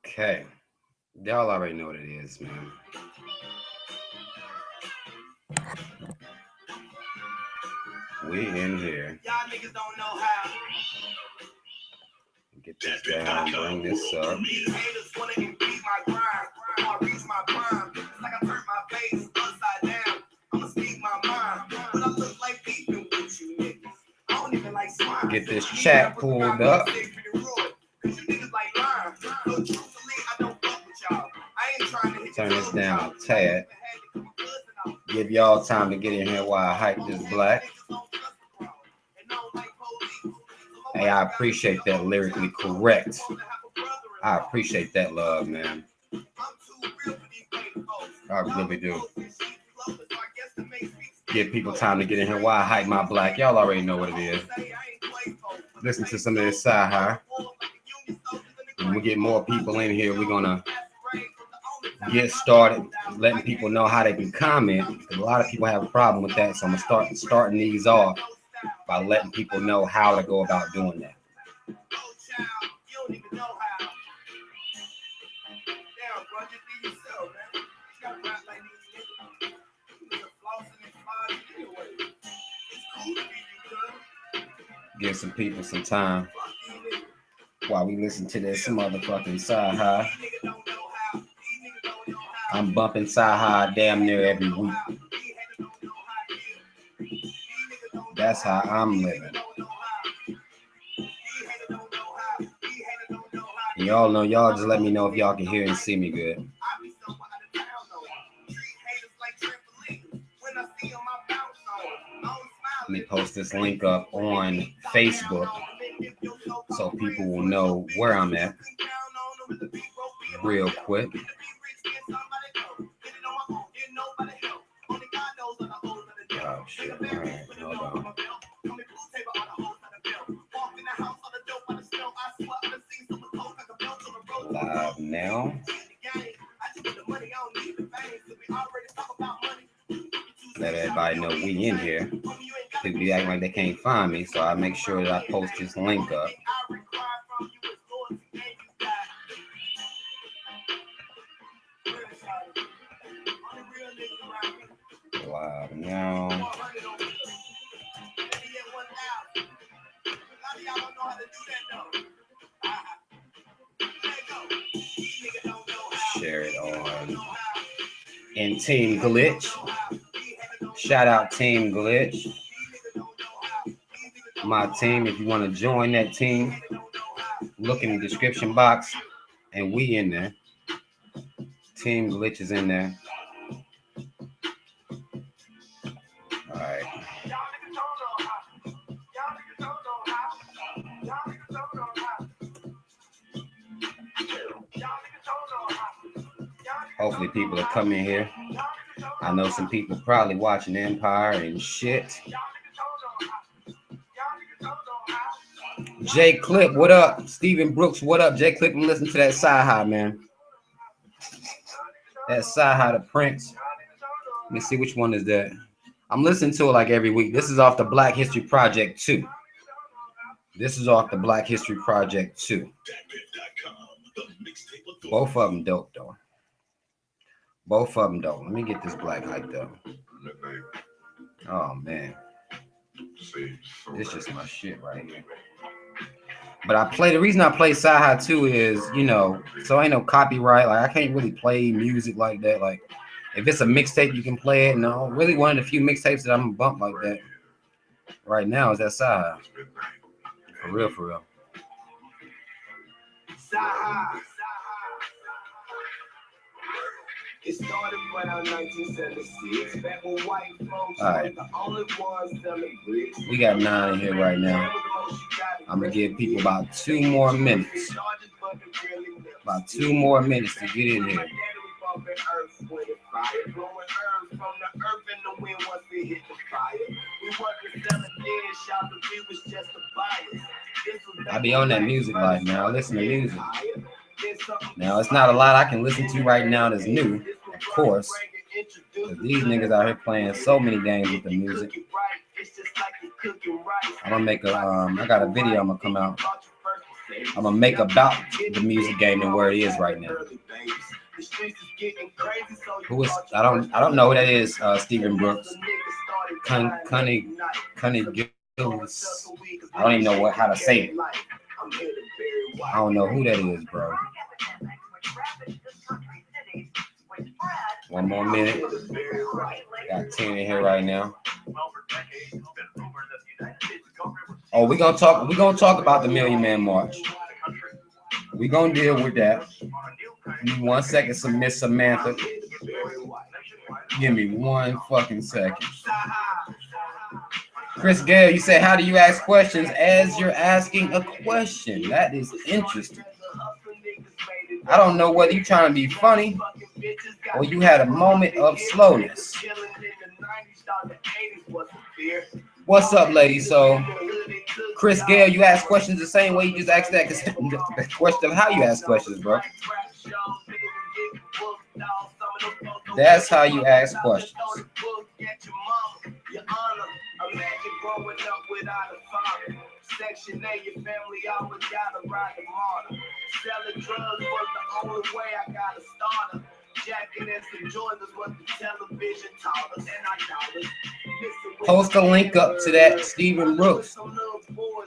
Okay. Y'all already know what it is, man. We in here. Y'all niggas don't know how. Get this down, bring this up. Get this chat pulled up. Turn this down a tad. Give y'all time to get in here while I hype this black. Hey, I appreciate that lyrically correct. I appreciate that love, man. I really do. Give people time to get in here while I hype my black. Y'all already know what it is. Listen to some of this sci-hi. When we get more people in here, we're gonna get started letting people know how they can comment. A lot of people have a problem with that, so I'm gonna starting these off by letting people know how to go about doing that. Give some people some time while we listen to this motherfucking sci-hi. I'm bumping sci-hi damn near every week. That's how I'm living. Y'all know, y'all just let me know if y'all can hear and see me good. Let me post this link up on Facebook so people will know where I'm at real quick. Oh shit, all right, hold on. Live now. Let everybody know we in here. People be acting like they can't find me, so I make sure that I post this link up. Live now. Share it on. And Team Glitch. Shout out Team Glitch. My team, if you want to join that team, look in the description box and we in there. Team Glitch is in there. All right. Hopefully people are coming here. I know some people probably watching Empire and shit. Jay Clip, what up? Steven Brooks, what up? Jay Clip, listen to that sci-hi, man. That sci-hi to Prince. Let me see which one is that. I'm listening to it like every week. This is off the Black History Project 2. This is off the Black History Project 2. Both of them dope, though. Both of them dope. Let me get this black hyped up. Oh, man. This is just my shit right here. But the reason I play sci-hi too is, you know, so ain't no copyright. Like I can't really play music like that. Like if it's a mixtape, you can play it. No, really one of the few mixtapes that I'm gonna bump like that right now is that sci-hi. For real, for real. Sci-hi. It started around 1976. Back when white folks were the only ones selling bricks. We got 9 in here right now. I'm gonna give people about 2 more minutes. About 2 more minutes to get in here. I be on that music life now. I listen to music. Now it's not a lot I can listen to right now that's new, of course. These niggas out here playing so many games with the music. I'm gonna make a I got a video I'm gonna come out. I'm gonna make about the music game and where it is right now. Who is I don't know who that is, Stephen Brooks. Cunny Gills. I don't even know how to say it. I don't know who that is, bro. One more minute. Got 10 in here right now. Oh, we're gonna talk about the Million Man March. We're gonna deal with that. Give me 1 second, Miss Samantha. Give me 1 fucking second. Chris Gale, you said, how do you ask questions as you're asking a question? That is interesting. I don't know whether you're trying to be funny or you had a moment of slowness. What's up, ladies? So, Chris Gale, you ask questions the same way you just asked that question of how you ask questions, bro. That's how you ask questions. Imagine growing up without a father. Section A, your family always gotta ride the martyr. Selling drugs was the only way I got a starter. Jacking and some Jordans what the television taught us, and I dollars. Post a link up to that, Stephen Brooks.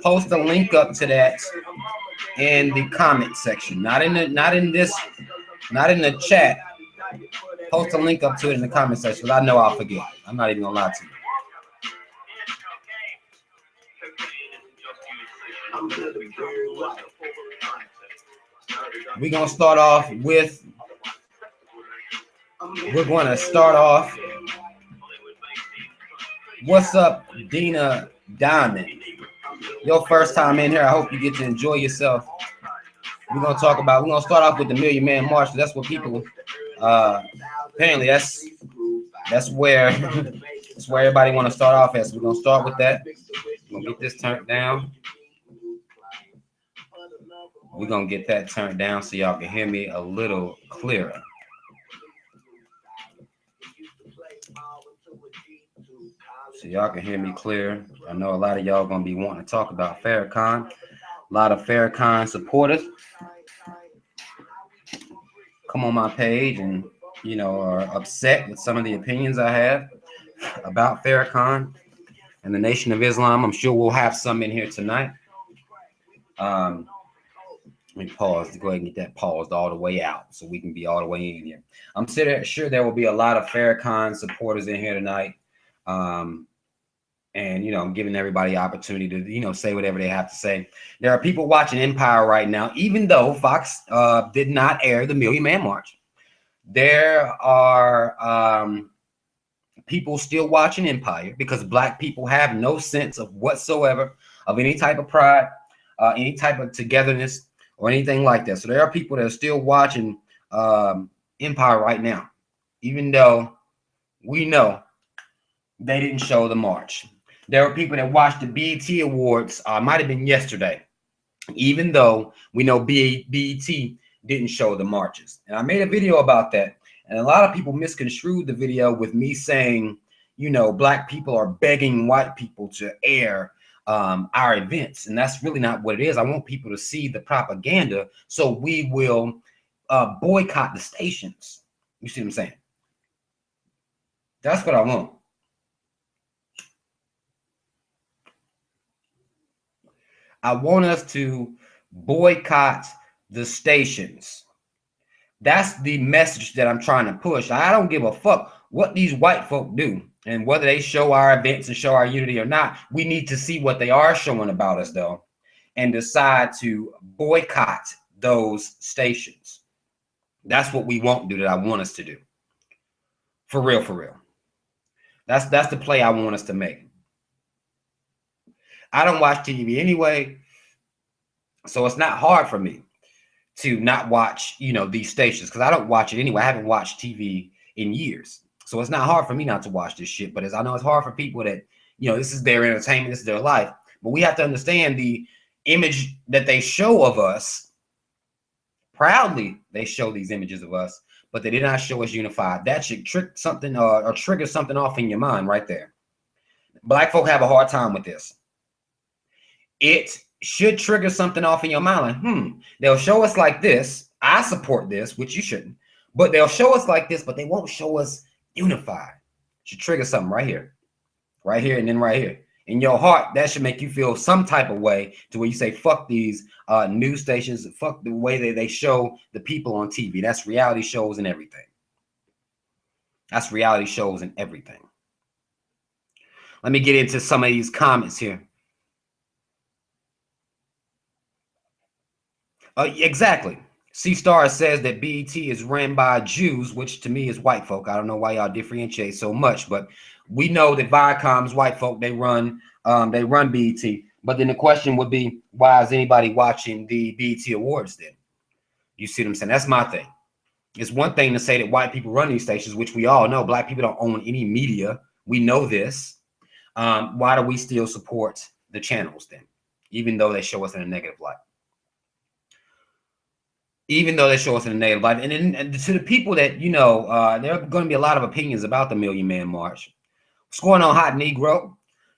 Post a link up to that in the comment section. Not in the chat. Post a link up to it in the comment section, because I know I'll forget. I'm not even gonna lie to you. We're going to start off with, what's up, Dina Diamond? Your first time in here. I hope you get to enjoy yourself. We're going to start off with the Million Man March. That's what people, apparently that's where everybody want to start off at. So we're going to start with that. We're going to get this turned down. We're going to get that turned down so y'all can hear me a little clearer. So y'all can hear me clear. I know a lot of y'all going to be wanting to talk about Farrakhan. A lot of Farrakhan supporters come on my page and, are upset with some of the opinions I have about Farrakhan and the Nation of Islam. I'm sure we'll have some in here tonight. Let me pause to go ahead and get that paused all the way out so we can be all the way in here. I'm sure there will be a lot of Farrakhan supporters in here tonight. And, I'm giving everybody opportunity to, say whatever they have to say. There are people watching Empire right now, even though Fox did not air the Million Man March. There are people still watching Empire because Black people have no sense of whatsoever of any type of pride, any type of togetherness, or anything like that. So there are people that are still watching Empire right now, even though we know they didn't show the march. There are people that watched the BET Awards, might have been yesterday, even though we know BET didn't show the marches. And I made a video about that. And a lot of people misconstrued the video with me saying, Black people are begging white people to air our events, and that's really not what it is. I want people to see the propaganda, so we will boycott the stations. You see what I'm saying? That's what I want. I want us to boycott the stations. That's the message that I'm trying to push. I don't give a fuck what these white folk do. And whether they show our events and show our unity or not, we need to see what they are showing about us, though, and decide to boycott those stations. That's what we won't do, that I want us to do. For real, for real. That's the play I want us to make. I don't watch TV anyway, so it's not hard for me to not watch, these stations, because I don't watch it anyway. I haven't watched TV in years. So it's not hard for me not to watch this shit, but I know it's hard for people that, this is their entertainment, this is their life. But we have to understand the image that they show of us. Proudly, they show these images of us, but they did not show us unified. That should trick something or trigger something off in your mind right there. Black folk have a hard time with this. It should trigger something off in your mind. Like, they'll show us like this. I support this, which you shouldn't. But they'll show us like this, but they won't show us unified. Should trigger something right here, and then right here. In your heart, that should make you feel some type of way to where you say, fuck these news stations, fuck the way that they show the people on TV. That's reality shows and everything. That's reality shows and everything. Let me get into some of these comments here. Exactly. C-Star says that BET is ran by Jews, which to me is white folk. I don't know why y'all differentiate so much, but we know that Viacom's white folk, they run BET. But then the question would be, why is anybody watching the BET Awards then? You see what I'm saying? That's my thing. It's one thing to say that white people run these stations, which we all know. Black people don't own any media. We know this. Why do we still support the channels then, even though they show us in a negative light? Even though they show us in a negative light. And to the people that, you know, there are going to be a lot of opinions about the Million Man March. What's going on, Hot Negro?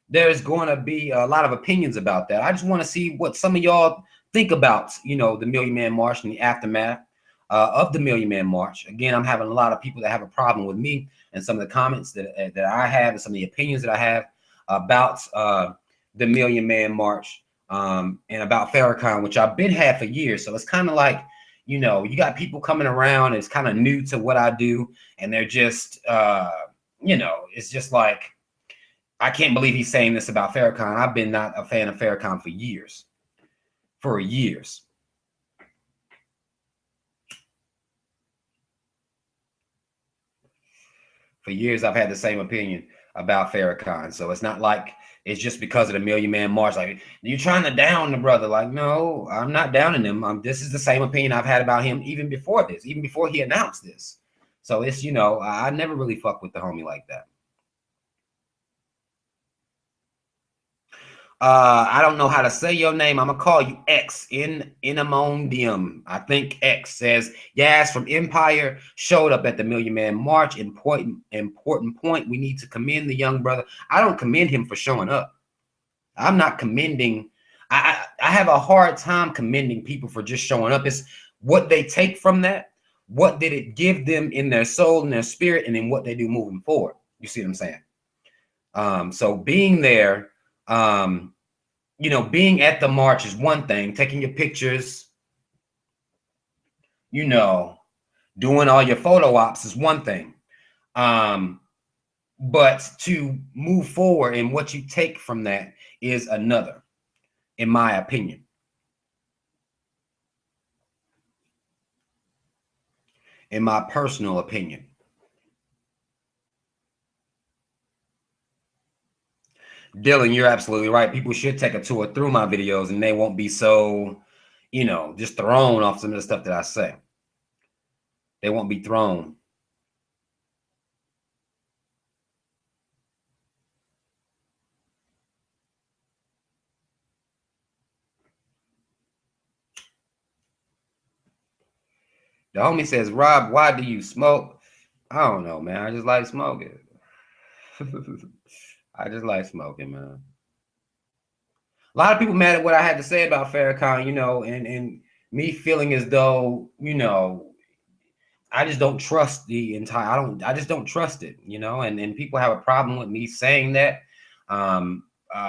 There's going to be a lot of opinions about that. I just want to see what some of y'all think about, you know, the Million Man March and the aftermath of the Million Man March. Again, I'm having a lot of people that have a problem with me and some of the comments that I have and some of the opinions that I have about the Million Man March and about Farrakhan, which I've been had for years. So it's kind of like, you know, you got people coming around, it's kind of new to what I do, and they're just, you know, it's just like, I can't believe he's saying this about Farrakhan. I've been not a fan of Farrakhan for years. For years. For years, I've had the same opinion about Farrakhan. So it's not like it's just because of the Million Man March. Like, you're trying to down the brother. Like, no, I'm not downing him. This is the same opinion I've had about him even before this, even before he announced this. So it's, you know, I never really fuck with the homie like that. I don't know how to say your name. I'm gonna call you X in Inamondium. I think X says Yas from Empire showed up at the Million Man March. Important point. We need to commend the young brother. I don't commend him for showing up. I'm not commending. I have a hard time commending people for just showing up. It's what they take from that. What did it give them in their soul and their spirit, and then what they do moving forward. You see what I'm saying? So being there. You know, being at the march is one thing, taking your pictures, you know, doing all your photo ops is one thing. But to move forward and what you take from that is another, in my opinion. In my personal opinion. Dylan, you're absolutely right. People should take a tour through my videos and they won't be so, you know, just thrown off some of the stuff that I say. They won't be thrown. The homie says, Rob, why do you smoke? I don't know, man. I just like smoking. I just like smoking, man. A lot of people mad at what I had to say about Farrakhan, you know, and me feeling as though, you know, I just don't trust the entire, I just don't trust it, you know, and people have a problem with me saying that.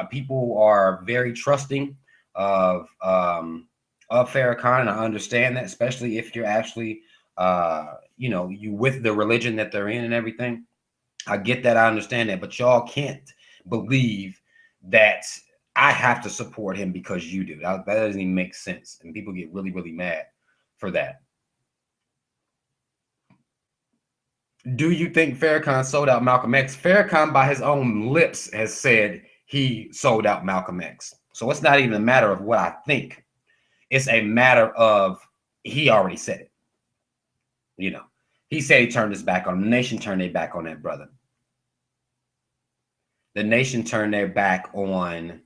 People are very trusting of Farrakhan, and I understand that, especially if you're actually, you know, you with the religion that they're in and everything. I get that, I understand that, but y'all can't believe that I have to support him because you do. That doesn't even make sense, and people get really, really mad for that. Do you think Farrakhan sold out Malcolm X? Farrakhan, by his own lips, has said he sold out Malcolm X. So it's not even a matter of what I think. It's a matter of he already said it. You know, he said he turned his back on him. The nation turned their back on that brother. The nation turned their back on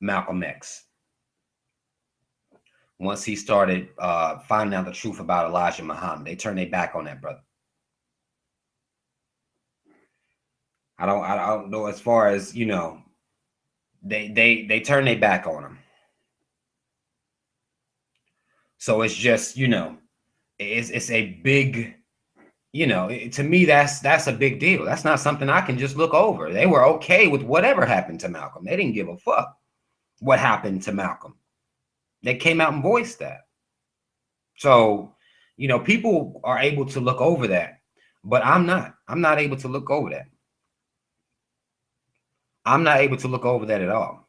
Malcolm X. once he started finding out the truth about Elijah Muhammad. They turned their back on that brother. I don't know, as far as, you know, they turn their back on him. So it's just, you know, it's a big, you know, to me, that's a big deal. That's not something I can just look over. They were okay with whatever happened to Malcolm. They didn't give a fuck what happened to Malcolm. They came out and voiced that. So, you know, people are able to look over that, but I'm not. I'm not able to look over that. I'm not able to look over that at all.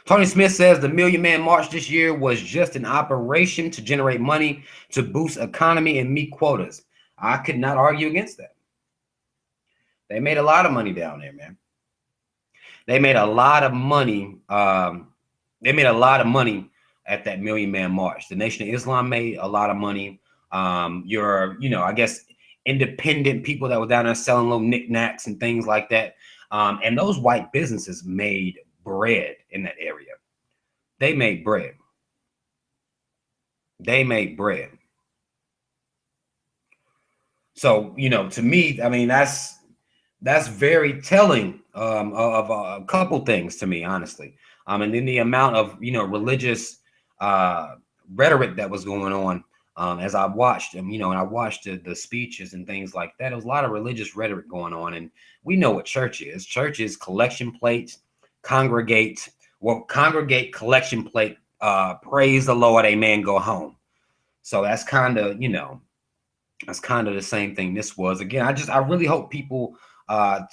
Tony Smith says the Million Man March this year was just an operation to generate money to boost economy and meet quotas. I could not argue against that. They made a lot of money down there, man. They made a lot of money. They made a lot of money at that Million Man March. The Nation of Islam made a lot of money. You know, I guess independent people that were down there selling little knickknacks and things like that. And those white businesses made bread in that area. They made bread. They made bread. So, you know, to me, I mean, that's very telling of a couple things to me, honestly. And then the amount of, you know, religious rhetoric that was going on as I watched them, you know, and I watched the speeches and things like that. There was a lot of religious rhetoric going on, and we know what church is. Church is collection plates, congregate, collection plate, praise the Lord, amen, go home. So that's kind of, you know, that's kind of the same thing this was. Again, I really hope people I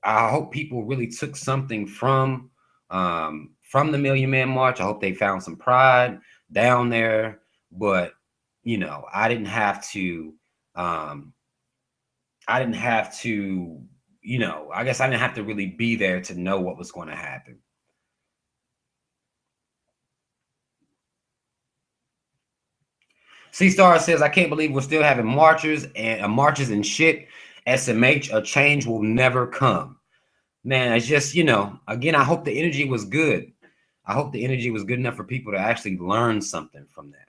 hope people really took something from the Million Man March. I hope they found some pride down there, but you know, I didn't have to, you know, I guess I didn't have to really be there to know what was going to happen. C-Star says, I can't believe we're still having marches and shit. SMH, a change will never come. Man, it's just, you know, again, I hope the energy was good. I hope the energy was good enough for people to actually learn something from that.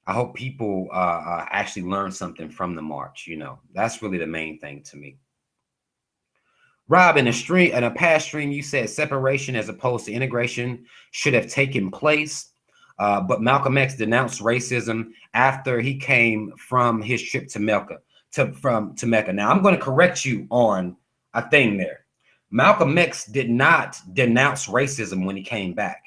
I hope people actually learn something from the march. You know, that's really the main thing to me. Rob, in a past stream, you said separation as opposed to integration should have taken place. But Malcolm X denounced racism after he came from his trip to Mecca. Now, I'm going to correct you on a thing there. Malcolm X did not denounce racism when he came back.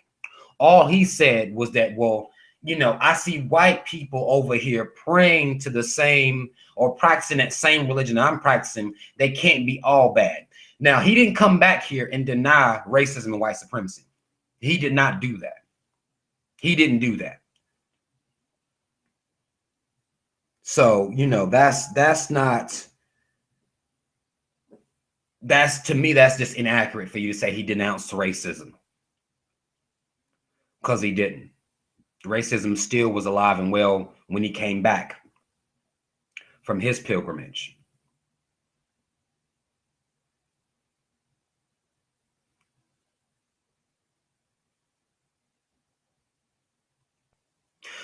All he said was that, well, you know, I see white people over here praying to the same or practicing that same religion I'm practicing. They can't be all bad. Now, he didn't come back here and deny racism and white supremacy. He did not do that. He didn't do that. So, you know, to me, that's just inaccurate for you to say he denounced racism, because he didn't. Racism still was alive and well when he came back from his pilgrimage.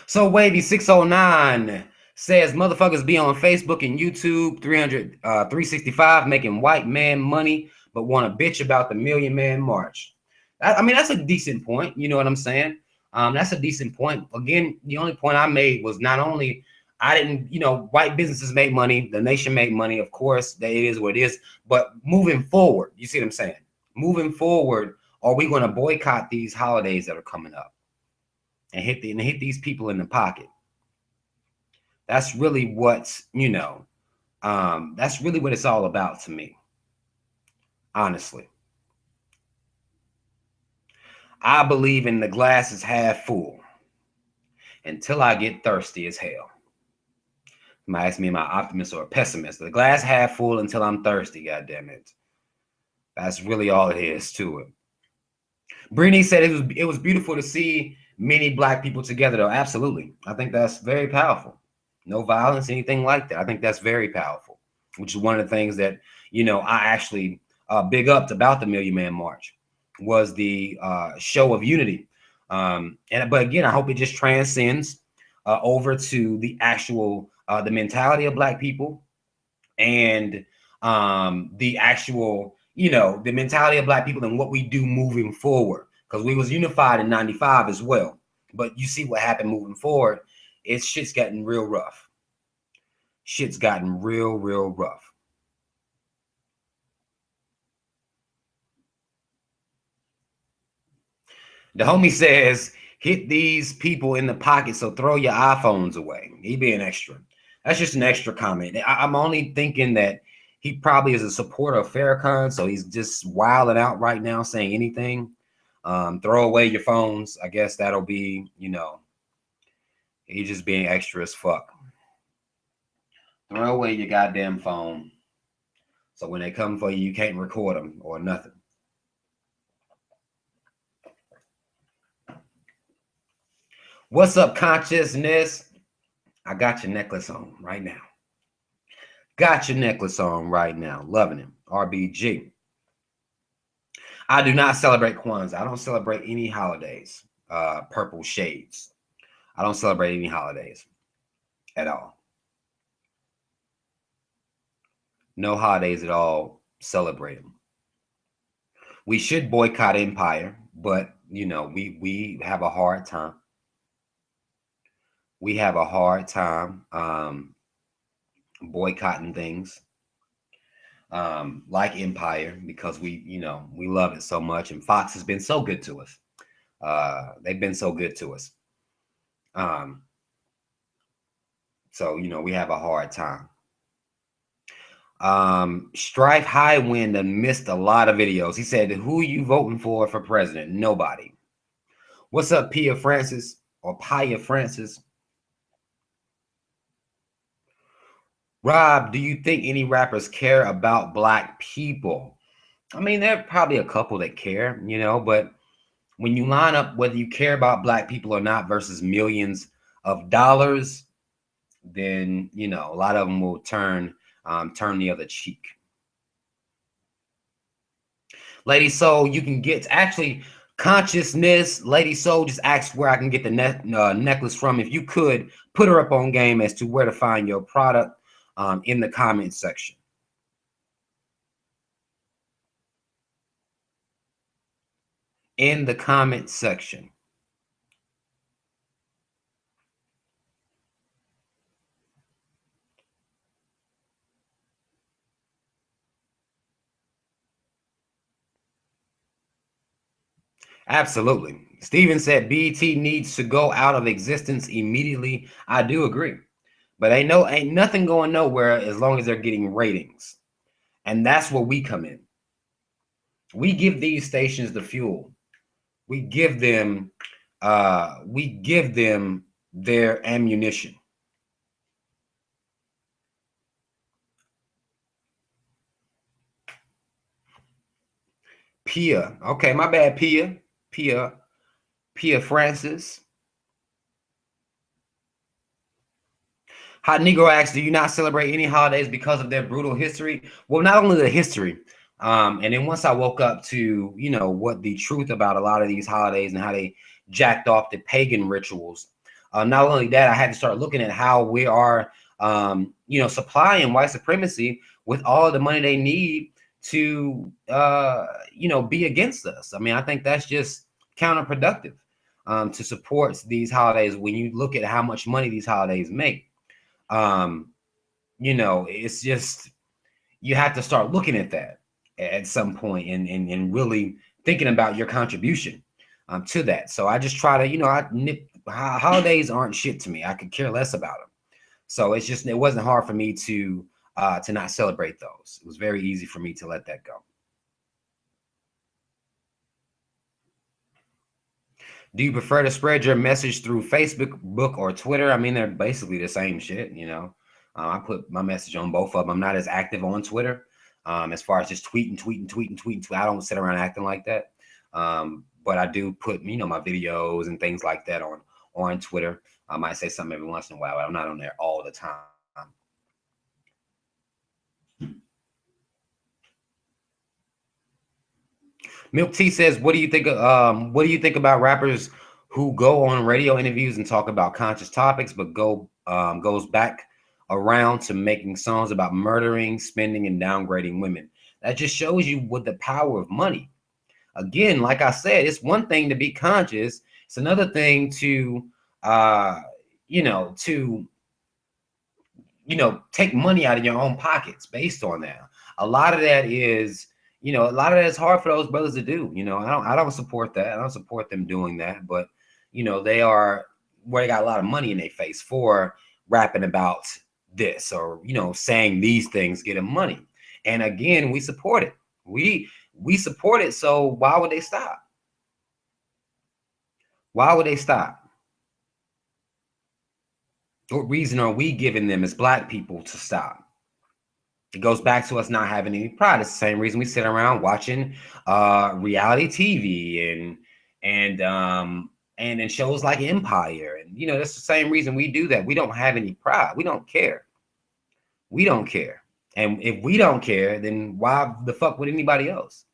So Wavy 609 says motherfuckers be on Facebook and YouTube 365 making white man money, but want to bitch about the Million Man March. I mean, that's a decent point. You know what I'm saying? That's a decent point. Again, the only point I made was not only I didn't, you know, white businesses make money, the nation made money. Of course, that it is what it is. But moving forward, you see what I'm saying? Moving forward, are we going to boycott these holidays that are coming up and hit these people in the pocket? That's really what's, you know, that's really what it's all about to me, honestly. I believe in the glass is half full until I get thirsty as hell. You might ask me, am I optimist or a pessimist? The glass half full until I'm thirsty, goddamn it. That's really all it is to it. Brittany said it was beautiful to see many Black people together, though. Absolutely. I think that's very powerful. No violence, anything like that. I think that's very powerful, which is one of the things that, you know, I actually big up about the Million Man March. was the show of unity. But again, I hope it just transcends over to the actual the mentality of Black people and the actual, the mentality of Black people and what we do moving forward. Because we was unified in '95 as well. But you see what happened moving forward. Shit's gotten real rough. Shit's gotten real rough. The homie says, hit these people in the pocket, so throw your iPhones away. He being extra. That's just an extra comment. I'm only thinking that he probably is a supporter of Farrakhan, so he's just wilding out right now, saying anything. Throw away your phones. I guess that'll be, he's just being extra as fuck. Throw away your goddamn phone. So when they come for you, you can't record them or nothing. What's up, consciousness? I got your necklace on right now. Got your necklace on right now. Loving it. RBG. I do not celebrate Kwanzaa. I don't celebrate any holidays. Purple shades. I don't celebrate any holidays at all. No holidays at all. Celebrate them. We should boycott Empire, but we have a hard time. We have a hard time boycotting things like Empire because we love it so much, and Fox has been so good to us. They've been so good to us. So we have a hard time. Strife Highwind missed a lot of videos. He said, who you voting for president? Nobody. What's up, Pia Francis or Pia Francis? Rob, do you think any rappers care about Black people? I mean, there are probably a couple that care, but when you line up whether you care about Black people or not versus millions of dollars, then a lot of them will turn the other cheek. Lady Soul, you can get actually consciousness. Lady Soul just asked where I can get the necklace from. If you could put her up on game as to where to find your product in the comment section. In the comment section. Absolutely. Steven said BET needs to go out of existence immediately. I do agree. But ain't nothing going nowhere as long as they're getting ratings. And that's where we come in. We give these stations the fuel. We give them their ammunition. Pia. Okay, my bad, Pia. Pia Francis. Hot Negro asks, do you not celebrate any holidays because of their brutal history? Well, not only the history, and then once I woke up to, what the truth about a lot of these holidays and how they jacked off the pagan rituals. Not only that, I had to start looking at how we are, supplying white supremacy with all the money they need to, be against us. I mean, I think that's just counterproductive to support these holidays when you look at how much money these holidays make. It's just, you have to start looking at that at some point and really thinking about your contribution to that. So I just try to, holidays aren't shit to me. I could care less about them. So it wasn't hard for me to not celebrate those. It was very easy for me to let that go. Do you prefer to spread your message through Facebook, book, or Twitter? I mean, they're basically the same shit, I put my message on both of them. I'm not as active on Twitter as far as just tweeting. I don't sit around acting like that. But I do put, my videos and things like that on Twitter. I might say something every once in a while, but I'm not on there all the time. Milk T says, what do you think about rappers who go on radio interviews and talk about conscious topics, but goes back around to making songs about murdering, spending, and downgrading women? That just shows you with the power of money. Again, like I said, it's one thing to be conscious. It's another thing to, uh, to take money out of your own pockets based on that. A lot of that is, a lot of that is hard for those brothers to do. I don't support that. I don't support them doing that, but they are where they got a lot of money in their face for rapping about this, or saying these things, get them money. And again, we support it. We support it. So why would they stop? Why would they stop? What reason are we giving them as Black people to stop? It goes back to us not having any pride. It's the same reason we sit around watching reality TV and in shows like Empire. And that's the same reason we do that. We don't have any pride. We don't care. We don't care. And if we don't care, then why the fuck would anybody else?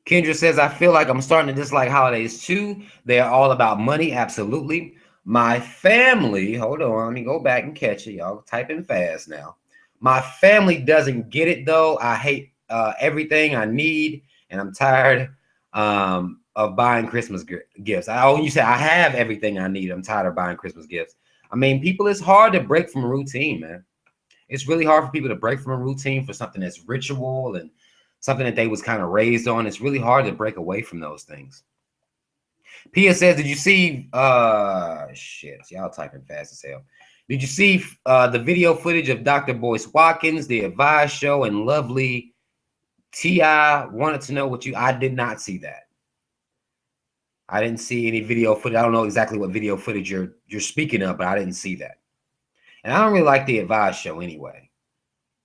Kendra says, I feel like I'm starting to dislike holidays too. They're all about money. Absolutely. My family, hold on, let me go back and catch it. Y'all typing fast now. My family doesn't get it though. I hate everything I need, and I'm tired of buying Christmas gifts. You say I have everything I need. I'm tired of buying Christmas gifts. I mean, people, it's hard to break from a routine, man. It's really hard for people to break from a routine for something that's ritual and something that they was kind of raised on. It's really hard to break away from those things. Pia says, did you see shit, y'all typing fast as hell. Did you see the video footage of Dr. Boyce Watkins, the Advice Show, and Lovely T.I. wanted to know what I did not see that. I didn't see any video footage. I don't know exactly what video footage you're speaking of, but I didn't see that. And I don't really like the Advice Show anyway.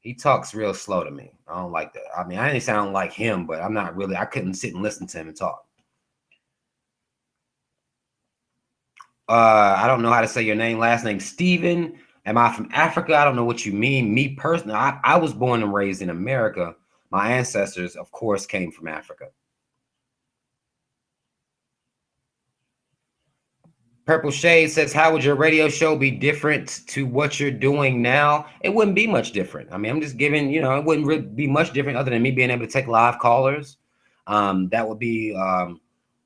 He talks real slow to me. I don't like that. I mean, I didn't sound like him, but I couldn't sit and listen to him and talk. I don't know how to say your name, last name, Steven. Am I from Africa? I don't know what you mean. Me personally, I was born and raised in America. My ancestors, of course, came from Africa. Purple Shade says, how would your radio show be different to what you're doing now? It wouldn't be much different. I mean, I'm just giving, it wouldn't really be much different other than me being able to take live callers. That would be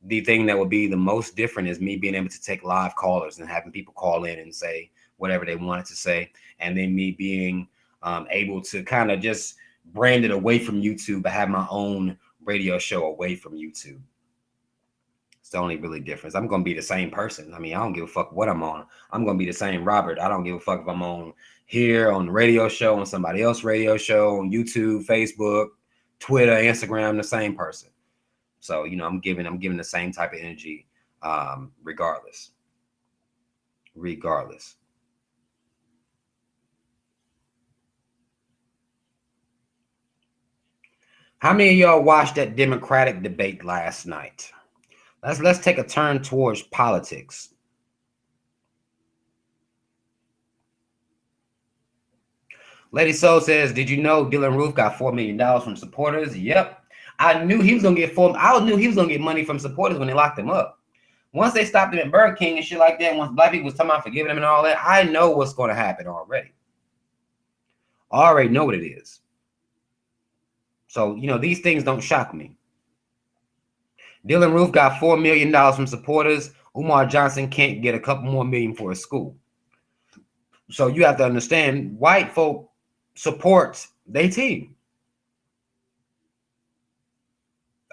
the thing that would be the most different, is me being able to take live callers and having people call in and say whatever they wanted to say. And then me being able to kind of just brand it away from YouTube, but have my own radio show away from YouTube. It's the only really difference. I'm going to be the same person. I mean, I don't give a fuck what I'm on. I'm going to be the same Robert. I don't give a fuck if I'm on here, on the radio show, on somebody else's radio show, on YouTube, Facebook, Twitter, Instagram, the same person. So, I'm giving the same type of energy regardless. Regardless. How many of y'all watched that Democratic debate last night? Let's take a turn towards politics. Lady Soul says, did you know Dylan Roof got $4 million from supporters? Yep. I knew he was gonna get money from supporters when they locked him up. Once they stopped him at Burger King and shit like that, once Black people was talking about forgiving him and all that, I know what's gonna happen already. I already know what it is. So, these things don't shock me. Dylan Roof got $4 million from supporters. Umar Johnson can't get a couple more million for his school. So you have to understand, white folk support their team.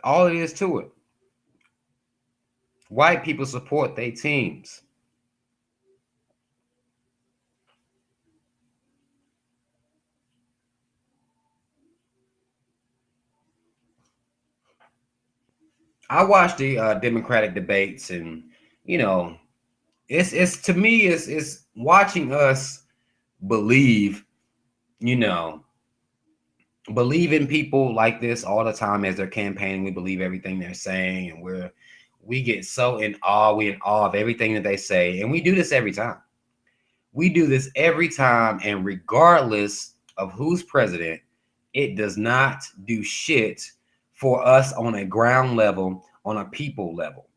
All it is to it. White people support their teams. I watched the Democratic debates, and it's to me, it's watching us believe in people like this all the time as they're campaigning. We believe everything they're saying, and we get so in awe. We're in awe of everything that they say. And we do this every time. We do this every time. And regardless of who's president, it does not do shit for us on a ground level, on a people level.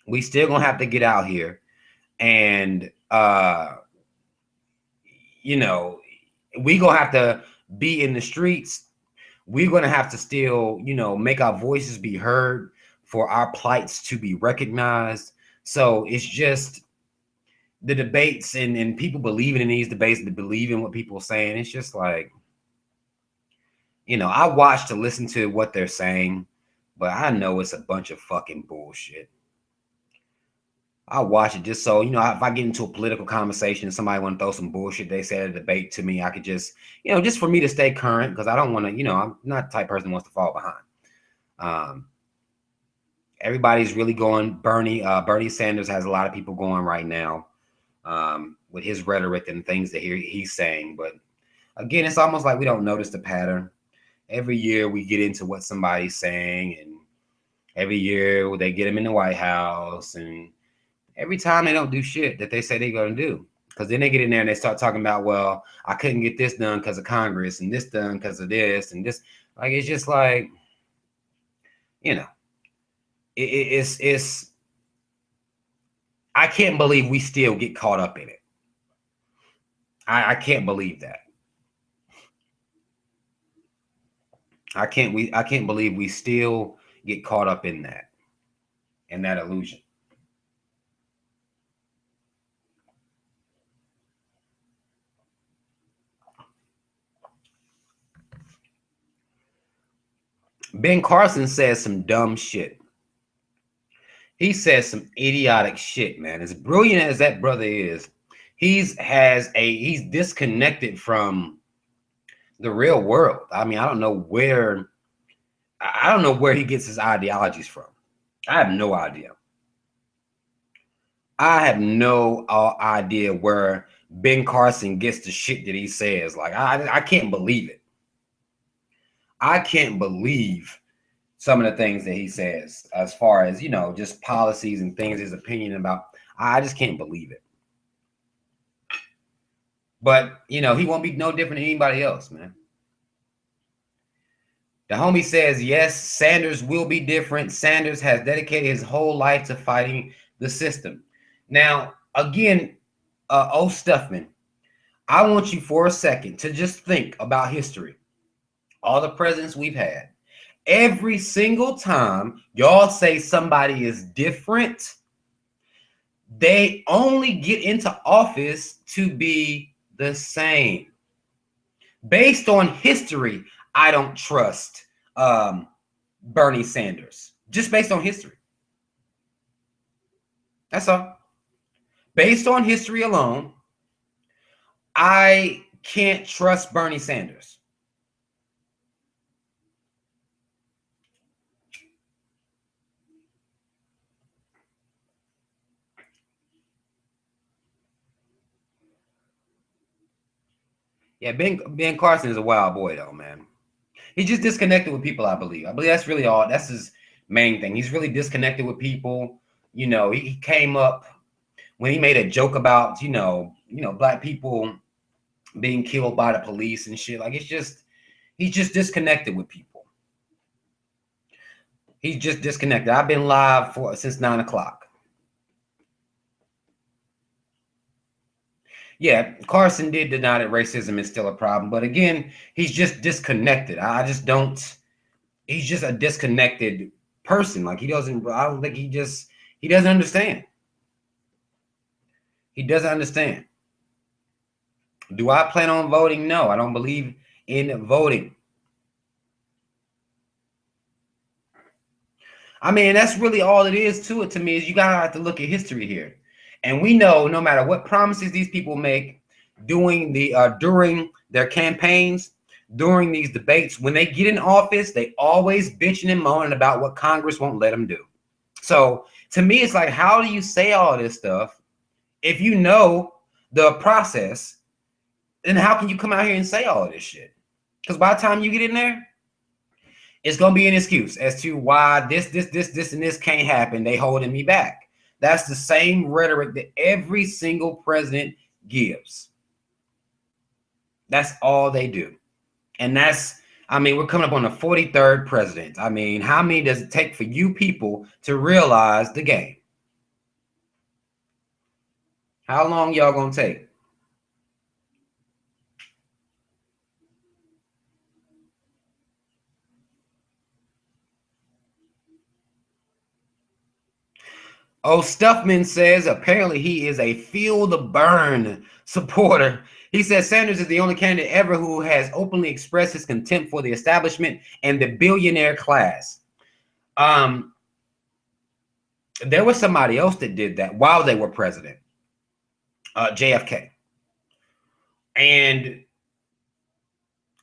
We still gonna have to get out here and you know, we gonna have to be in the streets. We're gonna have to still, you know, make our voices be heard for our plights to be recognized. So it's just the debates and people believing in these debates, to believe in what people are saying. It's just like, you know, I watch to listen to what they're saying, but I know it's a bunch of fucking bullshit. I watch it just so, you know, if I get into a political conversation and somebody want to throw some bullshit they said at a debate to me, I could just, you know, just for me to stay current, because I don't want to, you know, I'm not the type of person who wants to fall behind. Everybody's really going. Bernie Sanders has a lot of people going right now with his rhetoric and things that he's saying. But again, it's almost like we don't notice the pattern. Every year we get into what somebody's saying, and every year they get him in the White House, and every time they don't do shit that they say they're going to do. Because then they get in there and they start talking about, well, I couldn't get this done because of Congress, and this done because of this, and this. Like, it's just like, you know, it's I can't believe we still get caught up in it. I can't believe that. I can't believe we still get caught up in that illusion. Ben Carson says some dumb shit. He says some idiotic shit, man. As brilliant as that brother is, he's disconnected from the real world. I mean, I don't know where he gets his ideologies from. I have no idea. I have no idea where Ben Carson gets the shit that he says. Like, I can't believe it. I can't believe some of the things that he says as far as, you know, just policies and things, his opinion about. I just can't believe it. But, you know, he won't be no different than anybody else, man. The homie says, yes, Sanders will be different. Sanders has dedicated his whole life to fighting the system. Now, again, Stuffman, I want you for a second to just think about history. All the presidents we've had. Every single time y'all say somebody is different, they only get into office to be the same. Based on history, I don't trust Bernie Sanders. Just based on history. That's all. Based on history alone, I can't trust Bernie Sanders. Yeah, Ben Carson is a wild boy, though, man. He's just disconnected with people, I believe. I believe that's really all. That's his main thing. He's really disconnected with people. You know, he came up when he made a joke about, you know, black people being killed by the police and shit. Like, he's just disconnected with people. He's just disconnected. I've been live since 9 o'clock. Yeah, Carson did deny that racism is still a problem, but again, he's just disconnected. I just don't. He's just a disconnected person. Like, I don't think he doesn't understand. He doesn't understand. Do I plan on voting? No, I don't believe in voting. I mean, that's really all it is to it to me, is you gotta have to look at history here. And we know no matter what promises these people make during their campaigns, during these debates, when they get in office, they always bitching and moaning about what Congress won't let them do. So to me, it's like, how do you say all this stuff if you know the process? Then how can you come out here and say all of this shit? Because by the time you get in there, It's going to be an excuse as to why this, and this can't happen. They holding me back. That's the same rhetoric that every single president gives. That's all they do. And that's, I mean, we're coming up on the 43rd president. I mean, how many does it take for you people to realize the game? How long y'all gonna take? Oh, Stuffman says apparently he is a feel the burn supporter. He says Sanders is the only candidate ever who has openly expressed his contempt for the establishment and the billionaire class. There was somebody else that did that while they were president, JFK. And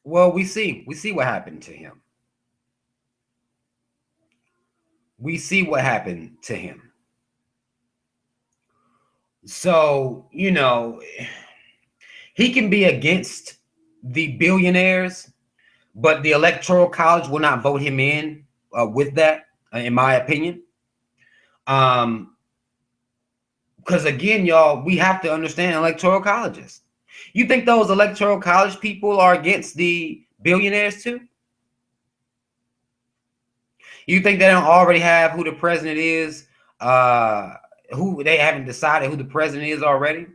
well, we see what happened to him. We see what happened to him. So, you know, he can be against the billionaires, but the Electoral College will not vote him in with that, in my opinion. Because again, y'all, we have to understand Electoral colleges. You think those Electoral College people are against the billionaires too? You think they don't already have who the president is? Who they haven't decided who the president is already?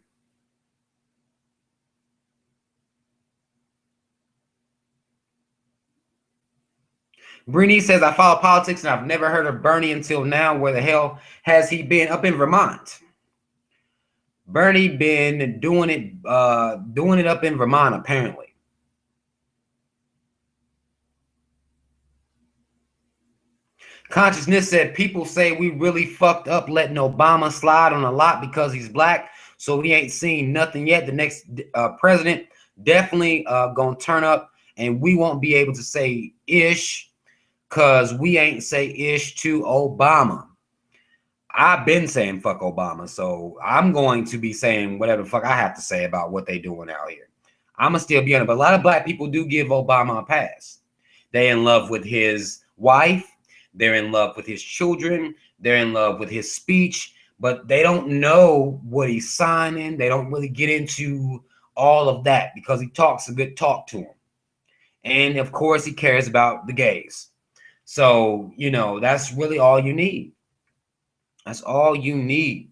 Brini says, I follow politics and I've never heard of Bernie until now. Where the hell has he been? Up in Vermont. Bernie been doing it up in Vermont, apparently. Consciousness said, people say we really fucked up letting Obama slide on a lot because he's black. So we ain't seen nothing yet. The next president definitely gonna turn up and we won't be able to say ish because we ain't say ish to Obama. I've been saying fuck Obama, so I'm going to be saying whatever the fuck I have to say about what they doing out here. I'm gonna still be on it, but a lot of black people do give Obama a pass. They in love with his wife. They're in love with his children. They're in love with his speech, but they don't know what he's signing. They don't really get into all of that because he talks a good talk to them. And of course, he cares about the gays. So, you know, that's really all you need. That's all you need.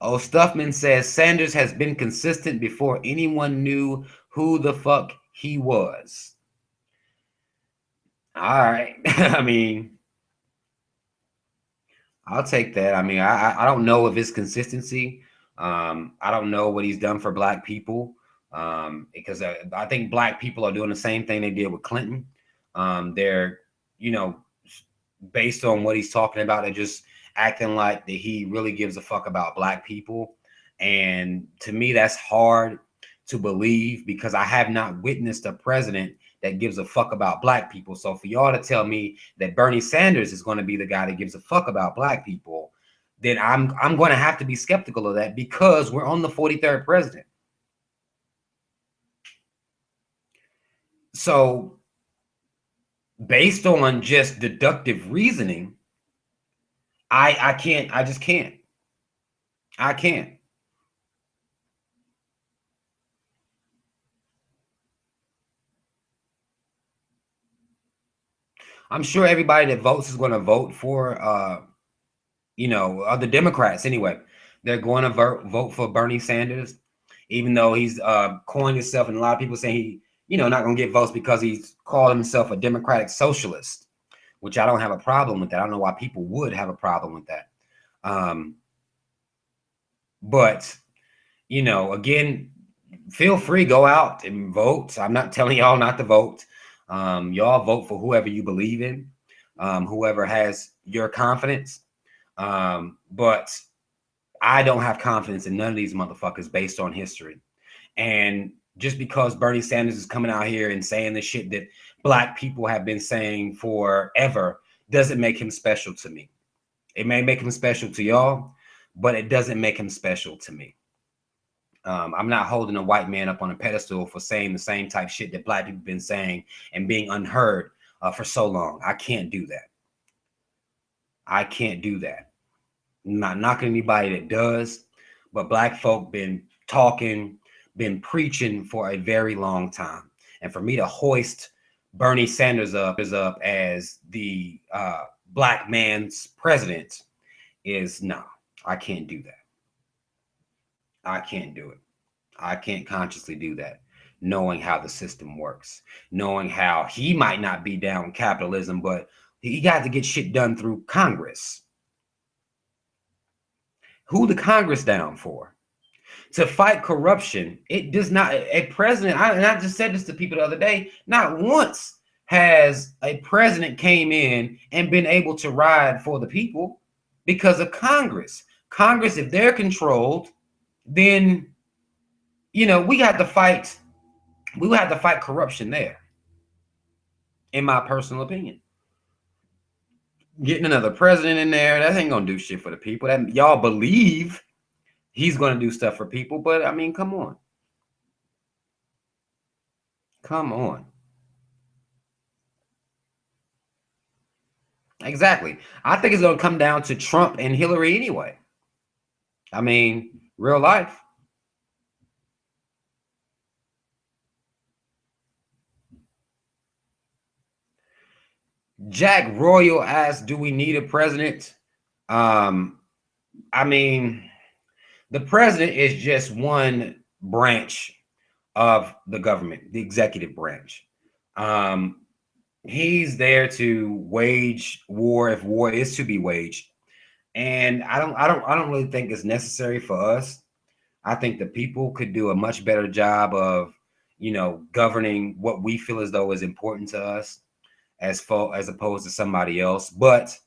Oh, Stuffman says Sanders has been consistent before anyone knew who the fuck he was. All right. I mean, I'll take that. I mean, I don't know of his consistency. I don't know what he's done for black people because I think black people are doing the same thing they did with Clinton. They're, you know, based on what he's talking about, they're just acting like that he really gives a fuck about black people. And to me, that's hard to believe because I have not witnessed a president that gives a fuck about black people. So for y'all to tell me that Bernie Sanders is going to be the guy that gives a fuck about black people, then I'm going to have to be skeptical of that because we're on the 43rd president. So based on just deductive reasoning, I can't. I just can't. I can't. I'm sure everybody that votes is going to vote for, you know, the Democrats anyway. They're going to vote for Bernie Sanders, even though he's coined himself, and a lot of people saying he, you know, not going to get votes because he's called himself a democratic socialist, which I don't have a problem with that. I don't know why people would have a problem with that. But, you know, again, feel free, go out and vote. I'm not telling y'all not to vote. Y'all vote for whoever you believe in, whoever has your confidence. But I don't have confidence in none of these motherfuckers based on history. And just because Bernie Sanders is coming out here and saying the shit that black people have been saying forever doesn't make him special to me. It may make him special to y'all, but it doesn't make him special to me. I'm not holding a white man up on a pedestal for saying the same type shit that black people have been saying and being unheard for so long. I can't do that. I can't do that. I'm not knocking anybody that does, but black folk been talking, been preaching for a very long time. And for me to hoist Bernie Sanders up as the black man's president is no, I can't do that. I can't do it. I can't consciously do that, knowing how the system works, knowing how he might not be down with capitalism, but he got to get shit done through Congress. Who the Congress down for? To fight corruption. It does not, a president, and I just said this to people the other day, not once has a president came in and been able to ride for the people because of Congress. Congress, if they're controlled, then, you know, we would have to fight corruption there, in my personal opinion. Getting another president in there, that ain't gonna do shit for the people. That y'all believe he's gonna do stuff for people, but I mean, come on. Come on. Exactly. I think it's gonna come down to Trump and Hillary anyway. I mean, real life. Jack Royal asked, do we need a president? I mean, the president is just one branch of the government, the executive branch. He's there to wage war if war is to be waged. And I don't really think it's necessary for us. I think the people could do a much better job of, you know, governing what we feel as though is important to us as opposed to somebody else. But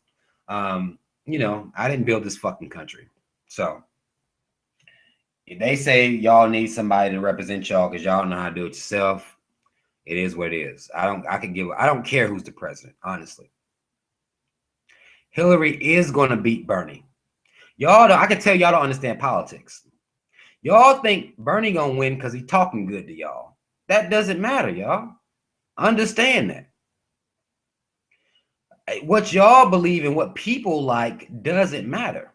you know, I didn't build this fucking country. So if they say y'all need somebody to represent y'all because y'all know how to do it yourself, it is what it is. I don't care who's the president, honestly. Hillary is gonna beat Bernie. I can tell y'all don't understand politics. Y'all think Bernie gonna win because he's talking good to y'all. That doesn't matter, y'all. Understand that. What y'all believe and what people like doesn't matter.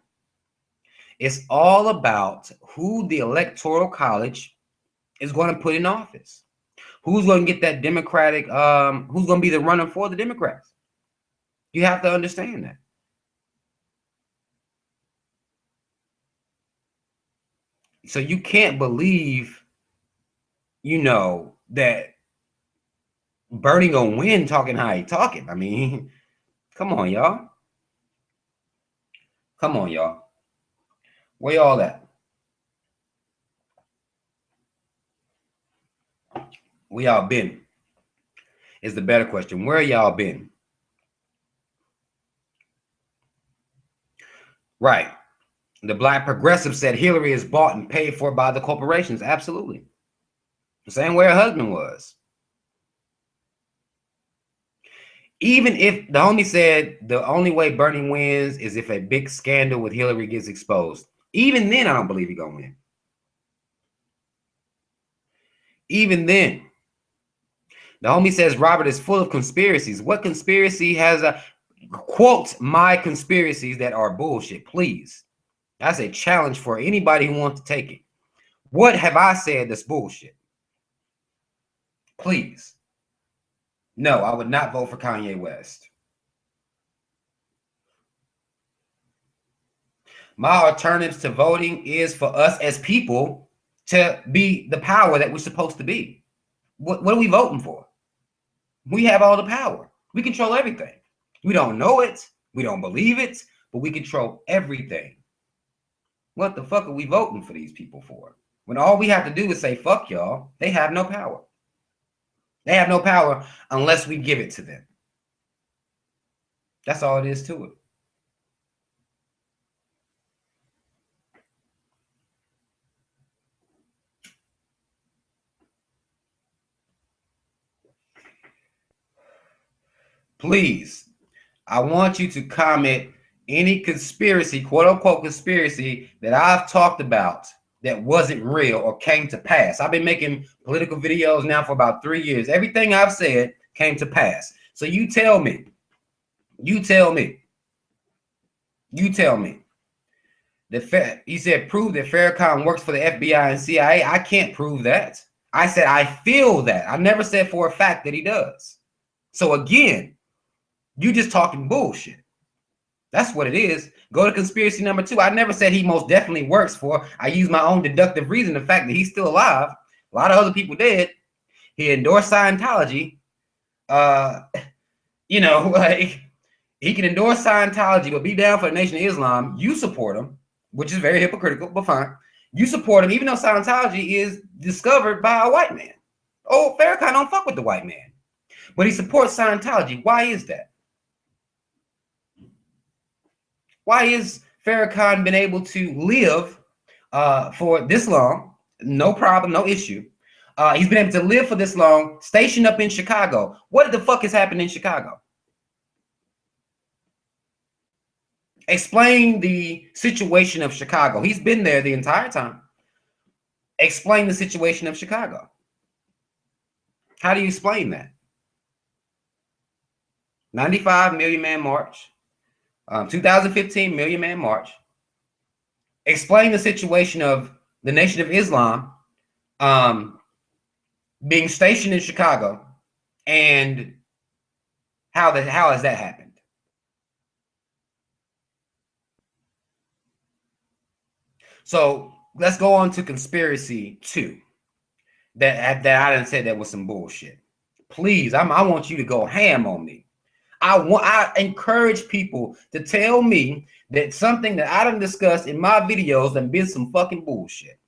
It's all about who the Electoral College is going to put in office. Who's going to get that Democratic, who's going to be the runner for the Democrats. You have to understand that. So you can't believe, you know, that Bernie gonna win talking how he talking. I mean, come on, y'all. Come on, y'all. Where y'all at? Where y'all been? Is the better question. Where y'all been? Right. The Black Progressive said Hillary is bought and paid for by the corporations. Absolutely. The same way her husband was. Even if the homie said the only way Bernie wins is if a big scandal with Hillary gets exposed. Even then, I don't believe he's gonna win. Even then. The homie says Robert is full of conspiracies. What conspiracy has a quote my conspiracies that are bullshit, please? That's a challenge for anybody who wants to take it. What have I said that's bullshit? Please. No, I would not vote for Kanye West. My alternatives to voting is for us as people to be the power that we're supposed to be. What are we voting for? We have all the power. We control everything. We don't know it. We don't believe it, but we control everything. What the fuck are we voting for these people for? When all we have to do is say, fuck y'all, they have no power. They have no power unless we give it to them. That's all it is to it. Please, I want you to comment any conspiracy, quote unquote conspiracy, that I've talked about that wasn't real or came to pass. I've been making political videos now for about 3 years. Everything I've said came to pass. So you tell me. You tell me. You tell me. He said, prove that Farrakhan works for the FBI and CIA. I can't prove that. I said, I feel that. I never said for a fact that he does. So again, you just talking bullshit. That's what it is. Go to conspiracy number 2. I never said he most definitely works for. I use my own deductive reason. The fact that he's still alive. A lot of other people did. He endorsed Scientology. You know, like he can endorse Scientology, but be down for the Nation of Islam. You support him, which is very hypocritical, but fine. You support him, even though Scientology is discovered by a white man. Oh, Farrakhan don't fuck with the white man, but he supports Scientology. Why is that? Why is Farrakhan been able to live for this long? No problem, no issue. He's been able to live for this long, stationed up in Chicago. What the fuck has happened in Chicago? Explain the situation of Chicago. He's been there the entire time. Explain the situation of Chicago. How do you explain that? 95 Million Man March. 2015 Million Man March. Explain the situation of the Nation of Islam being stationed in Chicago, and how has that happened? So let's go on to conspiracy 2. That I didn't say that was some bullshit. Please, I want you to go ham on me. I encourage people to tell me that something that I done discussed in my videos and been some fucking bullshit.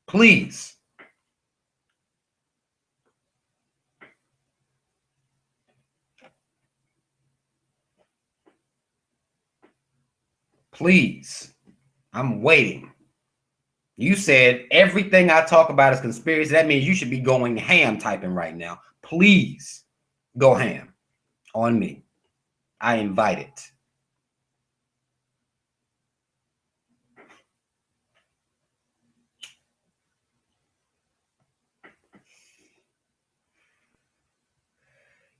Please. Please. I'm waiting. You said everything I talk about is conspiracy. That means you should be going ham typing right now. Please go ham on me. I invite it.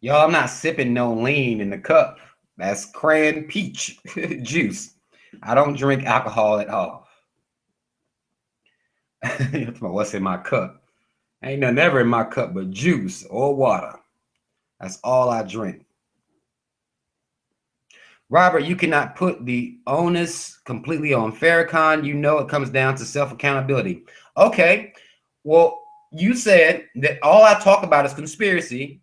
Y'all, I'm not sipping no lean in the cup. That's cran peach juice. I don't drink alcohol at all. What's in my cup? Ain't nothing ever in my cup but juice or water. That's all I drink. Robert, you cannot put the onus completely on Farrakhan. You know it comes down to self-accountability. Okay, well, you said that all I talk about is conspiracy.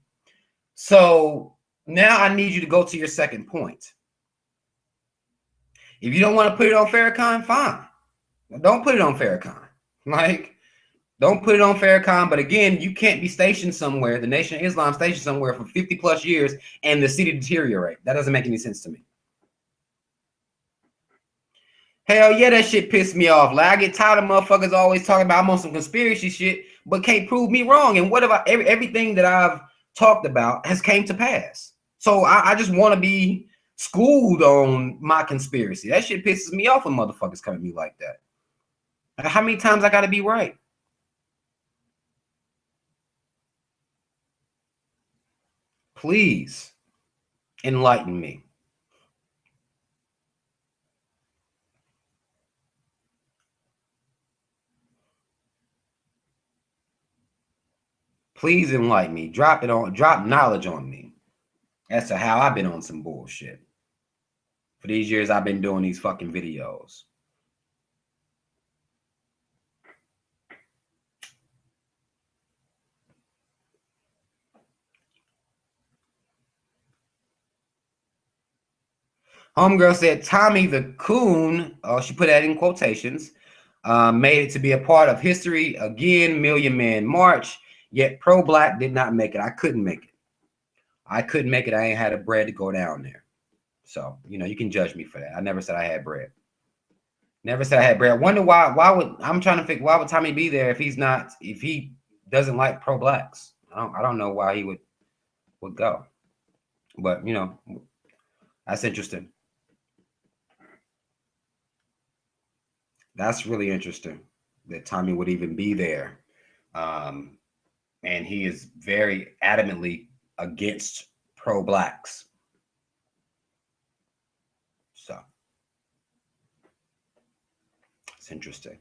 So now I need you to go to your second point. If you don't want to put it on Farrakhan, fine. Don't put it on Farrakhan. Like, don't put it on Farrakhan. But again, you can't be stationed somewhere, the Nation of Islam stationed somewhere for 50 plus years, and the city deteriorate. That doesn't make any sense to me. Hell yeah, that shit pissed me off. Like, I get tired of motherfuckers always talking about I'm on some conspiracy shit, but can't prove me wrong. And what about everything that I've talked about has came to pass? So I just want to be schooled on my conspiracy. That shit pisses me off when motherfuckers come at me like that. How many times I got to be right? Please enlighten me. Please enlighten me. Drop knowledge on me as to how I've been on some bullshit. For these years I've been doing these fucking videos. Homegirl said Tommy the Coon, she put that in quotations, made it to be a part of history again, Million Man March, yet pro-black did not make it. I couldn't make it. I couldn't make it. I ain't had a bread to go down there. So, you know, you can judge me for that. I never said I had bread. Never said I had bread. I wonder why I'm trying to figure why would Tommy be there if he doesn't like pro-blacks? I don't know why he would go. But you know, that's interesting. That's really interesting that Tommy would even be there. Um, and he is very adamantly against pro-blacks. So it's interesting.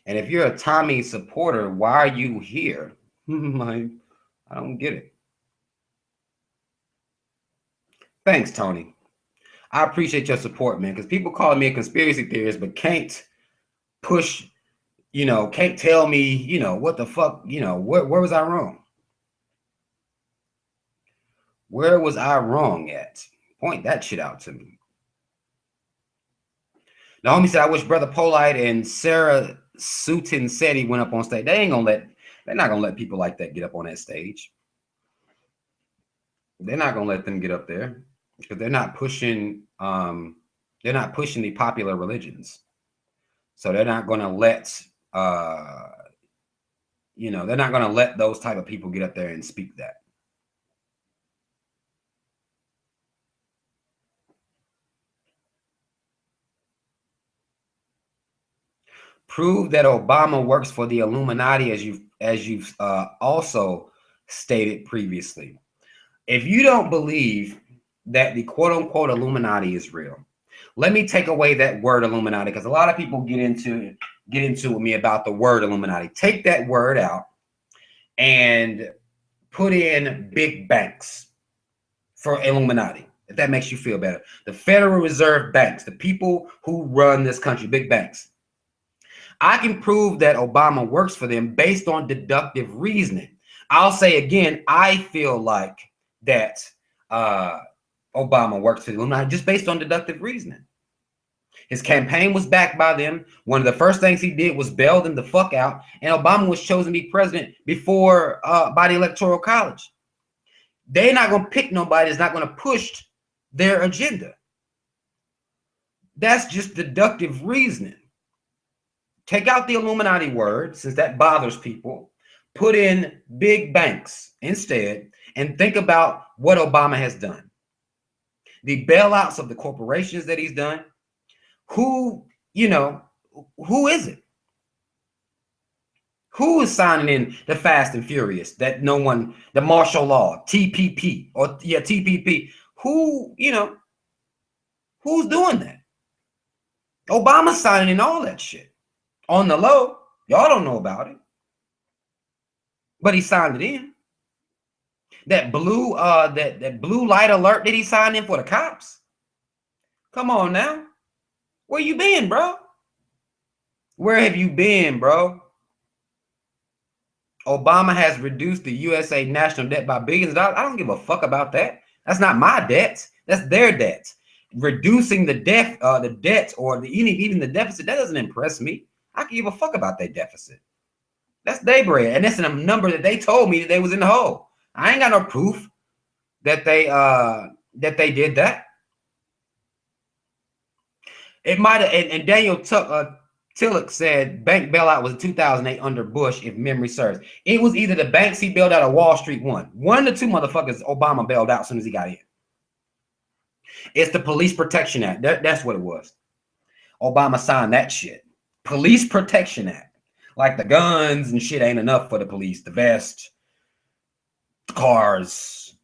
And if you're a Tommy supporter, why are you here? Like, I don't get it. Thanks, Tony. I appreciate your support, man, because people calling me a conspiracy theorist, but can't push, can't tell me, what the fuck, where was I wrong? Where was I wrong at? Point that shit out to me. The homie said, I wish Brother Polite and Sarah Sutton said he went up on stage. They're not gonna let people like that get up on that stage. They're not gonna let them get up there because they're not pushing the popular religions. So they're not gonna let they're not gonna let those type of people get up there and speak that. Prove that Obama works for the Illuminati, as you've also stated previously. If you don't believe that the quote unquote Illuminati is real, let me take away that word Illuminati, because a lot of people get into with me about the word Illuminati. Take that word out and put in big banks for Illuminati, if that makes you feel better. The Federal Reserve banks, the people who run this country, big banks. I can prove that Obama works for them based on deductive reasoning. I'll say again, I feel like that Obama works for the Illuminati just based on deductive reasoning. His campaign was backed by them. One of the first things he did was bail them the fuck out, and Obama was chosen to be president before by the Electoral College. They're not going to pick nobody that's not going to push their agenda. That's just deductive reasoning. Take out the Illuminati word, since that bothers people. Put in big banks instead, and think about what Obama has done. The bailouts of the corporations that he's done. Who is it? Who is signing in the Fast and Furious? That no one, the martial law, TPP, TPP. Who, who's doing that? Obama's signing in all that shit. On the low, y'all don't know about it, but he signed it in. That blue, that blue light alert that he signed in for the cops. Come on now, where you been, bro? Where have you been, bro? Obama has reduced the USA national debt by billions of dollars. I don't give a fuck about that. That's not my debts. That's their debts. Reducing the debt, or even the deficit, that doesn't impress me. I can give a fuck about that deficit. That's their bread, and that's a number that they told me that they was in the hole. I ain't got no proof that they did that. It might have, and Daniel Tillich said bank bailout was 2008 under Bush, if memory serves. It was either the banks he bailed out or Wall Street one. One of the two motherfuckers Obama bailed out as soon as he got in. It's the Police Protection Act. That's what it was. Obama signed that shit. Police Protection Act. Like the guns and shit ain't enough for the police. The vest, the cars,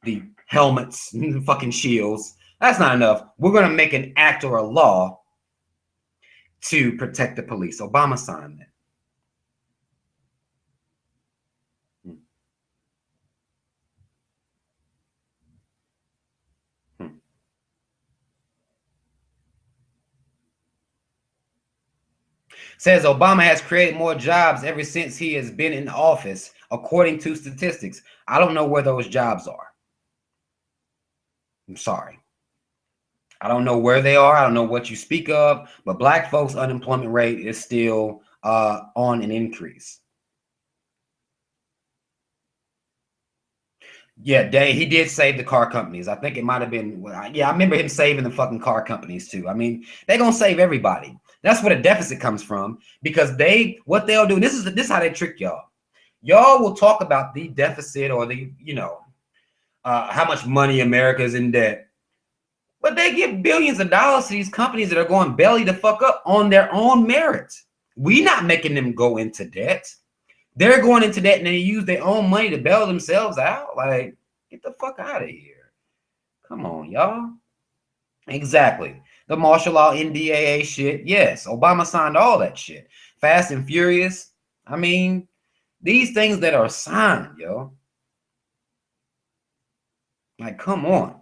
the helmets, the fucking shields. That's not enough. We're going to make an act or a law to protect the police. Obama signed that. Says Obama has created more jobs ever since he has been in office, according to statistics. I don't know where those jobs are. I'm sorry. I don't know where they are. I don't know what you speak of, but black folks' unemployment rate is still on an increase. Yeah, he did save the car companies. I think it might have been, I remember him saving the fucking car companies too. I mean, they're going to save everybody. That's where the deficit comes from, because what they'll do, this is how they trick y'all. Y'all will talk about the deficit or the, how much money America is in debt. But they give billions of dollars to these companies that are going belly to fuck up on their own merit. We not making them go into debt. They're going into debt and they use their own money to bail themselves out. Like, get the fuck out of here. Come on, y'all. Exactly. The martial law NDAA shit. Yes, Obama signed all that shit. Fast and Furious. I mean, these things that are signed, yo. Like, come on.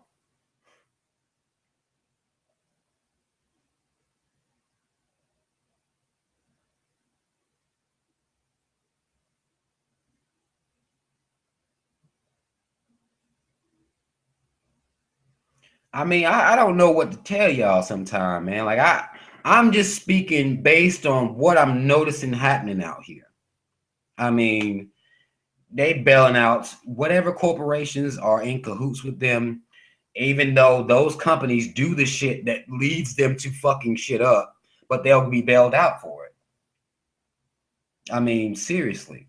I mean, I don't know what to tell y'all sometime, man. Like I'm just speaking based on what I'm noticing happening out here. I mean, they bailing out whatever corporations are in cahoots with them, even though those companies do the shit that leads them to fucking shit up, but they'll be bailed out for it. I mean, seriously.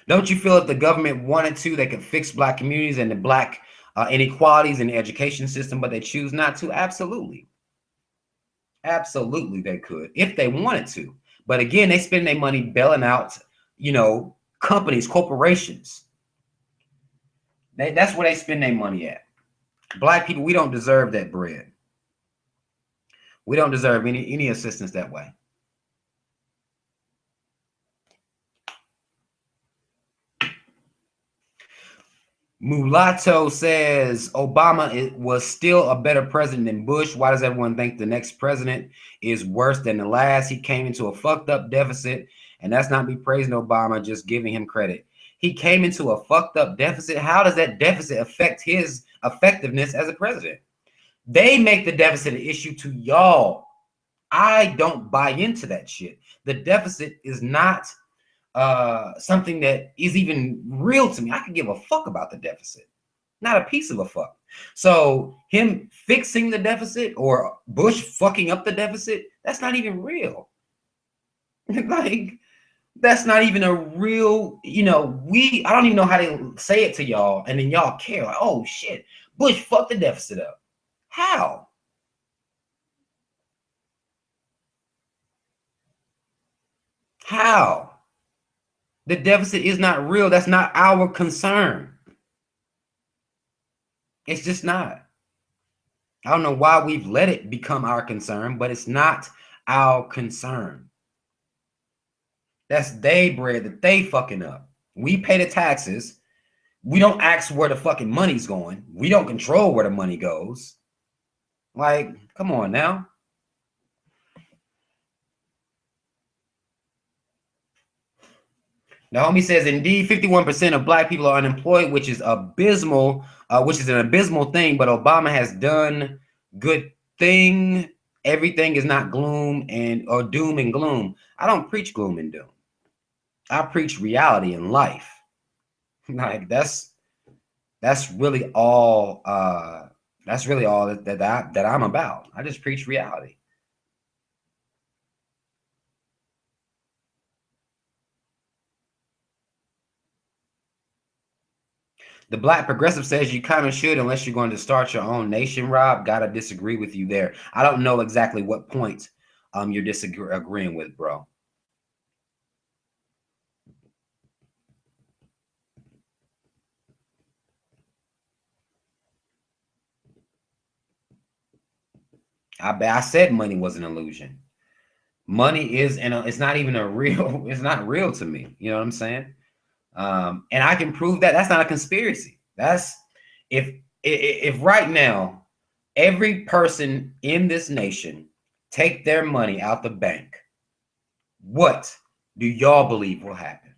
Don't you feel if the government wanted to, they could fix black communities and the black inequalities in the education system, but they choose not to? Absolutely. Absolutely, they could if they wanted to. But again, they spend their money bailing out, companies, corporations. That's where they spend their money at. Black people, we don't deserve that bread. We don't deserve any assistance that way. Mulatto says Obama was still a better president than Bush. Why does everyone think the next president is worse than the last? He came into a fucked up deficit, and that's not me praising Obama, just giving him credit. He came into a fucked up deficit. How does that deficit affect his effectiveness as a president? They make the deficit an issue to y'all. I don't buy into that shit. The deficit is not something that is even real to me. I could give a fuck about the deficit, not a piece of a fuck. So him fixing the deficit or Bush fucking up the deficit, that's not even real. Like, that's not even a real, I don't even know how they say it to y'all, and then y'all care. Like, oh shit, Bush fucked the deficit up. How? How? The deficit is not real. That's not our concern. It's just not. I don't know why we've let it become our concern, but it's not our concern. That's they bread that they fucking up. We pay the taxes. We don't ask where the fucking money's going. We don't control where the money goes. Like, come on now. The homie says, indeed, 51% of black people are unemployed, which is abysmal, which is an abysmal thing, but Obama has done good thing. Everything is not gloom or doom and gloom. I don't preach gloom and doom. I preach reality in life. Like that's really all that I'm about. I just preach reality. The Black Progressive says you kind of should, unless you're going to start your own nation, Rob. Gotta disagree with you there. I don't know exactly what point you're disagreeing with, bro. I said money was an illusion. Money is, and it's not even a real, it's not real to me. You know what I'm saying? And I can prove that that's not a conspiracy. That's if right now every person in this nation take their money out the bank, what do y'all believe will happen?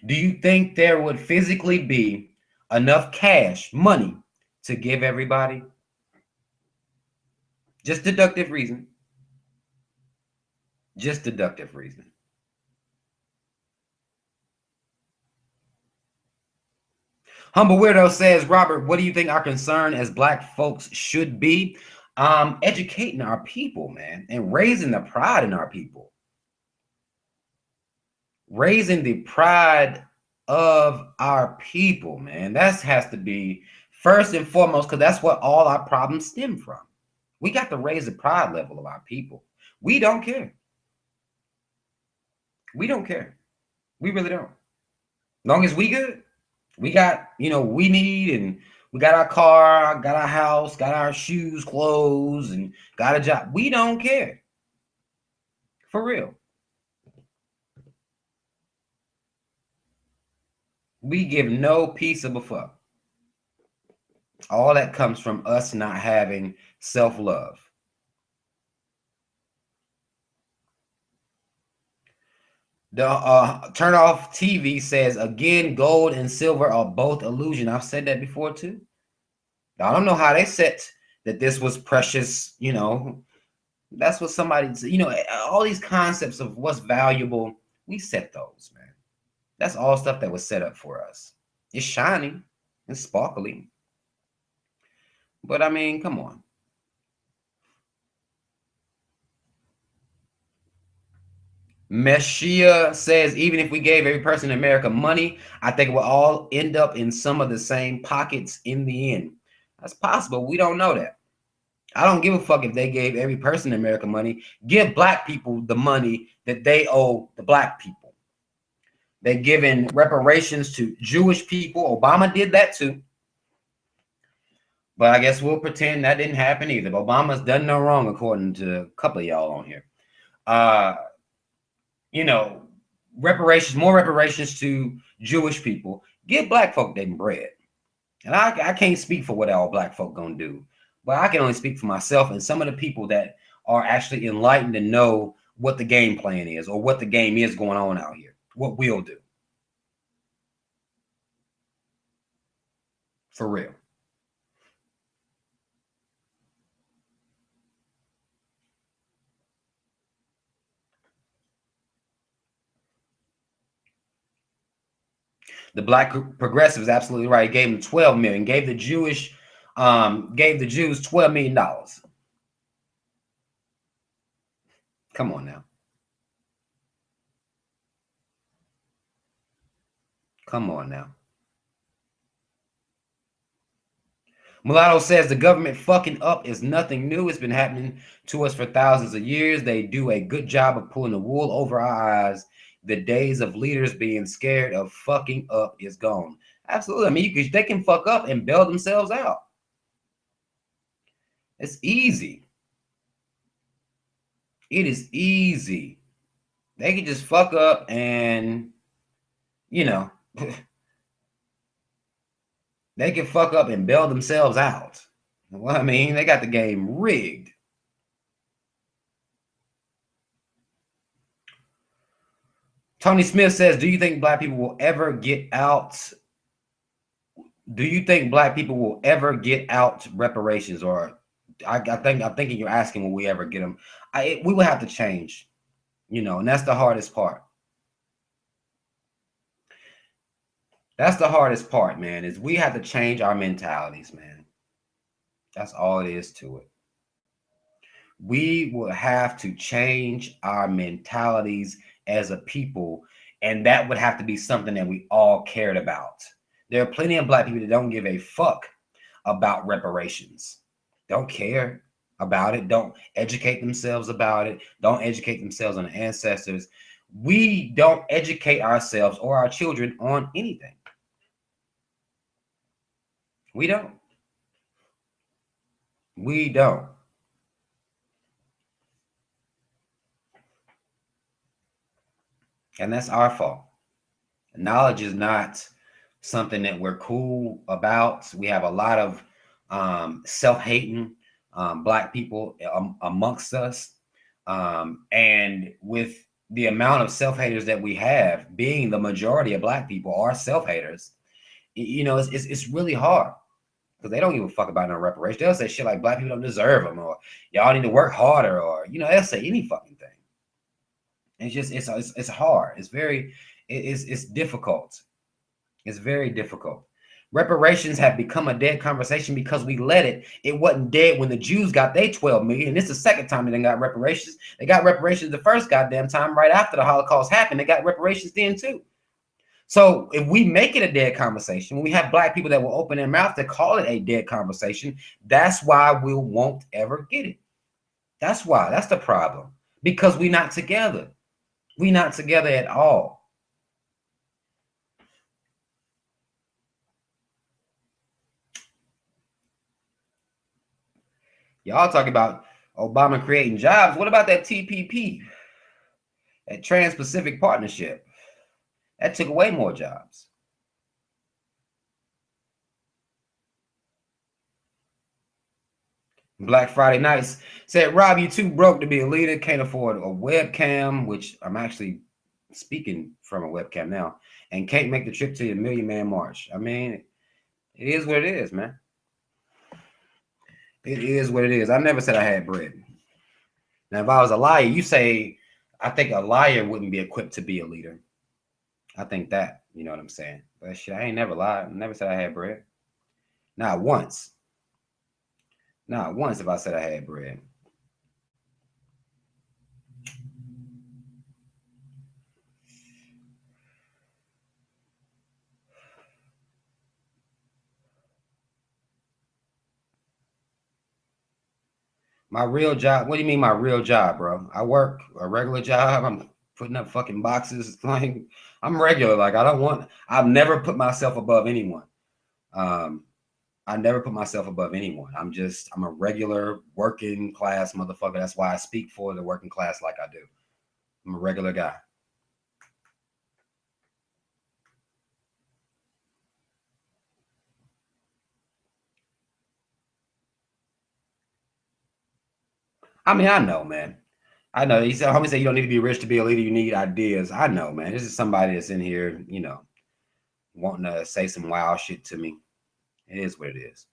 Do you think there would physically be enough cash, money, to give everybody? Just deductive reason. Just deductive reason. Humble Weirdo says, Robert, what do you think our concern as black folks should be? Educating our people, man, and raising the pride in our people. Raising the pride of our people, man. That has to be first and foremost, because that's what all our problems stem from. We got to raise the pride level of our people. We don't care. We don't care. We really don't. Long as we good, we got, we need, and we got our car, got our house, got our shoes, clothes, and got a job. We don't care. For real. We give no piece of a fuck. All that comes from us not having self-love. The turn off TV says, again, gold and silver are both illusion. I've said that before too. I don't know how they set that this was precious, That's what somebody, all these concepts of what's valuable, we set those, man. That's all stuff that was set up for us. It's shiny, it's sparkly. But I mean, come on. Meshia says, even if we gave every person in America money, I think we'll all end up in some of the same pockets in the end. That's possible. We don't know that. I don't give a fuck if they gave every person in America money. Give black people the money that they owe the black people. They're giving reparations to Jewish people. Obama did that too. But I guess we'll pretend that didn't happen either. Obama's done no wrong, according to a couple of y'all on here. Reparations, more reparations to Jewish people. Give black folk their bread. And I can't speak for what all black folk gonna do, but I can only speak for myself and some of the people that are actually enlightened and know what the game plan is or what the game is going on out here, what we'll do. For real. The black progressive is absolutely right. He gave them 12 million, gave the Jews $12 million. Come on now. Come on now. Mulatto says the government fucking up is nothing new. It's been happening to us for thousands of years. They do a good job of pulling the wool over our eyes. The days of leaders being scared of fucking up is gone. Absolutely. I mean, they can fuck up and bail themselves out. It's easy. It is easy. They can just fuck up and, they can fuck up and bail themselves out. Well, I mean, they got the game rigged. Tony Smith says, do you think black people will ever get out? Do you think black people will ever get out reparations? Or I'm thinking you're asking, will we ever get them? We will have to change, and that's the hardest part. That's the hardest part, man, is we have to change our mentalities, man. That's all it is to it. We will have to change our mentalities as a people, and that would have to be something that we all cared about. There are plenty of black people that don't give a fuck about reparations. Don't care about it. Don't educate themselves about it. Don't educate themselves on the ancestors. We don't educate ourselves or our children on anything. We don't. We don't. And that's our fault. Knowledge is not something that we're cool about. We have a lot of self-hating black people amongst us. And with the amount of self-haters that we have, being the majority of black people are self-haters, it's really hard because they don't give a fuck about no reparations. They'll say shit like black people don't deserve them, or y'all need to work harder, or they'll say any fucking thing. It's just it's hard. It's very it's difficult. It's very difficult. Reparations have become a dead conversation because we let it. It wasn't dead when the Jews got their 12 million. And this is the second time they got reparations. They got reparations the first goddamn time right after the Holocaust happened. They got reparations then too. So if we make it a dead conversation, when we have black people that will open their mouth to call it a dead conversation, that's why we won't ever get it. That's why. That's the problem. Because we're not together. We're not together at all. Y'all talking about Obama creating jobs. What about that TPP? That Trans-Pacific Partnership? That took away more jobs. Black Friday Nights said, Rob, you too broke to be a leader. Can't afford a webcam, which I'm actually speaking from a webcam now, and can't make the trip to the Million Man March. I mean, it is what it is, man. It is what it is. I never said I had bread. Now, if I was a liar, you say, I think a liar wouldn't be equipped to be a leader. I think that, you know what I'm saying? But shit, I ain't never lied. I never said I had bread. Not once. Not once if I said I had bread. My real job. What do you mean my real job, bro? I work a regular job. I'm putting up fucking boxes. Like, I'm regular. Like, I've never put myself above anyone. I never put myself above anyone. I'm a regular working class motherfucker. That's why I speak for the working class like I do. I'm a regular guy. I mean, I know, man. I know. He said, homie said you don't need to be rich to be a leader. You need ideas. I know, man. This is somebody that's in here, you know, wanting to say some wild shit to me. It is what it is.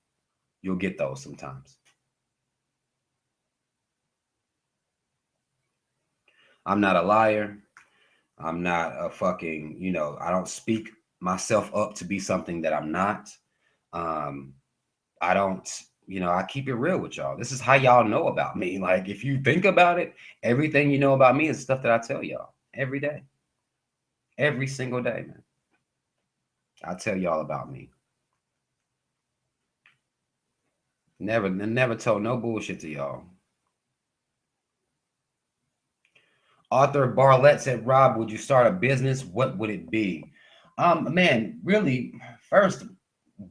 You'll get those sometimes. I'm not a liar. I'm not a fucking, you know, I don't speak myself up to be something that I'm not. I don't, you know, I keep it real with y'all. This is how y'all know about me. Like, if you think about it, everything you know about me is stuff that I tell y'all every day. Every single day, man. I tell y'all about me. Never told no bullshit to y'all. Arthur Barlett said, Rob, would you start a business? What would it be? Man, really, first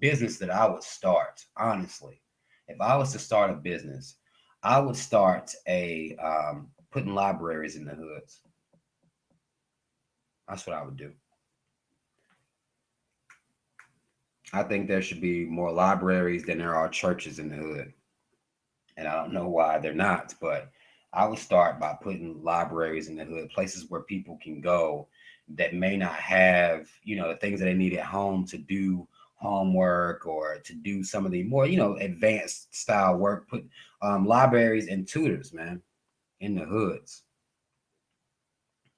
business that I would start, honestly, if I was to start a business, I would start putting libraries in the hoods. That's what I would do. I think there should be more libraries than there are churches in the hood. And I don't know why they're not, but I would start by putting libraries in the hood, places where people can go that may not have, you know, the things that they need at home to do homework or to do some of the more, you know, advanced style work. Put libraries and tutors, man, in the hoods.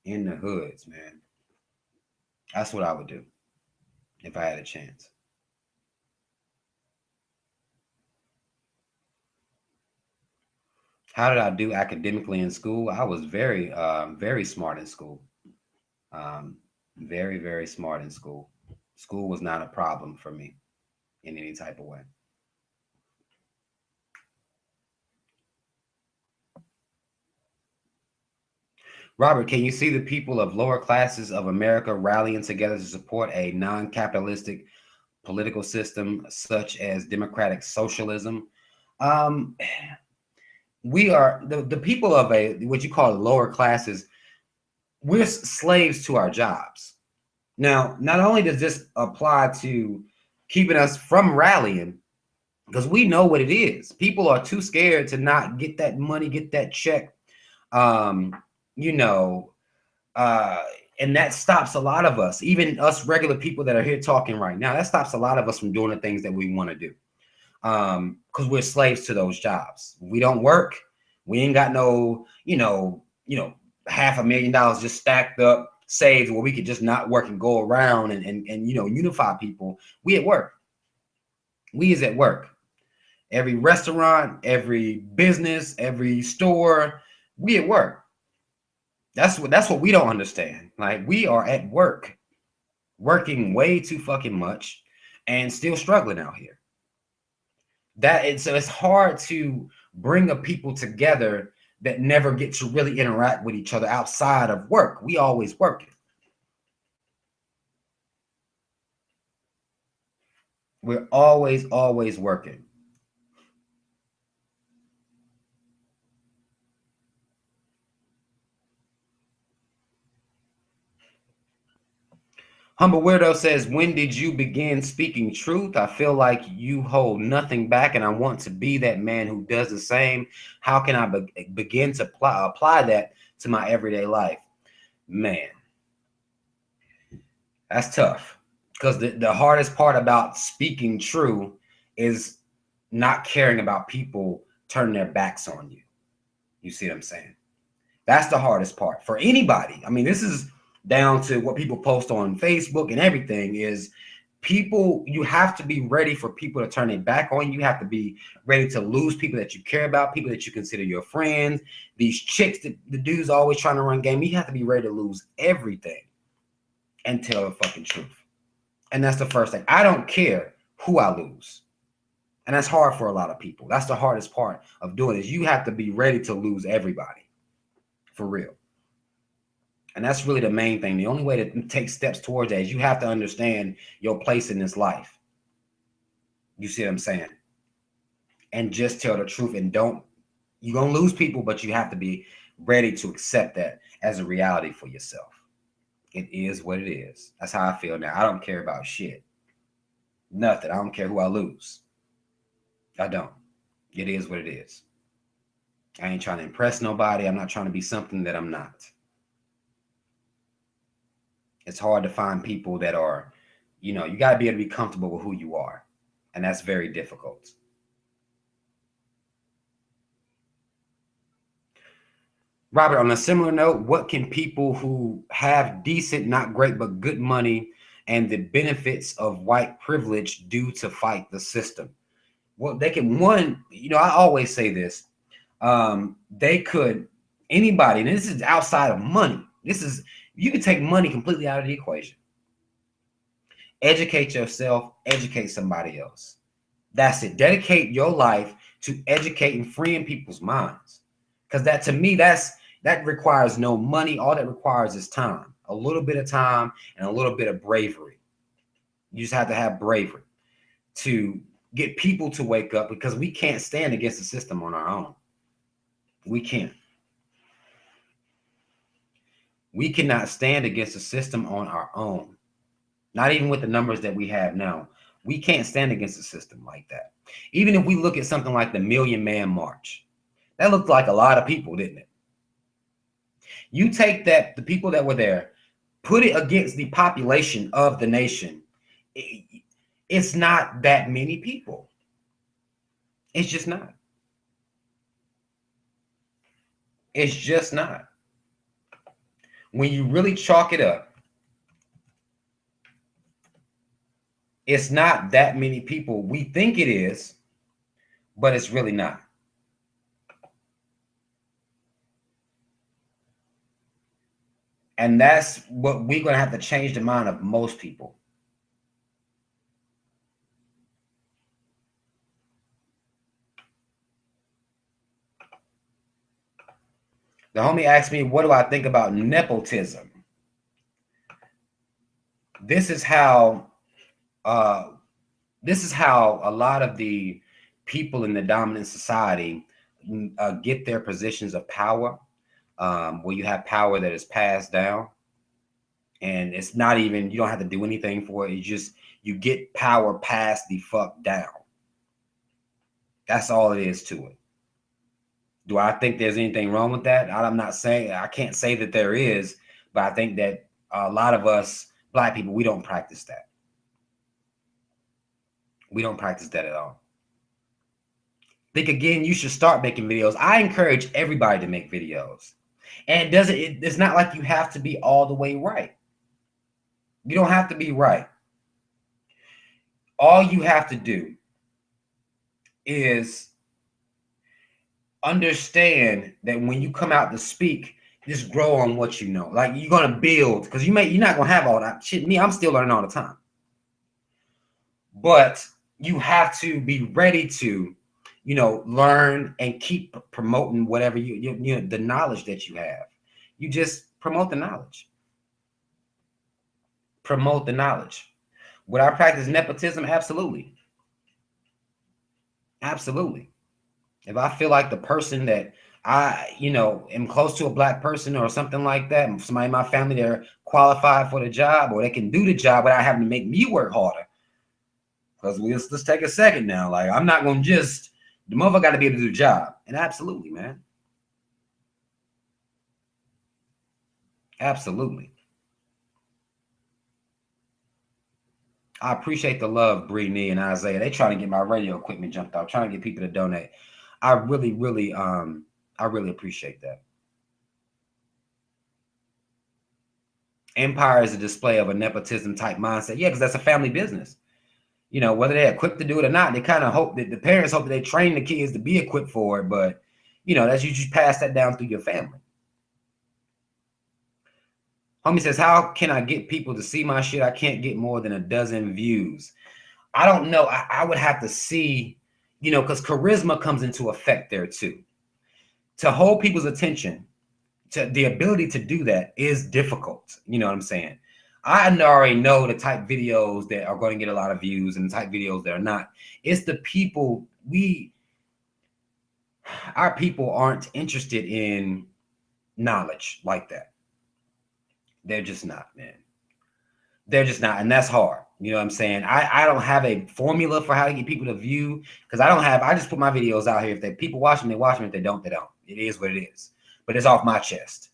In the hoods, man. That's what I would do if I had a chance. How did I do academically in school? I was very smart in school. Very, very smart in school. School was not a problem for me in any type of way. Robert, can you see the people of lower classes of America rallying together to support a non-capitalistic political system such as democratic socialism? Um, we are the people of what you call lower classes. We're slaves to our jobs. Now, not only does this apply to keeping us from rallying, because we know what it is. People are too scared to not get that money, get that check. Um, you know, and that stops a lot of us, even us regular people that are here talking right now. That stops a lot of us from doing the things that we want to do. Because we're slaves to those jobs. We don't work. We ain't got no, $500,000 just stacked up, saved where we could just not work and go around and unify people. We at work. We is at work. Every restaurant, every business, every store, we at work. That's what we don't understand. Like, we are at work, working way too fucking much and still struggling out here. So it's hard to bring a people together that never get to really interact with each other outside of work. We always working. We're always working. Humble Weirdo says, when did you begin speaking truth? I feel like you hold nothing back, and I want to be that man who does the same. How can I begin to apply that to my everyday life? Man, that's tough. Because the hardest part about speaking true is not caring about people turning their backs on you. You see what I'm saying? That's the hardest part for anybody. I mean, this is down to what people post on Facebook and everything. Is people, you have to be ready for people to turn their back on you. You have to be ready to lose people that you care about, people that you consider your friends. These chicks that the dudes always trying to run game. You have to be ready to lose everything and tell the fucking truth. And that's the first thing. I don't care who I lose. And that's hard for a lot of people. That's the hardest part of doing it. You have to be ready to lose everybody. For real. And that's really the main thing. The only way to take steps towards that is you have to understand your place in this life. You see what I'm saying? And just tell the truth. And you're going to lose people, but you have to be ready to accept that as a reality for yourself. It is what it is. That's how I feel now. I don't care about shit. Nothing. I don't care who I lose. I don't. It is what it is. I ain't trying to impress nobody. I'm not trying to be something that I'm not. It's hard to find people that are, you got to be able to be comfortable with who you are. And that's very difficult. Robert, on a similar note, what can people who have decent, not great, but good money and the benefits of white privilege do to fight the system? Well, they can, I always say this, they could, anybody, and this is outside of money. You can take money completely out of the equation. Educate yourself, educate somebody else. That's it. Dedicate your life to educating, freeing people's minds. Because that, to me, that requires no money. All that requires is time, a little bit of time and a little bit of bravery. You just have to have bravery to get people to wake up, because we can't stand against the system on our own. We can't. We cannot stand against the system on our own. Not even with the numbers that we have now. We can't stand against the system like that. Even if we look at something like the Million Man March, that looked like a lot of people, didn't it? You take that, the people that were there, put it against the population of the nation. It's not that many people. It's just not. It's just not. When you really chalk it up, it's not that many people. We think it is, but it's really not. And that's what we're going to have to change the mind of most people. The homie asked me, what do I think about nepotism? This is how a lot of the people in the dominant society get their positions of power, where you have power that is passed down. And it's not even, you don't have to do anything for it. It's just, you get power passed the fuck down. That's all it is to it. Do I think there's anything wrong with that? I'm not saying, I can't say that there is, but I think that a lot of us Black people, we don't practice that. We don't practice that at all. Think again, you should start making videos. I encourage everybody to make videos. And it's not like you have to be all the way right. You don't have to be right. All you have to do is understand that when you come out to speak, just grow on what you know. Like you're gonna build, because you're not gonna have all that shit. Me, I'm still learning all the time. But you have to be ready to, learn and keep promoting whatever the knowledge that you have. You just promote the knowledge. Promote the knowledge. Would I practice nepotism? Absolutely. Absolutely. If I feel like the person that am close to a black person or something like that, somebody in my family, they're qualified for the job or they can do the job without having to make me work harder. Because let's take a second now. Like, I'm not going to just, the motherfucker got to be able to do the job. And absolutely, man. Absolutely. I appreciate the love, Brittany and Isaiah. They trying to get my radio equipment jumped off, trying to get people to donate. I really appreciate that. Empire is a display of a nepotism type mindset. Yeah, because that's a family business. Whether they're equipped to do it or not, they kind of hope that the parents hope that they train the kids to be equipped for it. But, that's you just pass that down through your family. Homie says, how can I get people to see my shit? I can't get more than a dozen views. I don't know. I would have to see, because charisma comes into effect there too. To hold people's attention, to the ability to do that is difficult. You know what I'm saying? I already know the type videos that are going to get a lot of views and the type videos that are not. It's the people our people aren't interested in knowledge like that. They're just not, man. They're just not. And that's hard. You know what I'm saying? I don't have a formula for how to get people to view, because I just put my videos out here. If people watch them, they watch them. If they don't, they don't. It is what it is. But it's off my chest.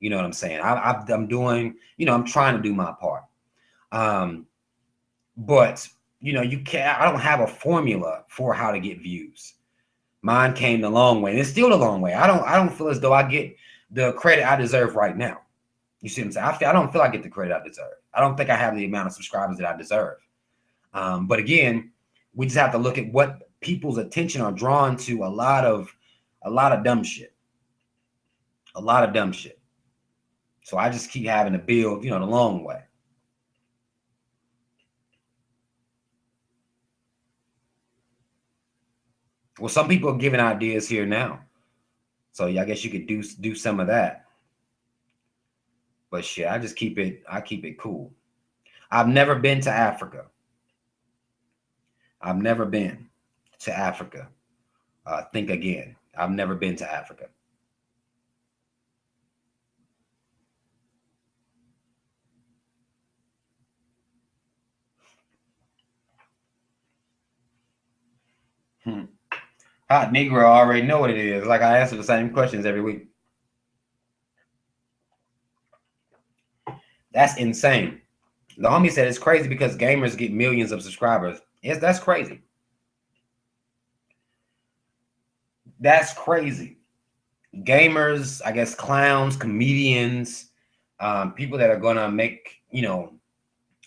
You know what I'm saying? I'm doing, I'm trying to do my part. But you can't, I don't have a formula for how to get views. Mine came the long way, and it's still a long way. I don't feel as though I get the credit I deserve right now. You see what I'm saying? I don't feel I get the credit I deserve. I don't think I have the amount of subscribers that I deserve. But again, we just have to look at what people's attention are drawn to. A lot of dumb shit. A lot of dumb shit. So I just keep having to build, the long way. Well, some people are giving ideas here now. So yeah, I guess you could do some of that. But shit, I keep it cool. I've never been to Africa. I've never been to Africa. Think again. I've never been to Africa. Hot Negro already know what it is. Like, I answer the same questions every week. That's insane. The homie said it's crazy because gamers get millions of subscribers. Yes, that's crazy. That's crazy. Gamers, I guess, clowns, comedians, people that are gonna make,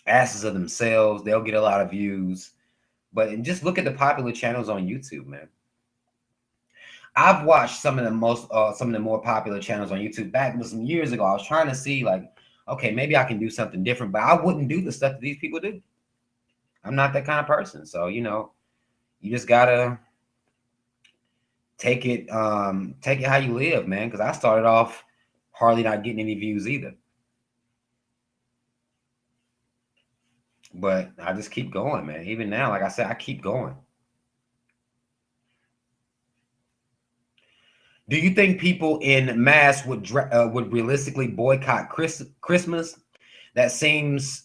asses of themselves. They'll get a lot of views. But just look at the popular channels on YouTube, man. I've watched some of the more popular channels on YouTube back some years ago. I was trying to see, like, okay, maybe I can do something different, but I wouldn't do the stuff that these people do. I'm not that kind of person. So, you just gotta take it how you live, man. Because I started off hardly not getting any views either. But I just keep going, man. Even now, like I said, I keep going. Do you think people in mass would realistically boycott Christmas? That seems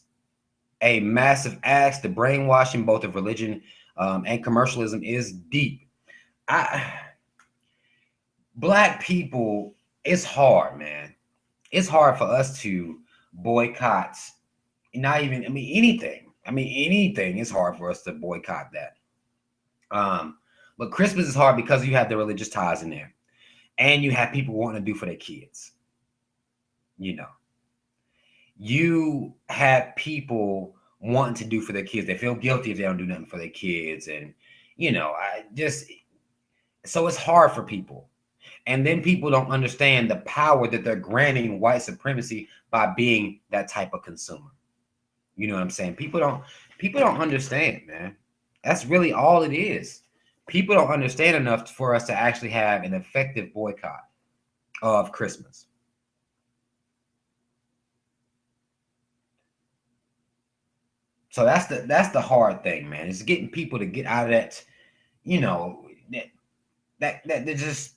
a massive ask. The brainwashing both of religion and commercialism is deep. Black people, it's hard, man. It's hard for us to boycott. Not even, anything. Anything is hard for us to boycott that. But Christmas is hard because you have the religious ties in there. And you have people wanting to do for their kids. You have people wanting to do for their kids. They feel guilty if they don't do nothing for their kids. And, So it's hard for people. And then people don't understand the power that they're granting white supremacy by being that type of consumer. You know what I'm saying? People don't understand, man. That's really all it is. People don't understand enough for us to actually have an effective boycott of Christmas. So that's the hard thing, man. It's getting people to get out of that, that they're just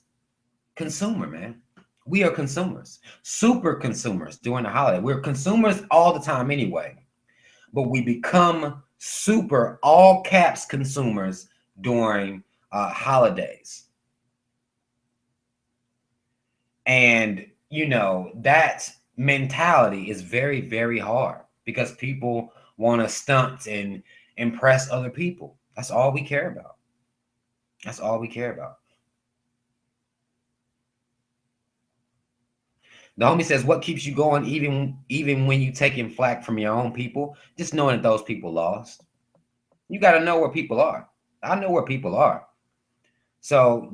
consumer, man. We are consumers, super consumers during the holiday. We're consumers all the time anyway, but we become super all caps consumers during holidays. And that mentality is very, very hard because people want to stunt and impress other people. That's all we care about. That's all we care about. The homie says, what keeps you going even when you taking flack from your own people? Just knowing that those people lost. You got to know where people are. I know where people are. So,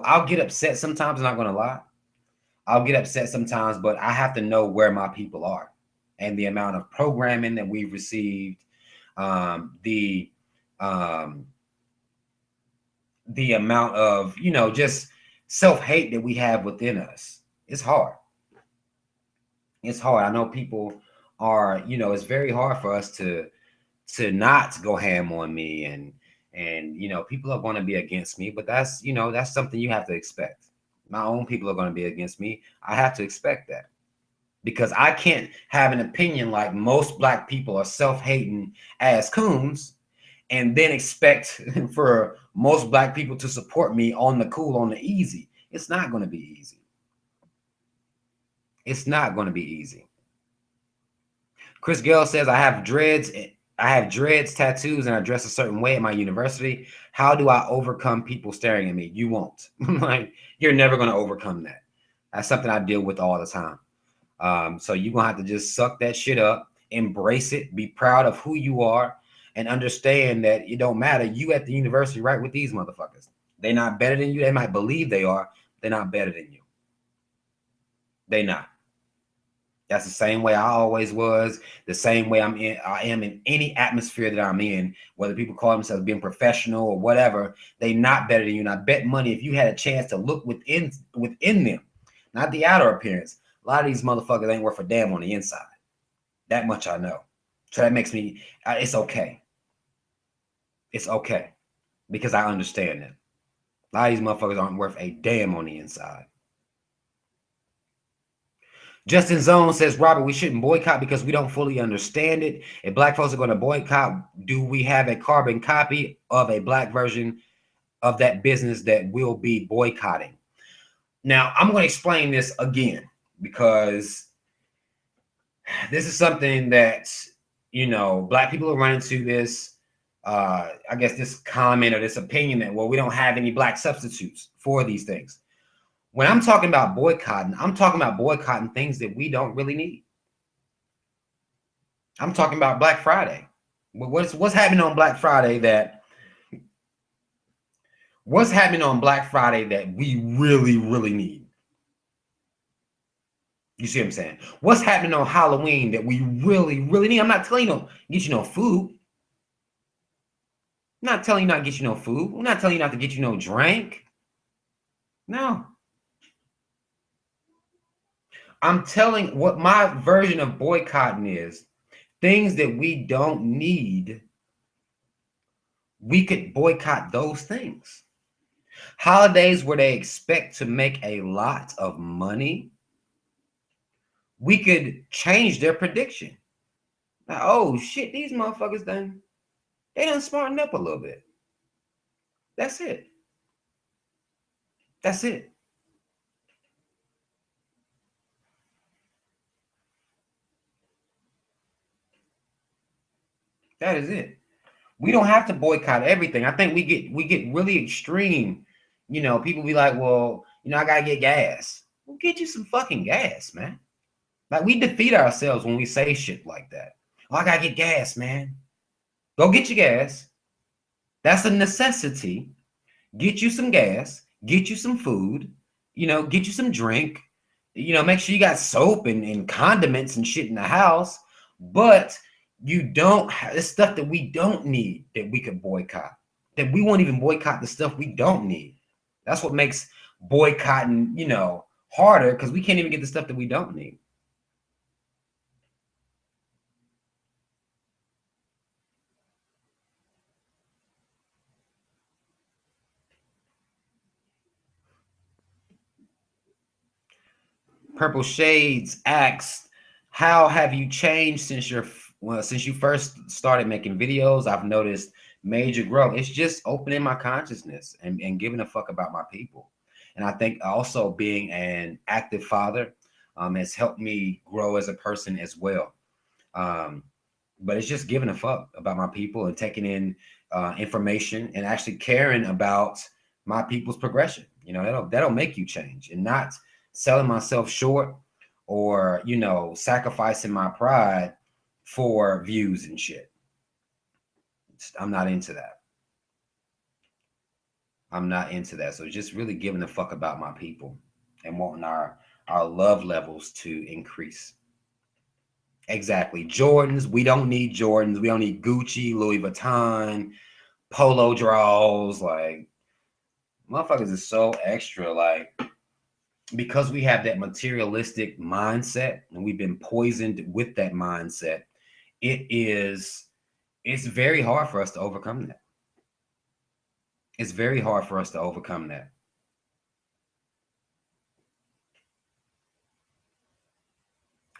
I'll get upset sometimes, I'm not going to lie. I'll get upset sometimes, but I have to know where my people are and the amount of programming that we've received, the amount of, just self-hate that we have within us. It's hard. It's hard. I know people are, it's very hard for us to not go ham on me and people are going to be against me, but that's something you have to expect. My own people are going to be against me. I have to expect that because I can't have an opinion like most black people are self-hating as coons and then expect for most black people to support me on the cool, on the easy. It's not going to be easy. It's not going to be easy. Chris Gale says, I have dreads, tattoos, and I dress a certain way at my university. How do I overcome people staring at me? You won't. Like, you're never going to overcome that. That's something I deal with all the time. So you're going to have to just suck that shit up, embrace it, be proud of who you are, and understand that it don't matter. You at the university right with these motherfuckers. They're not better than you. They might believe they are. They're not better than you. They not. That's the same way I always was, the same way I am in any atmosphere that I'm in, whether people call themselves being professional or whatever, they not better than you. And I bet money if you had a chance to look within them, not the outer appearance, a lot of these motherfuckers ain't worth a damn on the inside. That much I know. So that makes me, it's okay. It's okay because I understand that. A lot of these motherfuckers aren't worth a damn on the inside. Justin Zone says, Robert, we shouldn't boycott because we don't fully understand it. If black folks are going to boycott, do we have a carbon copy of a black version of that business that will be boycotting? Now, I'm going to explain this again because this is something that, black people are running to this, I guess this comment or this opinion that, well, we don't have any black substitutes for these things. When I'm talking about boycotting, I'm talking about boycotting things that we don't really need. I'm talking about Black Friday. What's happening on Black Friday that we really, really need? You see what I'm saying? What's happening on Halloween that we really, really need? I'm not telling you get you no food. I'm not telling you not to get you no food. I'm not telling you not to get you no drink. No. I'm telling what my version of boycotting is. Things that we don't need, we could boycott those things. Holidays where they expect to make a lot of money, we could change their prediction. Now, oh shit, these motherfuckers they done smarten up a little bit. That's it. That's it. That is it. We don't have to boycott everything. I think we get really extreme. People be like, well, I gotta get gas. Well, get you some fucking gas, man. Like, we defeat ourselves when we say shit like that. Oh, I gotta get gas, man. Go get your gas. That's a necessity. Get you some gas, get you some food, get you some drink, make sure you got soap and condiments and shit in the house. But you don't have the stuff that we don't need that we could boycott, that we won't even boycott the stuff we don't need. That's what makes boycotting, harder, because we can't even get the stuff that we don't need. Purple Shades asks, "How have you changed since you first started making videos? I've noticed major growth." It's just opening my consciousness and giving a fuck about my people. And I think also being an active father has helped me grow as a person as well. Um, but it's just giving a fuck about my people and taking in information and actually caring about my people's progression. That'll make you change, and not selling myself short or sacrificing my pride for views and shit. I'm not into that. I'm not into that. So just really giving a fuck about my people and wanting our love levels to increase. Exactly. Jordans, we don't need Jordans. We don't need Gucci, Louis Vuitton, polo draws. Like, motherfuckers is so extra. Like, because we have that materialistic mindset and we've been poisoned with that mindset, it's very hard for us to overcome that. It's very hard for us to overcome that.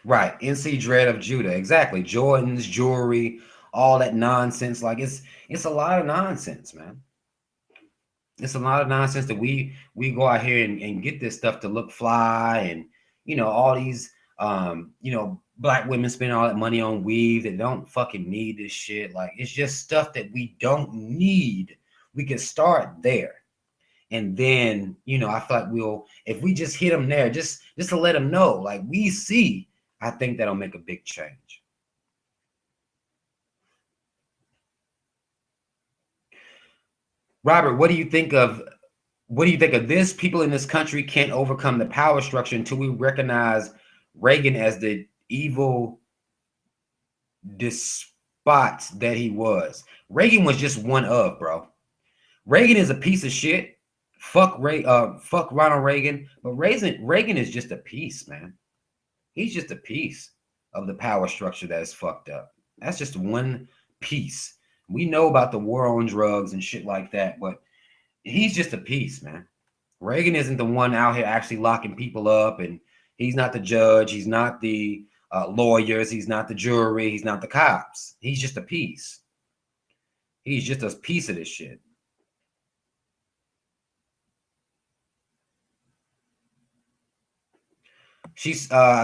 Right. NC Dread of Judah. Exactly. Jordans, jewelry, all that nonsense. Like, it's a lot of nonsense, man. It's a lot of nonsense that we go out here and get this stuff to look fly, and all these black women spend all that money on weave that don't fucking need this shit. Like, it's just stuff that we don't need. We can start there. And then, I feel like if we just hit them there, just to let them know, like, we see, I think that'll make a big change. Robert, what do you think of this? People in this country can't overcome the power structure until we recognize Reagan as the evil despot that he was. Reagan was just one of, bro. Reagan is a piece of shit. Fuck Ronald Reagan. But Reagan is just a piece, man. He's just a piece of the power structure that is fucked up. That's just one piece. We know about the war on drugs and shit like that, but he's just a piece, man. Reagan isn't the one out here actually locking people up, and he's not the judge. He's not the lawyers. He's not the jury. He's not the cops. He's just a piece. He's just a piece of this shit.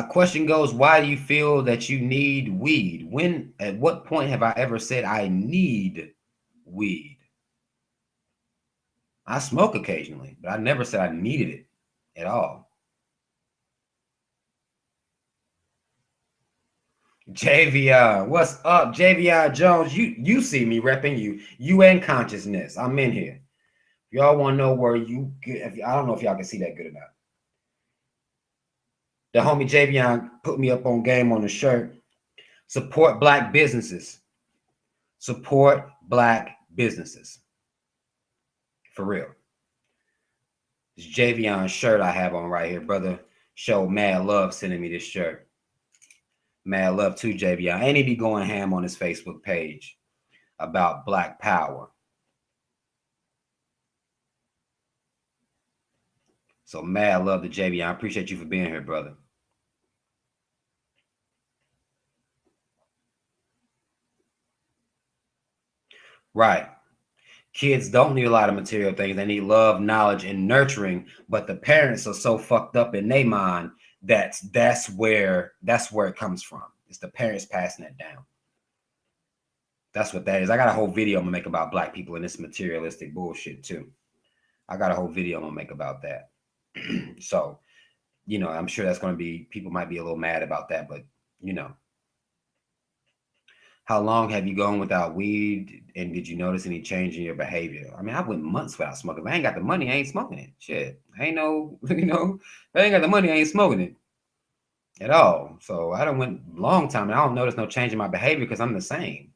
Question goes, why do you feel that you need weed? At what point have I ever said I need weed? I smoke occasionally, but I never said I needed it at all. Javion, what's up? Javion Jones, you see me repping you and consciousness. I'm in here. Y'all want to know where I don't know if y'all can see that good or not. The homie Javion put me up on game on the shirt. Support black businesses. Support black businesses. For real. This Javion shirt I have on right here, brother. Show mad love sending me this shirt. Mad love to Javion. And he be going ham on his Facebook page about black power. So mad love to Javion. I appreciate you for being here, brother. Right. Kids don't need a lot of material things. They need love, knowledge, and nurturing. But the parents are so fucked up in their mind that that's where it comes from. It's the parents passing it down. That's what that is. I got a whole video I'm gonna make about black people and this materialistic bullshit too. I got a whole video I'm gonna make about that. So, I'm sure that's gonna be, people might be a little mad about that, but How long have you gone without weed, and did you notice any change in your behavior? I mean, I went months without smoking. If I ain't got the money, I ain't smoking it. Shit, I ain't no, if I ain't got the money, I ain't smoking it at all. So I don't went a long time, and I don't notice no change in my behavior because I'm the same.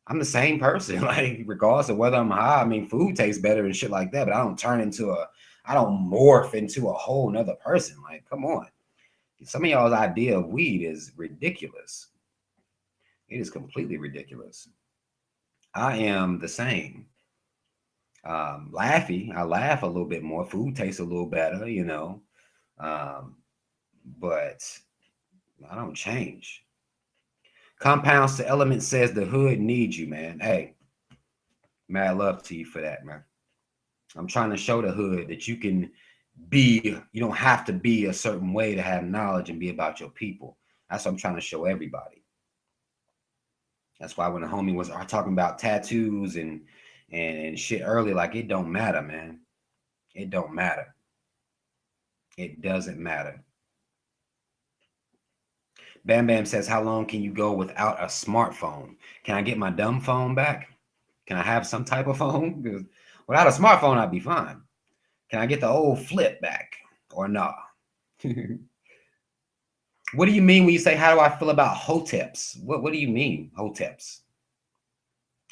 I'm the same person, like regardless of whether I'm high. I mean, food tastes better and shit like that, but I don't I don't morph into a whole nother person. Like, come on. Some of y'all's idea of weed is ridiculous. It is completely ridiculous. I am the same. Laughy. I laugh a little bit more. Food tastes a little better, Um, but I don't change. Compounds to Element says the hood needs you, man. Hey, mad love to you for that, man. I'm trying to show the hood that you don't have to be a certain way to have knowledge and be about your people. That's what I'm trying to show everybody. That's why when the homie was talking about tattoos and shit earlier, like it don't matter, man. It don't matter. It doesn't matter. Bam Bam says, how long can you go without a smartphone? Can I get my dumb phone back? Can I have some type of phone? Because without a smartphone, I'd be fine. Can I get the old flip back or nah? What do you mean when you say, how do I feel about hoteps? What do you mean, hoteps?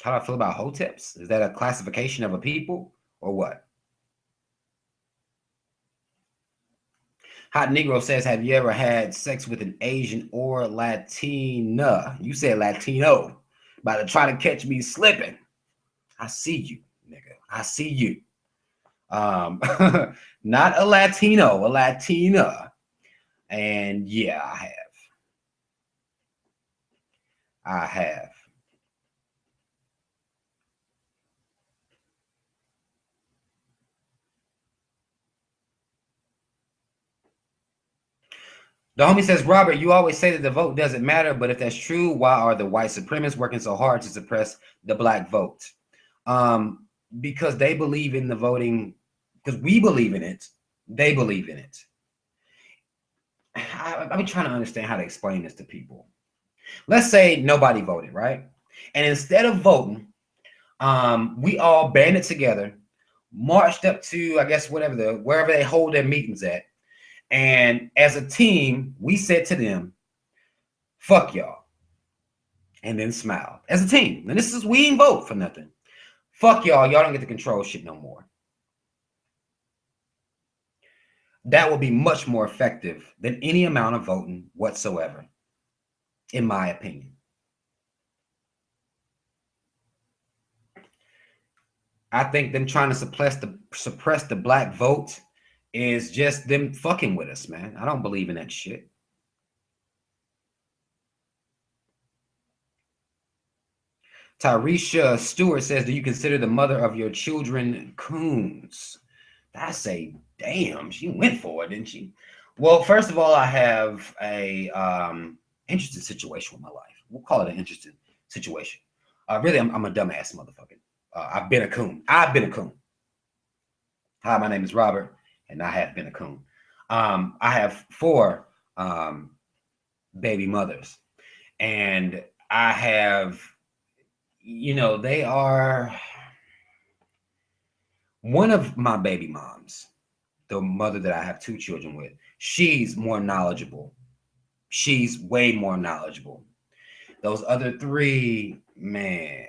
How do I feel about hoteps? Is that a classification of a people or what? Hot Negro says, have you ever had sex with an Asian or Latina? You said Latino. About to try to catch me slipping. I see you, nigga. I see you. Not a Latino, a Latina. And yeah, I have. The homie says, Robert, you always say that the vote doesn't matter, but if that's true, why are the white supremacists working so hard to suppress the black vote? Because they believe in the voting, because we believe in it, they believe in it. I've been trying to understand how to explain this to people. Let's say nobody voted, right? And instead of voting, we all banded together, marched up to, I guess, wherever they hold their meetings at. And as a team, we said to them, fuck y'all. And then smiled as a team. And we didn't vote for nothing. Fuck y'all. Y'all don't get to control shit no more. That will be much more effective than any amount of voting whatsoever, in my opinion. I think them trying to suppress the black vote is just them fucking with us, man. I don't believe in that shit. Tyresha Stewart says, do you consider the mother of your children coons? I say, damn, she went for it, didn't she? Well, first of all, I have a interesting situation with my life. We'll call it an interesting situation. Really, I'm a dumbass motherfucker. I've been a coon. Hi, my name is Robert, and I have been a coon. I have 4 baby mothers, and I have, they are one of my baby moms, the mother that I have 2 children with. She's more knowledgeable. She's way more knowledgeable. Those other 3, man,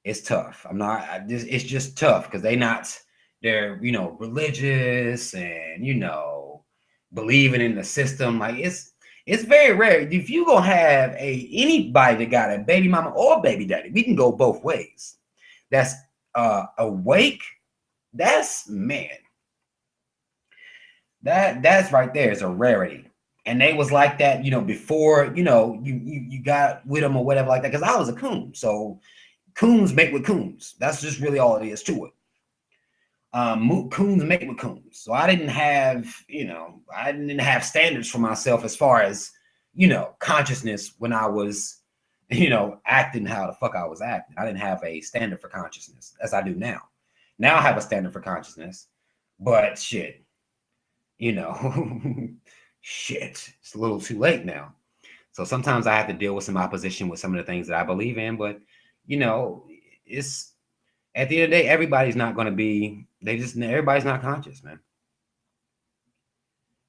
it's tough. It's just tough because they're religious and believing in the system. Like it's very rare. If you gonna have anybody that got a baby mama or baby daddy, we can go both ways. That's awake. That's, man, that's right there is a rarity. And they was like that, before, you got with them or whatever like that. Because I was a coon. So coons make with coons. That's just really all it is to it. Coons make with coons. So I didn't have, standards for myself as far as, consciousness when I was, acting how the fuck I was acting. I didn't have a standard for consciousness as I do now. Now I have a standard for consciousness, but shit, shit, it's a little too late now. So sometimes I have to deal with some opposition with some of the things that I believe in. But, you know, it's at the end of the day, everybody's not going to be, everybody's not conscious, man.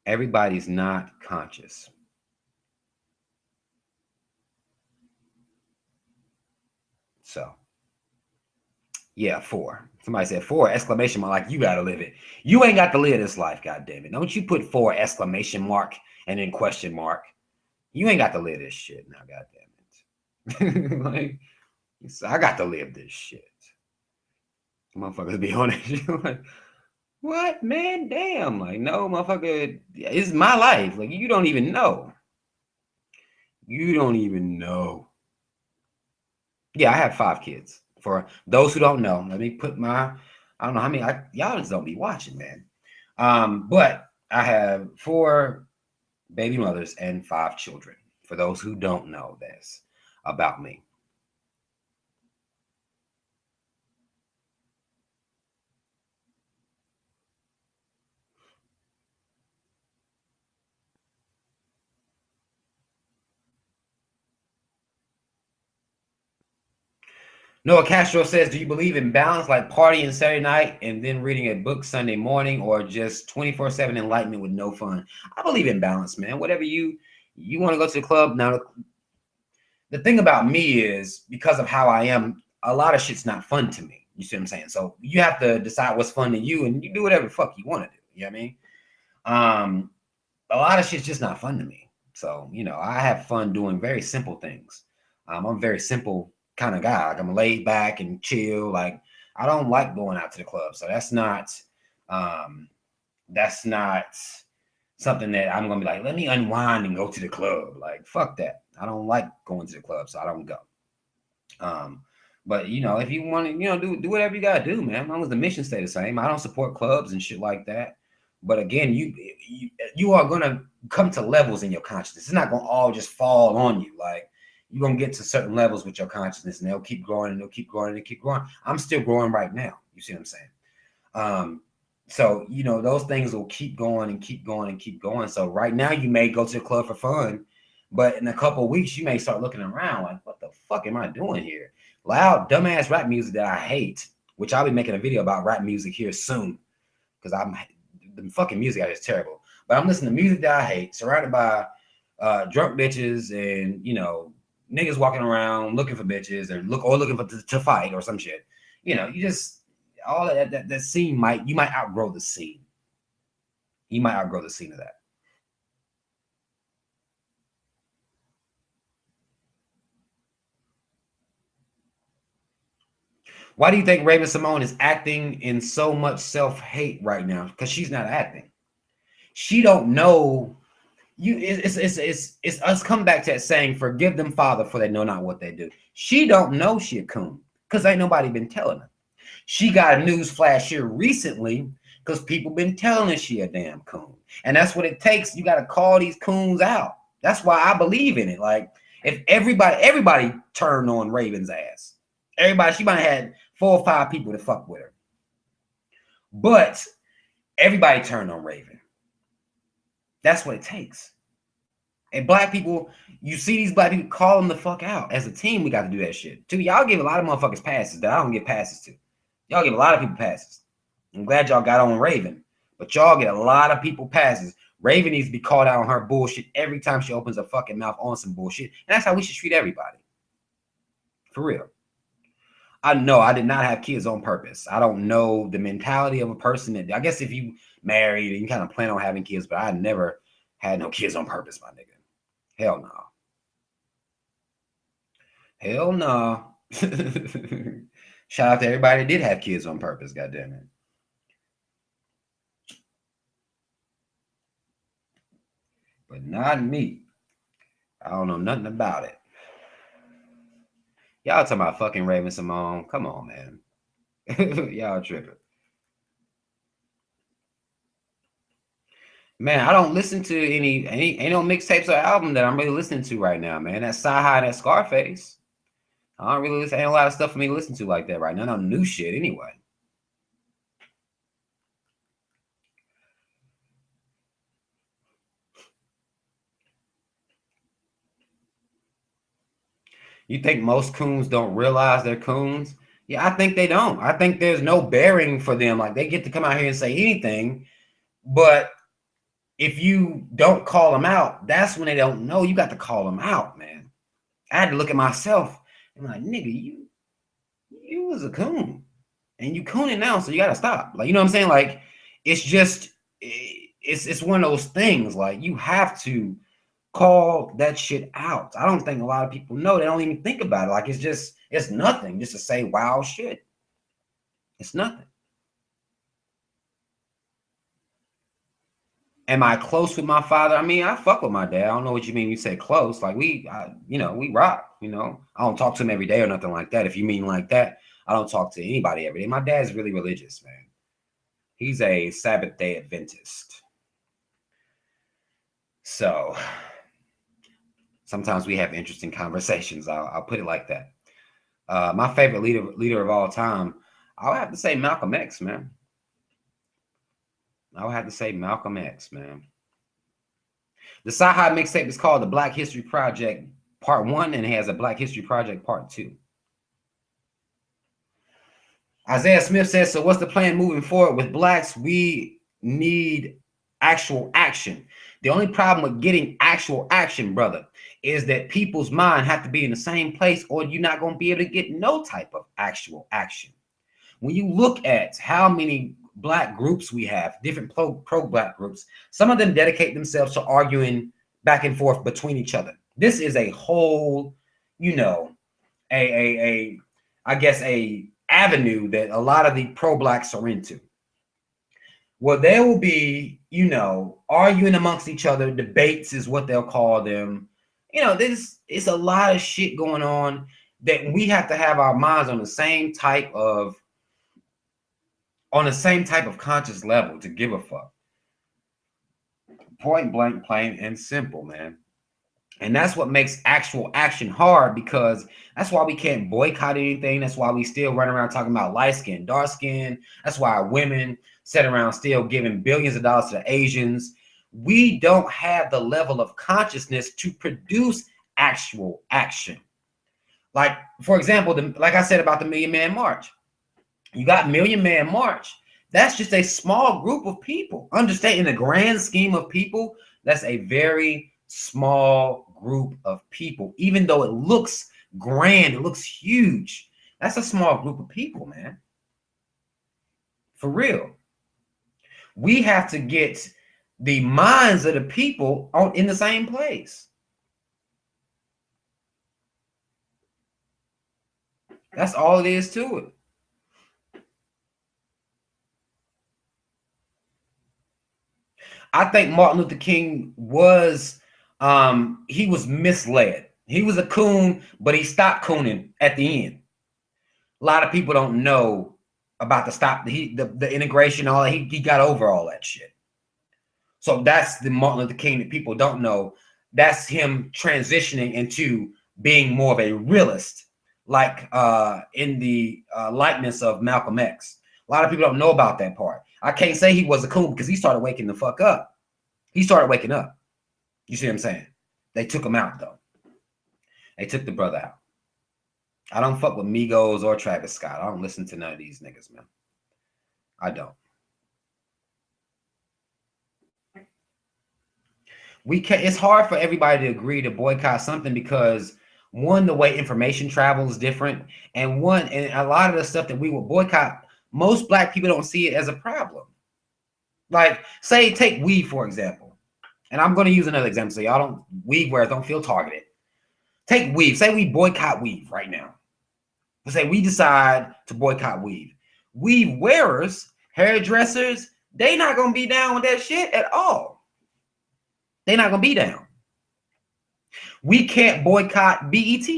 Everybody's not conscious. So, yeah, 4. Somebody said 4 exclamation mark, like you got to live it. You ain't got to live this life, goddammit. Don't you put 4 exclamation mark and then question mark. You ain't got to live this shit now, goddammit. Like, I got to live this shit. Motherfuckers be on it. Like, what, man? Damn. Like, no, motherfucker, it's my life. Like, you don't even know. You don't even know. Yeah, I have 5 kids. For those who don't know, let me put my, I don't know how many, y'all just don't be watching, man. But I have 4 baby mothers and 5 children. For those who don't know this about me. Noah Castro says, do you believe in balance, like partying Saturday night and then reading a book Sunday morning, or just 24/7 enlightenment with no fun? I believe in balance, man. Whatever you want to go to the club. Now, the thing about me is, because of how I am, a lot of shit's not fun to me. You see what I'm saying? So you have to decide what's fun to you, and you do whatever the fuck you want to do. You know what I mean? A lot of shit's just not fun to me. So, you know, I have fun doing very simple things. I'm a very simple kind of guy. Like, I'm laid back and chill. Like, I don't like going out to the club. So that's not something that I'm gonna be like, let me unwind and go to the club. Like, fuck that. I don't like going to the club, so I don't go. But you know, if you want to, you know, do whatever you gotta do, man. As long as the mission stay the same. I don't support clubs and shit like that. But again, you are gonna come to levels in your consciousness. It's not gonna all just fall on you. Like, you're gonna get to certain levels with your consciousness, and they'll keep growing and they'll keep growing and they'll keep growing. I'm still growing right now. You see what I'm saying? So you know, those things will keep going and keep going and keep going. So right now you may go to the club for fun, but in a couple of weeks you may start looking around like, what the fuck am I doing here? Loud, dumbass rap music that I hate, which I'll be making a video about rap music here soon, because the fucking music out is terrible. But I'm listening to music that I hate, surrounded by drunk bitches and, you know, niggas walking around looking for bitches or looking for to fight or some shit. You know, you just all that scene you might outgrow the scene. You might outgrow the scene of that. Why do you think Raven-Symoné is acting in so much self-hate right now? Because she's not acting. She don't know. It's us come back to that saying, forgive them, Father, for they know not what they do. She don't know she a coon because ain't nobody been telling her. She got a news flash here recently because people been telling her she a damn coon. And that's what it takes. You got to call these coons out. That's why I believe in it. Like, if everybody turned on Raven's ass. Everybody, she might have had 4 or 5 people to fuck with her. But everybody turned on Raven. That's what it takes. And black people, you see these black people, call them the fuck out. As a team, we got to do that shit. Too, y'all give a lot of motherfuckers passes that I don't get passes to. Y'all give a lot of people passes. I'm glad y'all got on Raven, but y'all get a lot of people passes. Raven needs to be called out on her bullshit every time she opens her fucking mouth on some bullshit. And that's how we should treat everybody. For real. I know I did not have kids on purpose. I don't know the mentality of a person that, I guess if you married and you kind of plan on having kids, but I never had no kids on purpose, my nigga. Hell no. Hell no. Shout out to everybody that did have kids on purpose, goddamn it. But not me. I don't know nothing about it. Y'all talking about fucking Raven-Symoné. Come on, man. Y'all tripping. Man, I don't listen to ain't no mixtapes or album that I'm really listening to right now, man. That Sci-Hi and that Scarface. I don't really listen. Ain't a lot of stuff for me to listen to like that right now. No new shit anyway. You think most coons don't realize they're coons? Yeah, I think they don't. I think there's no bearing for them. Like, they get to come out here and say anything, but if you don't call them out, that's when they don't know. You got to call them out, man. I had to look at myself and like, nigga, you was a coon, and you cooning now, so you gotta stop. Like, you know what I'm saying? Like, it's just, it's one of those things. Like, you have to call that shit out. I don't think a lot of people know. They don't even think about it. Like, it's nothing just to say wild shit. It's nothing. Am I close with my father? I mean, I fuck with my dad. I don't know what you mean. You say close. Like, we rock. I don't talk to him every day or nothing like that. If you mean like that, I don't talk to anybody every day. My dad's really religious, man. He's a Sabbath day Adventist. So sometimes we have interesting conversations. I'll put it like that. My favorite leader of all time, I would have to say Malcolm X, man. I would have to say Malcolm X, man. The Sci-Hi mixtape is called the Black History Project Part 1, and it has a Black History Project Part 2. Isaiah Smith says, so what's the plan moving forward with blacks? We need actual action. The only problem with getting actual action, brother, is that people's mind have to be in the same place, or you're not going to be able to get no type of actual action. When you look at how many black groups we have, different pro-black groups, some of them dedicate themselves to arguing back and forth between each other. This is a whole, I guess a avenue that a lot of the pro-blacks are into. Well, there will be, arguing amongst each other. Debates is what they'll call them. It's a lot of shit going on that we have to have our minds on the same type of conscious level to give a fuck. Point blank, plain and simple, man. And that's what makes actual action hard, because that's why we can't boycott anything. That's why we still run around talking about light skin, dark skin. That's why women sit around still giving billions of dollars to the Asians. We don't have the level of consciousness to produce actual action. Like, for example, like I said about the Million Man March. You got Million Man March. That's just a small group of people. Understand, in the grand scheme of people, that's a very small group of people. Even though it looks grand, it looks huge, that's a small group of people, man. For real. We have to get the minds of the people in the same place. That's all it is to it. I think Martin Luther King was he was misled. He was a coon, but he stopped cooning at the end. A lot of people don't know about the integration, all that. He got over all that shit. So that's the Martin Luther King that people don't know. That's him transitioning into being more of a realist, like in the likeness of Malcolm X. A lot of people don't know about that part. I can't say he was a coon because he started waking the fuck up. He started waking up. You see what I'm saying? They took him out, though. They took the brother out. I don't fuck with Migos or Travis Scott. I don't listen to none of these niggas, man. I don't. It's hard for everybody to agree to boycott something because, one, the way information travels is different, and a lot of the stuff that we will boycott, most black people don't see it as a problem. Like, say, take weed, for example. And I'm going to use another example so y'all don't, weed wearers don't feel targeted. Take weave. Say we boycott weave right now. Let's say we decide to boycott weave. Weave wearers, hairdressers, they not going to be down with that shit at all. They're not going to be down. We can't boycott BET,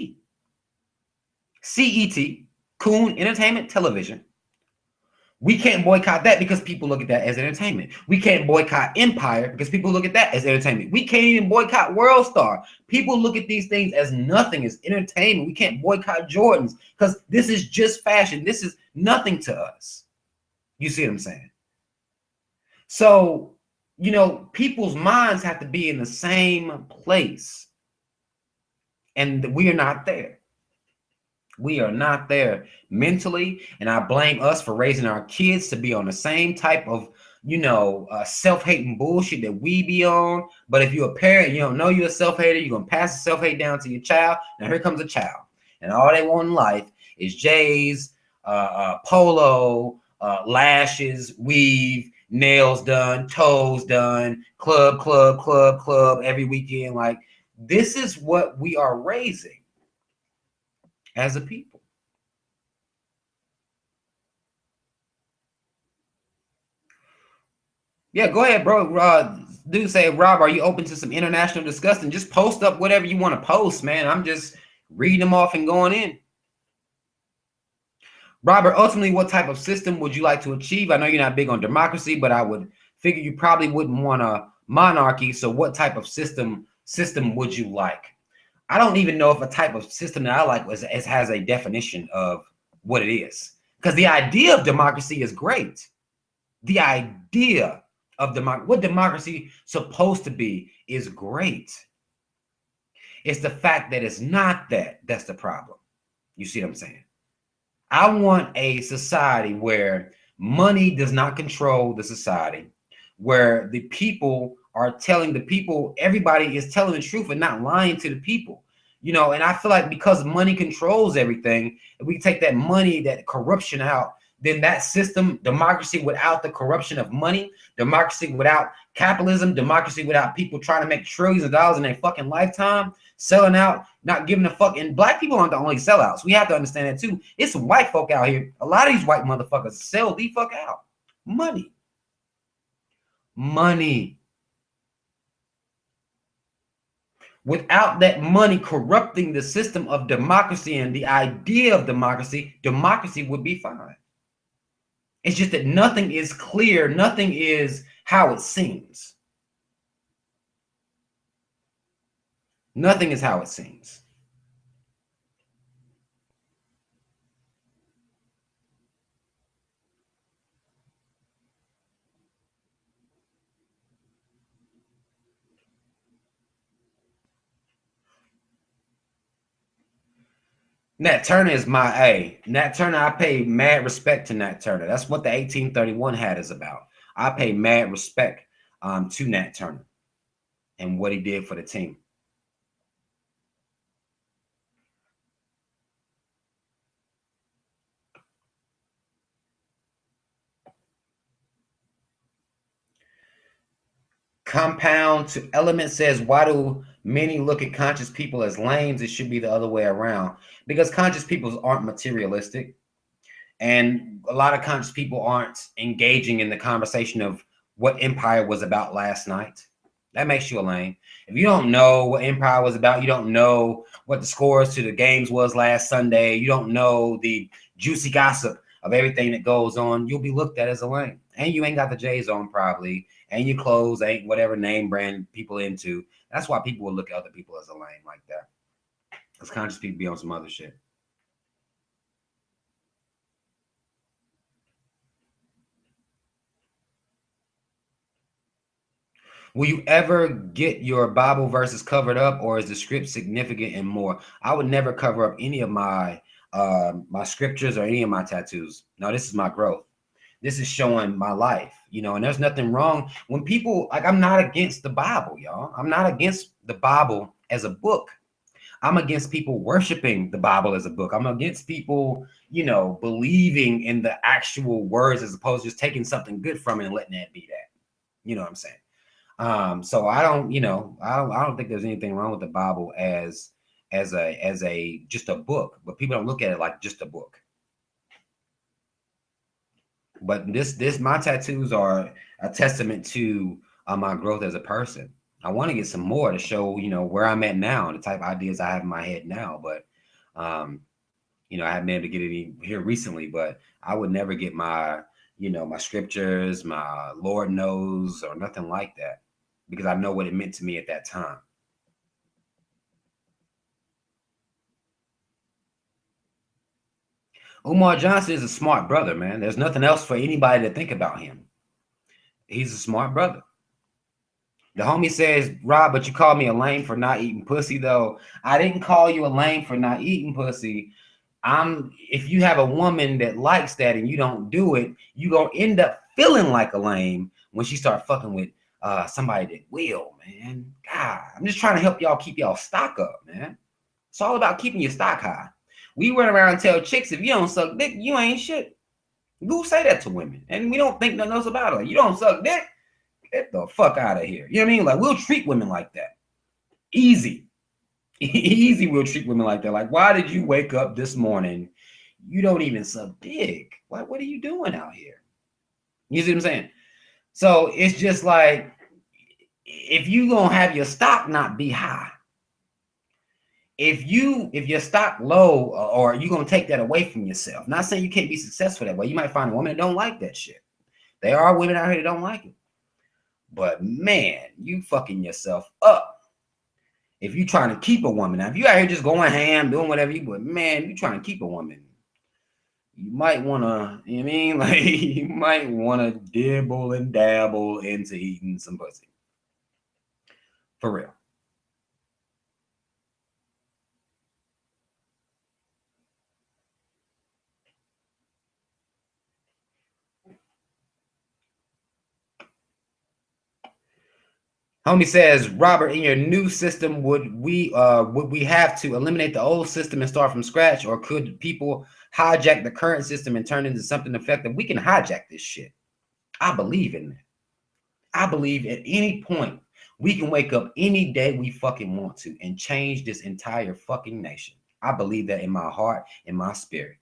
CET, Coon Entertainment Television. We can't boycott that because people look at that as entertainment. We can't boycott Empire because people look at that as entertainment. We can't even boycott World Star. People look at these things as nothing, as entertainment. We can't boycott Jordans because this is just fashion. This is nothing to us. You see what I'm saying? So, people's minds have to be in the same place. And we are not there. We are not there mentally, and I blame us for raising our kids to be on the same type of, self-hating bullshit that we be on. But if you're a parent, you don't know you're a self-hater, you're gonna pass the self-hate down to your child. Now here comes a child, and all they want in life is J's, polo, lashes, weave, nails done, toes done, club, club, club, club every weekend. Like, this is what we are raising as a people. Yeah, go ahead, bro. Dude say, Rob, are you open to some international discussion? Just post up whatever you want to post, man. I'm just reading them off and going in. Robert, ultimately, what type of system would you like to achieve? I know you're not big on democracy, but I would figure you probably wouldn't want a monarchy. So what type of system would you like? I don't even know if a type of system that I like has a definition of what it is. Because the idea of democracy is great. The idea of what democracy supposed to be is great. It's the fact that it's not that's the problem. You see what I'm saying? I want a society where money does not control the society, where the people are telling the people, everybody is telling the truth and not lying to the people. And I feel like because money controls everything, if we take that money, that corruption out, then that system, democracy without the corruption of money, democracy without capitalism, democracy without people trying to make trillions of dollars in their fucking lifetime, selling out, not giving a fuck. And black people aren't the only sellouts. We have to understand that too. It's some white folk out here. A lot of these white motherfuckers sell the fuck out. Money. Money. Without that money corrupting the system of democracy and the idea of democracy, democracy would be fine. It's just that nothing is clear. Nothing is how it seems. Nothing is how it seems. Nat Turner is my A. Nat Turner, I pay mad respect to Nat Turner. That's what the 1831 hat is about. I pay mad respect to Nat Turner and what he did for the team. Compound to Element says, why do many look at conscious people as lames? It should be the other way around. Because conscious people aren't materialistic. And a lot of conscious people aren't engaging in the conversation of what Empire was about last night. That makes you a lame. If you don't know what Empire was about, you don't know what the scores to the games was last Sunday, you don't know the juicy gossip of everything that goes on, you'll be looked at as a lame. And you ain't got the J's on probably, and your clothes ain't whatever name brand people into. That's why people will look at other people as a lame like that. Because conscious people be on some other shit. Will you ever get your Bible verses covered up, or is the script significant and more? I would never cover up any of my my scriptures or any of my tattoos. No, this is my growth. This is showing my life, and there's nothing wrong when people, like, I'm not against the Bible, y'all. I'm not against the Bible as a book. I'm against people worshiping the Bible as a book. I'm against people, believing in the actual words as opposed to just taking something good from it and letting that be that. You know what I'm saying? So I don't, I don't think there's anything wrong with the Bible as a just a book, but people don't look at it like just a book. But my tattoos are a testament to my growth as a person. I want to get some more to show, where I'm at now and the type of ideas I have in my head now. But, I haven't been able to get any here recently, but I would never get my, my scriptures, my Lord knows, or nothing like that, because I know what it meant to me at that time. Umar Johnson is a smart brother, man. There's nothing else for anybody to think about him. He's a smart brother. The homie says, Rob, but you called me a lame for not eating pussy, though. I didn't call you a lame for not eating pussy. If you have a woman that likes that and you don't do it, you gonna end up feeling like a lame when she start fucking with somebody that will, man. God, I'm just trying to help y'all keep y'all stock up, man. It's all about keeping your stock high. We run around and tell chicks, if you don't suck dick, you ain't shit. Who say that to women? And we don't think nothing else about it. Like, you don't suck dick? Get the fuck out of here. You know what I mean? Like, we'll treat women like that. Easy. Easy, we'll treat women like that. Like, why did you wake up this morning? You don't even suck dick. What are you doing out here? You see what I'm saying? So it's just like, if you gonna have your stock not be high, if your stock low, or you gonna take that away from yourself. Not saying you can't be successful that way. You might find a woman that don't like that shit. There are women out here that don't like it. But man, you fucking yourself up if you trying to keep a woman. Now, if you out here just going ham, doing whatever you, but man, you trying to keep a woman, you might want to, you know what I mean? Like, you might want to dibble and dabble into eating some pussy. For real. Homie says, Robert, in your new system, would we have to eliminate the old system and start from scratch, or could people hijack the current system and turn it into something effective? We can hijack this shit. I believe in that. I believe at any point we can wake up any day we fucking want to and change this entire fucking nation. I believe that in my heart, in my spirit.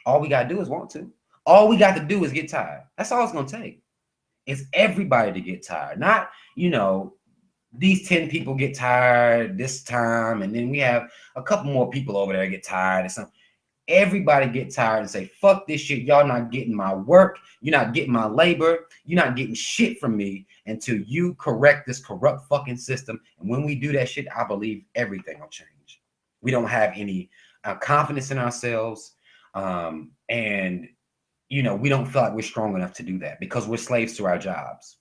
All we gotta do is want to. All we got to do is get tired. That's all it's gonna take. It's everybody to get tired. Not, these 10 people get tired this time, and then we have a couple more people over there get tired or something. Everybody get tired and say, fuck this shit. Y'all not getting my work. You're not getting my labor. You're not getting shit from me until you correct this corrupt fucking system. And when we do that shit, I believe everything will change. We don't have any confidence in ourselves. And we don't feel like we're strong enough to do that because we're slaves to our jobs.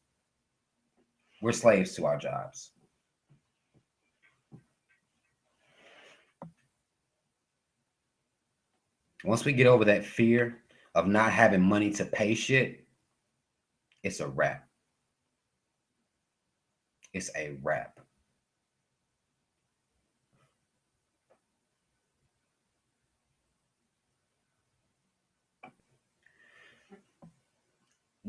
We're slaves to our jobs. Once we get over that fear of not having money to pay shit, it's a wrap. It's a wrap.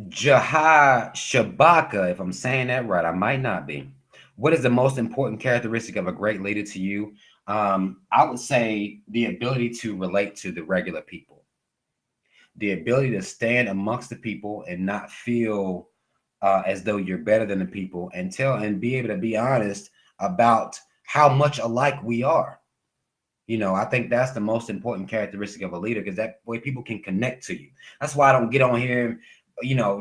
Jahai Shabaka, if I'm saying that right, I might not be. What is the most important characteristic of a great leader to you? I would say the ability to relate to the regular people. The ability to stand amongst the people and not feel as though you're better than the people, and be able to be honest about how much alike we are. I think that's the most important characteristic of a leader, because that way people can connect to you. That's why I don't get on here,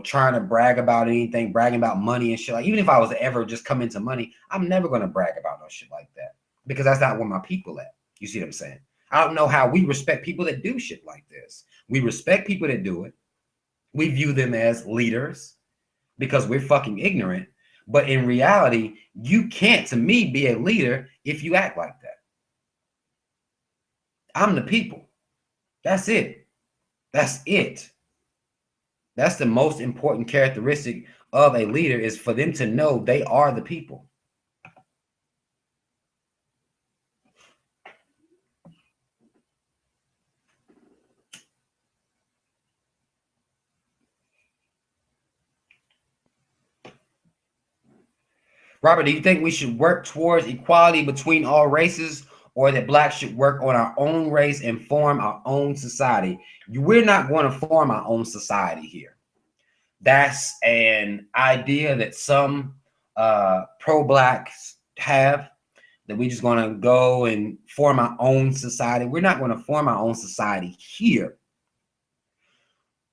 trying to brag about anything, bragging about money and shit. Like, even if I was to ever just come into money, I'm never going to brag about no shit like that, because that's not where my people at. You see what I'm saying? I don't know how we respect people that do shit like this. We respect people that do it. We view them as leaders because we're fucking ignorant. But in reality, you can't, to me, be a leader if you act like that. I'm the people. That's it. That's it. That's the most important characteristic of a leader, is for them to know they are the people. Robert, do you think we should work towards equality between all races, or that blacks should work on our own race and form our own society? We're not going to form our own society here. That's an idea that some pro-blacks have, that we're just going to go and form our own society. We're not going to form our own society here.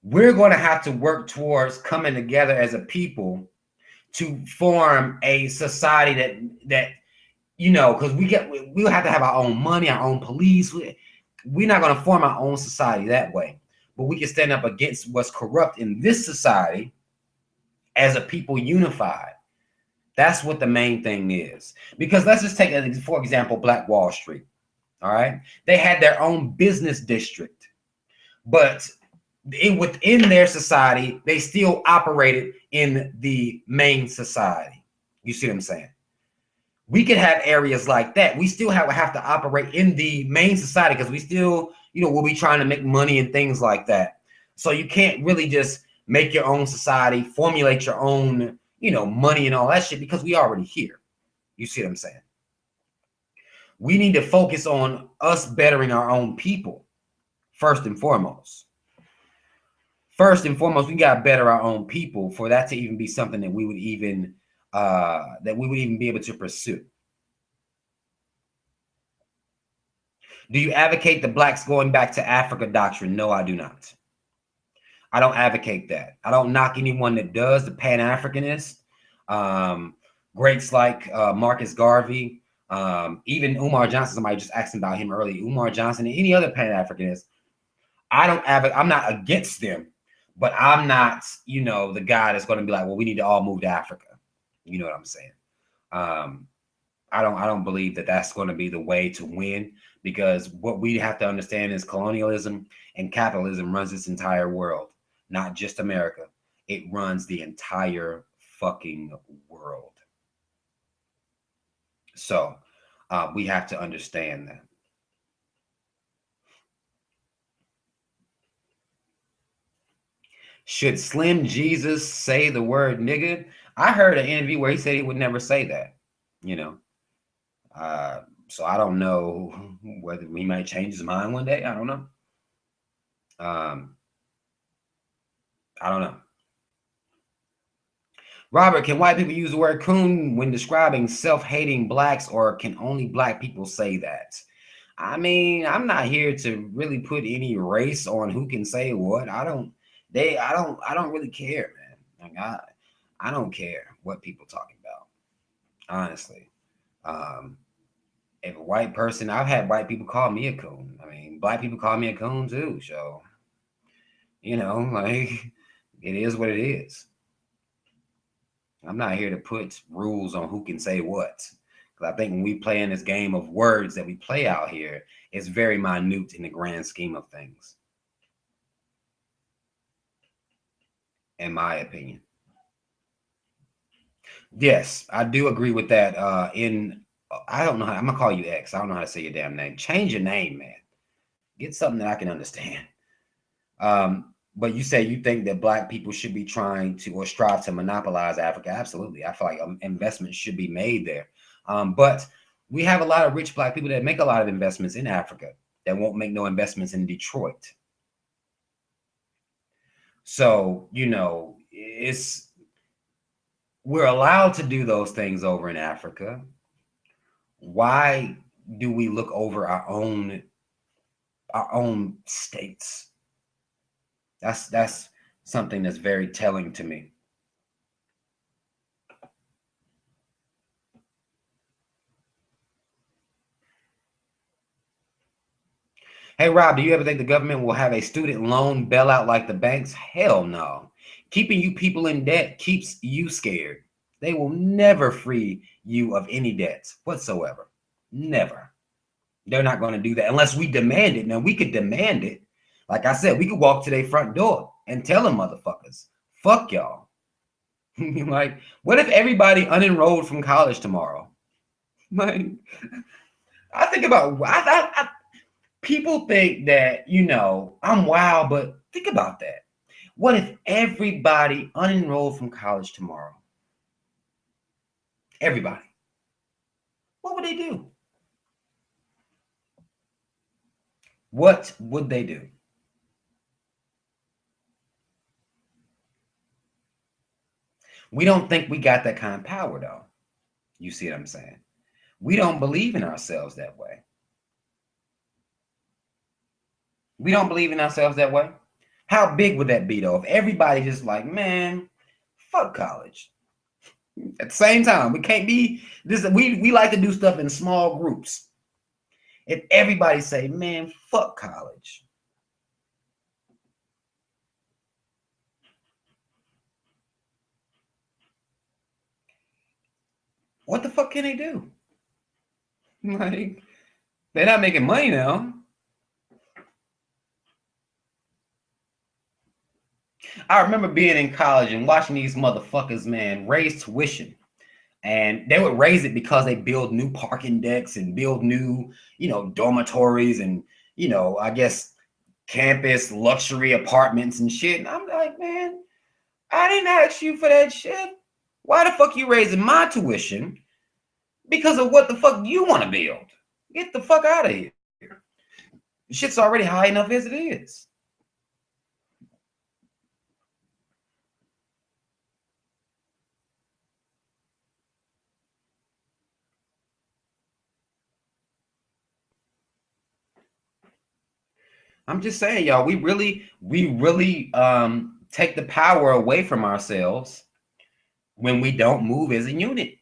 We're going to have to work towards coming together as a people to form a society that because we'll have to have our own money, our own police. We're not going to form our own society that way, but we can stand up against what's corrupt in this society as a people unified. That's what the main thing is. Because let's just take, for example, Black Wall Street. All right. They had their own business district, but within their society, they still operated in the main society. You see what I'm saying? We could have areas like that. We still have to operate in the main society because we still, we'll be trying to make money and things like that. So you can't really just make your own society, formulate your own, money and all that shit because we already here. You see what I'm saying? We need to focus on us bettering our own people first and foremost. First and foremost, we got to better our own people for that to even be something that we would even be able to pursue. Do you advocate the blacks going back to Africa doctrine? No, I do not. I don't advocate that. I don't knock anyone that does, the Pan-Africanist. Greats like Marcus Garvey, even Umar Johnson. Somebody just asked about him earlier. Umar Johnson and any other Pan-Africanist. I'm not against them, but I'm not, the guy that's going to be like, well, we need to all move to Africa. You know what I'm saying? I don't believe that that's going to be the way to win, because what we have to understand is colonialism and capitalism runs this entire world, not just America. It runs the entire fucking world. So we have to understand that. Should Slim Jesus say the word nigga? I heard an interview where he said he would never say that, so I don't know whether we might change his mind one day. I don't know. I don't know. Robert, can white people use the word coon when describing self-hating blacks, or can only black people say that? I mean, I'm not here to really put any race on who can say what. I don't really care, man. Like I don't care what people talking about. Honestly. If a white person, I've had white people call me a coon. I mean, black people call me a coon too. So, like, it is what it is. I'm not here to put rules on who can say what. Because I think when we play in this game of words that we play out here, it's very minute in the grand scheme of things. In my opinion. Yes, I do agree with that. I don't know how, I'm going to call you X. I don't know how to say your damn name. Change your name, man. Get something that I can understand. But you say you think that black people should be trying to or strive to monopolize Africa. Absolutely. I feel like investments should be made there. But we have a lot of rich black people that make a lot of investments in Africa that won't make no investments in Detroit. So, we're allowed to do those things over in Africa. Why do we look over our own states? That's something that's very telling to me. Hey, Rob, do you ever think the government will have a student loan bailout like the banks? Hell no. Keeping you people in debt keeps you scared. They will never free you of any debts whatsoever. Never. They're not going to do that unless we demand it. Now, we could demand it. Like I said, we could walk to their front door and tell them motherfuckers, fuck y'all. Like, what if everybody unenrolled from college tomorrow? Like, I think about, people think that, I'm wild, but think about that. What if everybody unenrolled from college tomorrow? Everybody. What would they do? What would they do? We don't think we got that kind of power, though. You see what I'm saying? We don't believe in ourselves that way. We don't believe in ourselves that way. How big would that be, though? If everybody just like, man, fuck college. At the same time, we can't be this. We like to do stuff in small groups. If everybody say, man, fuck college. What the fuck can they do? Like, They're not making money now. I remember being in college and watching these motherfuckers, man, raise tuition. And they would raise it because they build new parking decks and build new, dormitories and, I guess campus luxury apartments and shit. And I'm like, man, I didn't ask you for that shit. Why the fuck you raising my tuition because of what the fuck you want to build? Get the fuck out of here. Shit's already high enough as it is. I'm just saying, y'all, we really take the power away from ourselves when we don't move as a unit.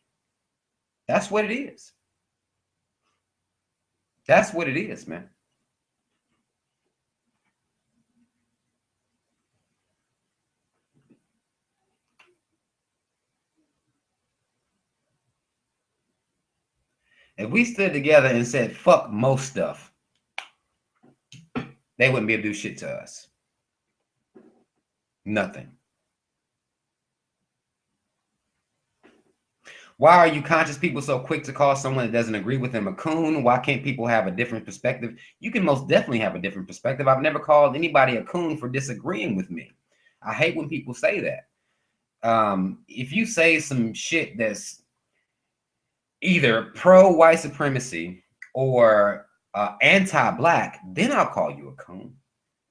That's what it is. That's what it is, man. If we stood together and said, fuck most stuff, they wouldn't be able to do shit to us. Nothing. Why are you conscious people so quick to call someone that doesn't agree with them a coon? Why can't people have a different perspective? You can most definitely have a different perspective. I've never called anybody a coon for disagreeing with me. I hate when people say that. If you say some shit that's either pro-white supremacy or anti-black, then I'll call you a coon,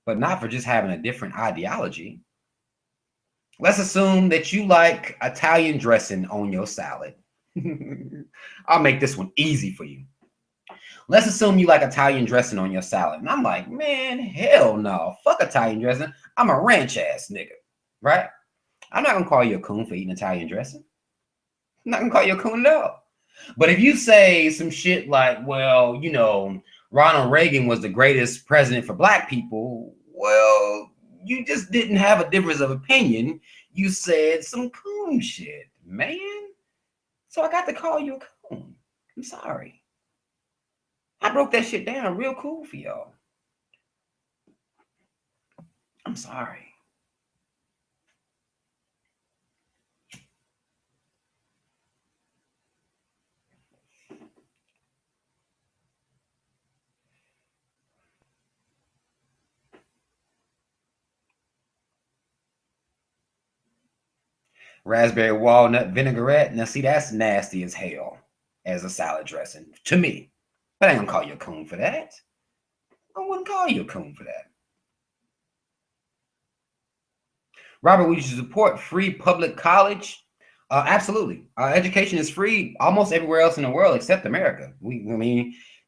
but not for just having a different ideology. Let's assume that you like Italian dressing on your salad. I'll make this one easy for you. Let's assume you like Italian dressing on your salad. And I'm like, man, hell no. Fuck Italian dressing. I'm a ranch ass nigga, right? I'm not gonna call you a coon for eating Italian dressing. I'm not gonna call you a coon at all. But if you say some shit like, well, Ronald Reagan was the greatest president for black people, well, you just didn't have a difference of opinion. You said some coon shit, man. So I got to call you a coon. I'm sorry. I broke that shit down real cool for y'all. I'm sorry. Raspberry walnut vinaigrette. Now, see, that's nasty as hell as a salad dressing to me. But I ain't gonna call you a coon for that. I wouldn't call you a coon for that. Robert, would you support free public college? Absolutely. Education is free almost everywhere else in the world except America.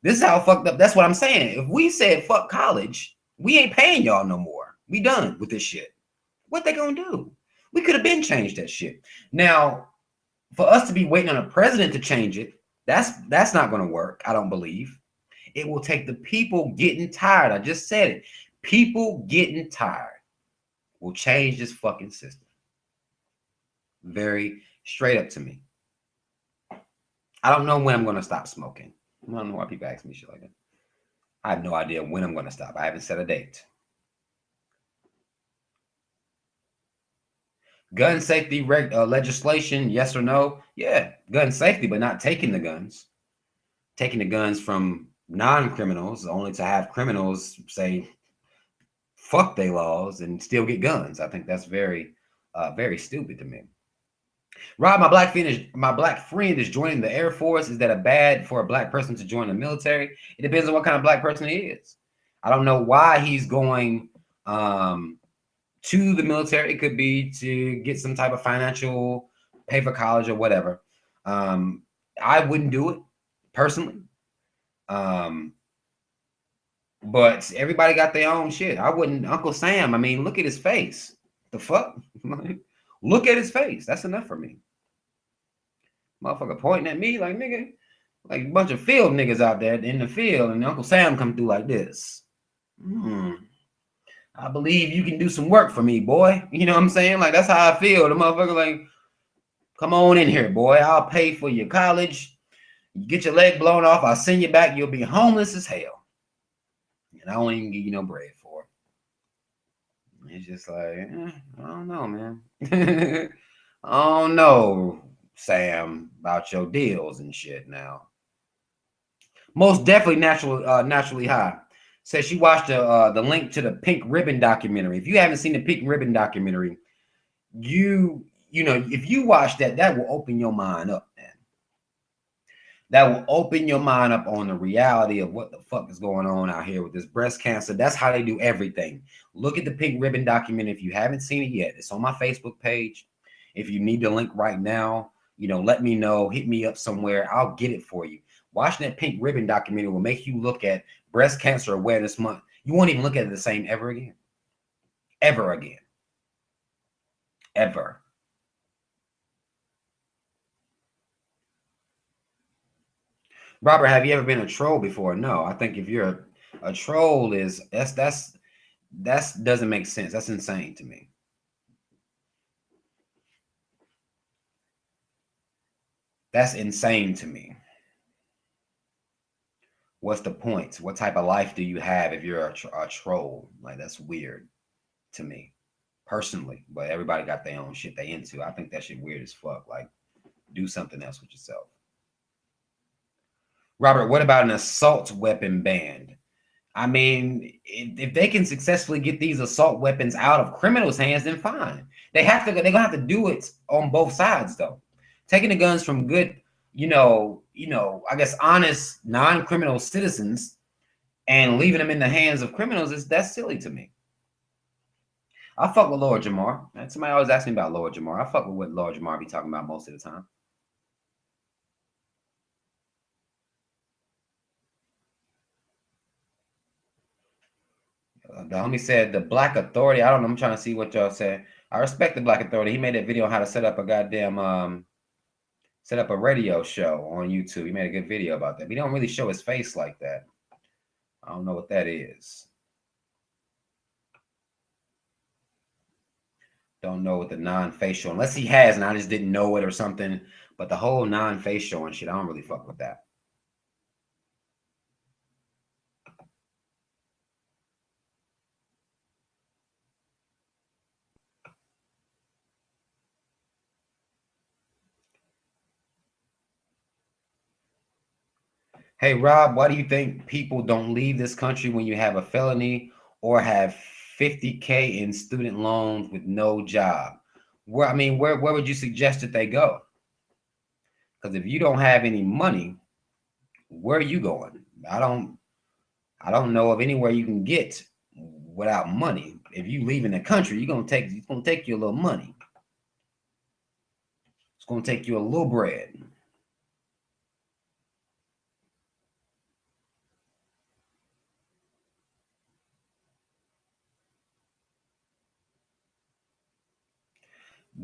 This is how fucked up. That's what I'm saying. If we said fuck college, we ain't paying y'all no more. We done with this shit. What they gonna do? We could have been changed that shit. Now, for us to be waiting on a president to change it, that's not going to work. I don't believe. It will take the people getting tired. I just said it. People getting tired will change this fucking system. Very straight up to me. I don't know when I'm going to stop smoking. I don't know why people ask me shit like that. I have no idea when I'm going to stop. I haven't set a date. Gun safety legislation, yes or no? Yeah, gun safety, but not taking the guns. Taking the guns from non-criminals, only to have criminals say, fuck they laws and still get guns. I think that's very, very stupid to me. Rob, my black friend is joining the Air Force. Is that a bad for a black person to join the military? It depends on what kind of black person he is. I don't know why he's going to the military. It could be to get some type of financial pay for college or whatever. I wouldn't do it personally. But everybody got their own shit. I wouldn't. Uncle Sam, I mean, look at his face. The fuck? Look at his face. That's enough for me. Motherfucker pointing at me like, nigga, like a bunch of field niggas out there in the field, and Uncle Sam come through like this. I believe you can do some work for me, boy. You know what I'm saying? Like, that's how I feel. The motherfucker like, come on in here, boy. I'll pay for your college, You get your leg blown off, I'll send you back. You'll be homeless as hell. And I won't even give you no bread for it. It's just like, I don't know, man. I don't know, Sam, about your deals and shit now. Most definitely naturally high. Says she watched the link to the Pink Ribbon documentary. If you haven't seen the Pink Ribbon documentary, you know, if you watch that, that will open your mind up, man. That will open your mind up on the reality of what the fuck is going on out here with this breast cancer. That's how they do everything. Look at the Pink Ribbon documentary. If you haven't seen it yet, it's on my Facebook page. If you need the link right now, you know, let me know, hit me up somewhere. I'll get it for you. Watching that Pink Ribbon documentary will make you look at Breast Cancer Awareness Month. You won't even look at it the same ever again. Ever again. Ever. Robert, have you ever been a troll before? No. I think if you're a troll, that doesn't make sense. That's insane to me. That's insane to me. What's the point? What type of life do you have if you're a troll? Like, that's weird to me personally, but everybody got their own shit they into. I think that shit weird as fuck. Like, do something else with yourself. Robert, what about an assault weapon ban? I mean, if they can successfully get these assault weapons out of criminals' hands, then fine. They're gonna have to do it on both sides, though. Taking the guns from good, I guess honest, non-criminal citizens and leaving them in the hands of criminals that's silly to me. I fuck with Lord Jamar. And somebody always asks me about Lord Jamar. I fuck with what Lord Jamar be talking about most of the time. The homie said the Black Authority. I don't know. I'm trying to see what y'all said. I respect the Black Authority. He made that video on how to set up a goddamn set up a radio show on YouTube. He made a good video about that. But he don't really show his face like that. I don't know what that is. Don't know what the non-facial, unless he has and I just didn't know it or something. But the whole non-facial and shit, I don't really fuck with that. Hey, Rob, why do you think people don't leave this country when you have a felony or have 50K in student loans with no job? Where would you suggest that they go? Because if you don't have any money, where are you going? I don't know of anywhere you can get without money. If you leave in the country, it's gonna take you a little money. It's gonna take you a little bread.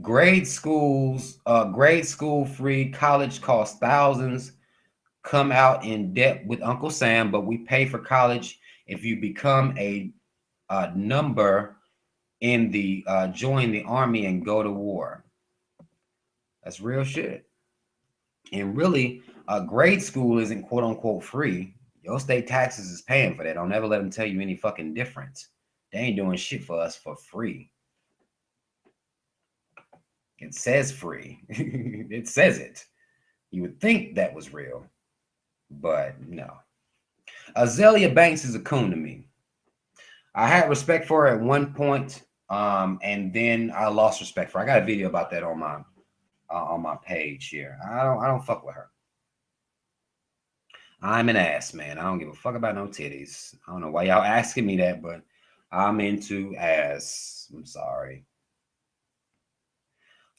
Grade school free, college costs thousands, come out in debt with Uncle Sam, but we pay for college if you become a number in the join the army and go to war. That's real shit. And really, grade school isn't quote unquote free. Your state taxes is paying for that. Don't ever let them tell you any fucking difference. They ain't doing shit for us for free. It says free. It says it. You would think that was real, but no. Azalea Banks is a coon to me. I had respect for her at one point, and then I lost respect for her. I got a video about that on my page here. I don't fuck with her. I'm an ass, man. I don't give a fuck about no titties. I don't know why y'all asking me that, but I'm into ass. I'm sorry.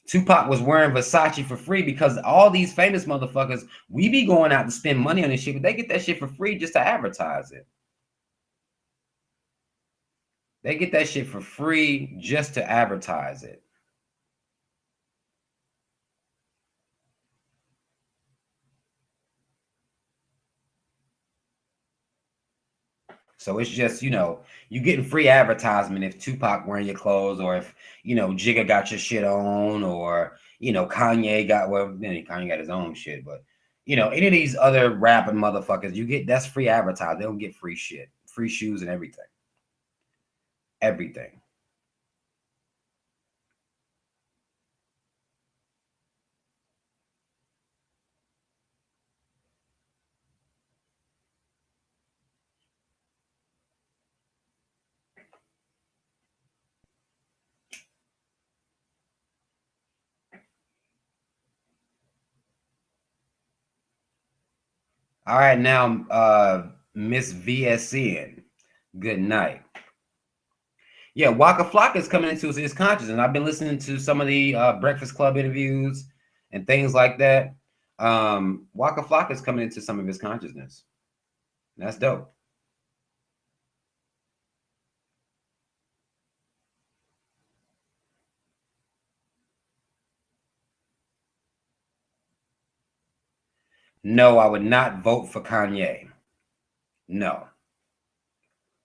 Tupac was wearing Versace for free because all these famous motherfuckers, we be going out to spend money on this shit, but they get that shit for free just to advertise it. They get that shit for free just to advertise it. So it's just, you getting free advertisement if Tupac wearing your clothes, or if, Jigga got your shit on, or, Kanye got, Kanye got his own shit, but, You know, any of these other rapping motherfuckers, you get that's free advertising. They don't get free shit, free shoes and everything. Everything. All right, now, Miss VSN, good night. Yeah, Waka Flocka is coming into his conscious, and I've been listening to some of the Breakfast Club interviews and things like that. Waka Flocka is coming into some of his consciousness. That's dope. No, I would not vote for Kanye. No.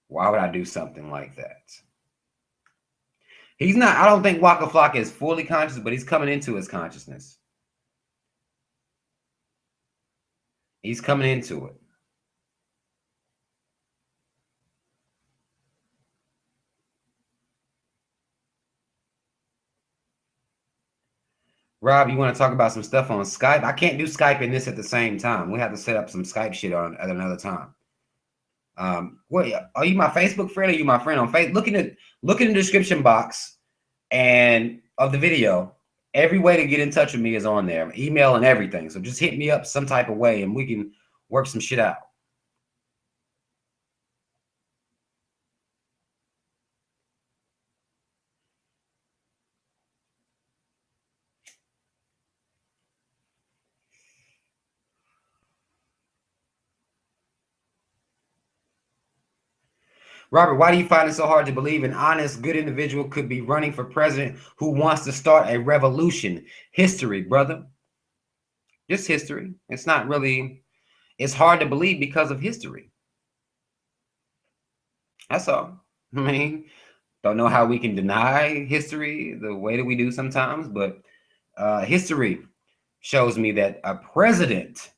Why would I do something like that? He's not, I don't think Waka Flocka is fully conscious, but he's coming into his consciousness. He's coming into it. Rob, you want to talk about some stuff on Skype? I can't do Skype and this at the same time. We have to set up some Skype shit on at another time. What are you, my Facebook friend? Or are you my friend on Facebook? Look in the description box and of the video. Every way to get in touch with me is on there, email and everything. So just hit me up some type of way, and we can work some shit out. Robert, why do you find it so hard to believe an honest, good individual could be running for president who wants to start a revolution? History, brother. Just history. It's not really, it's hard to believe because of history. That's all. I mean, don't know how we can deny history the way that we do sometimes, but history shows me that a president.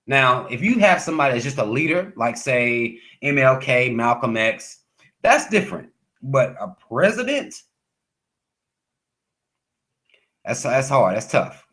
Now, if you have somebody that's just a leader, like say MLK, Malcolm X, that's different. But a president, that's hard. That's tough.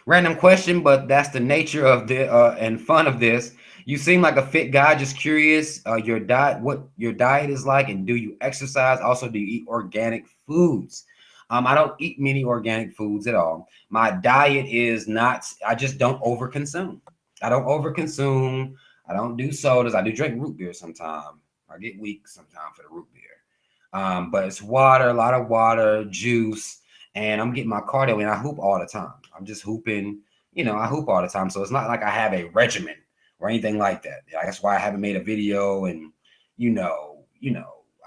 Random question, but that's the nature of the and fun of this. You seem like a fit guy. Just curious, your diet, what your diet is like, and do you exercise? Also, do you eat organic foods? I don't eat many organic foods at all. My diet is not. I just don't overconsume. I don't overconsume. I don't do sodas. I do drink root beer sometimes. I get weak sometimes for the root beer. But it's water, a lot of water, juice, and I'm getting my cardio in. I hoop all the time. I'm just hooping, I hoop all the time. So it's not like I have a regimen or anything like that. That's why I haven't made a video. And,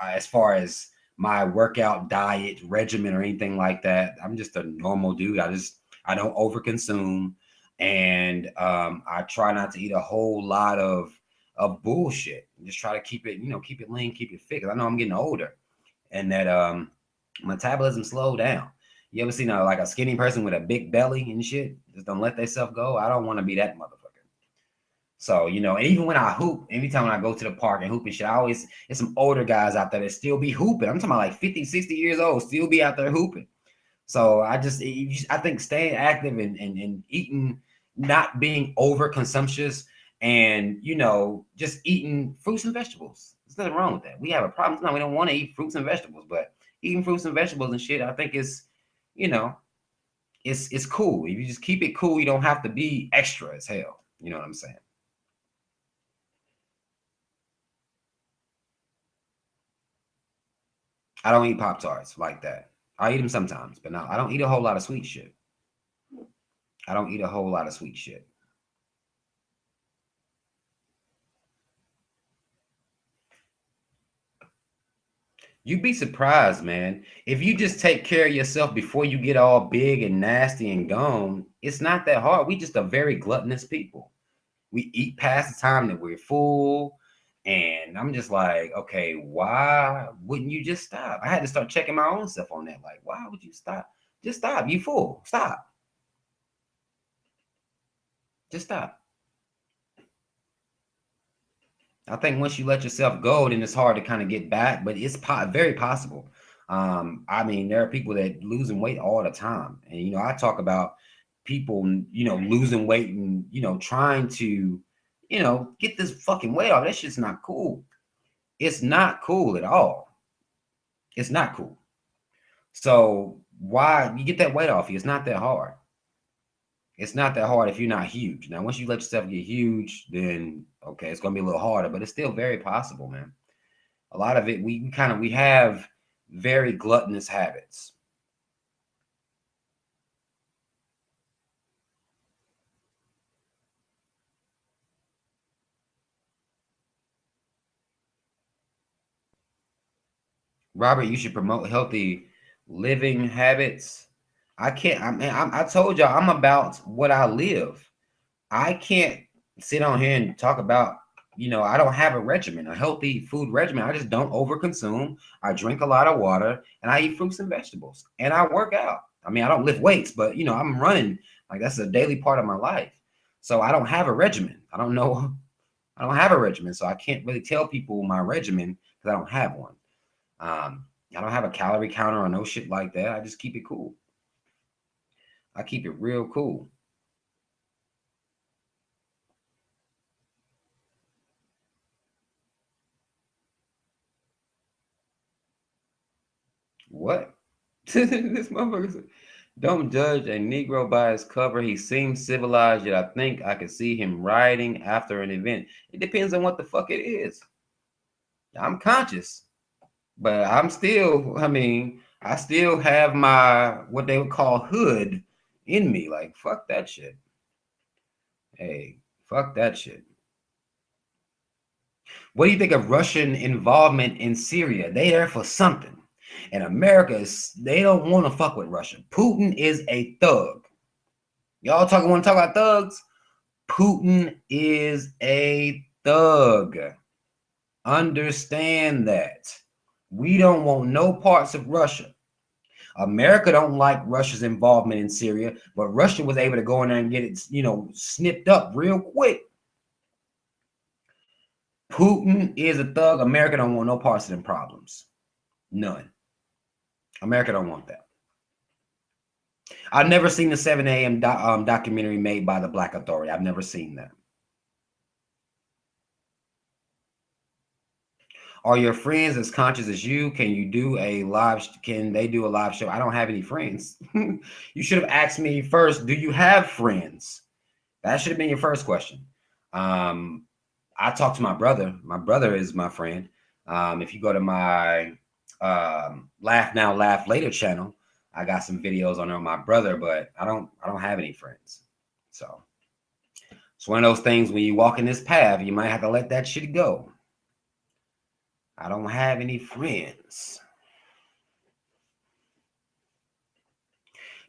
as far as my workout diet regimen or anything like that, I'm just a normal dude. I don't overconsume. And I try not to eat a whole lot of bullshit. Just try to keep it, keep it lean, keep it fit. Cause I know I'm getting older and that metabolism slow down. You ever seen like a skinny person with a big belly and shit? Just don't let themselves go. I don't want to be that motherfucker. So, and even when I hoop, anytime when I go to the park and hoop and shit, it's some older guys out there that still be hooping. I'm talking about like 50, 60 years old, still be out there hooping. So I think staying active and eating, not being over consumptuous and, just eating fruits and vegetables. There's nothing wrong with that. We have a problem. No, we don't want to eat fruits and vegetables, but eating fruits and vegetables and shit, I think is, it's cool. If you just keep it cool, you don't have to be extra as hell. You know what I'm saying? I don't eat Pop-Tarts like that. I eat them sometimes, but no, I don't eat a whole lot of sweet shit. I don't eat a whole lot of sweet shit. You'd be surprised, man. If you just take care of yourself before you get all big and nasty and gone, it's not that hard. We just a very gluttonous people. We eat past the time that we're full, And I'm just like, okay, why wouldn't you just stop? I had to start checking my own stuff on that. Like, why would you stop? Just stop. You fool. Stop. Just stop. I think once you let yourself go, then it's hard to kind of get back, but it's very possible. I mean, there are people that losing weight all the time. And, I talk about people, losing weight and, trying to, get this fucking weight off. That shit's not cool. It's not cool at all. It's not cool. So why you get that weight off you? It's not that hard. It's not that hard if you're not huge. Now, once you let yourself get huge, then okay, it's gonna be a little harder, but it's still very possible, man. A lot of it, we have very gluttonous habits. Robert, you should promote healthy living habits. I can't. I told y'all I'm about what I live. I can't sit on here and talk about, I don't have a regimen, a healthy food regimen. I just don't overconsume. I drink a lot of water and I eat fruits and vegetables and I work out. I mean, I don't lift weights, but I'm running. Like that's a daily part of my life. So I don't have a regimen. I don't know. I don't have a regimen. So I can't really tell people my regimen because I don't have one. I don't have a calorie counter or no shit like that. I just keep it cool. I keep it real cool. What? This motherfucker said, don't judge a Negro by his cover. He seems civilized, yet I think I could see him rioting after an event. It depends on what the fuck it is. I'm conscious, but I still have my, what they would call hood in me. Like, fuck that shit. Hey, fuck that shit. What do you think of Russian involvement in Syria? They there for something. And America they don't want to fuck with Russia. Putin is a thug. Y'all want to talk about thugs? Putin is a thug. Understand that. We don't want no parts of Russia. America don't like Russia's involvement in Syria, but Russia was able to go in there and get it, snipped up real quick. Putin is a thug. America don't want no parts of them problems. None. America don't want that. I've never seen the 7 a.m. Documentary made by the Black Authority. I've never seen that. Are your friends as conscious as you? Can they do a live show? I don't have any friends. You should have asked me first, do you have friends? That should have been your first question. I talk to my brother. My brother is my friend. If you go to my Laugh Now, Laugh Later channel, I got some videos on there with my brother, but I don't have any friends. So it's one of those things when you walk in this path, you might have to let that shit go. I don't have any friends.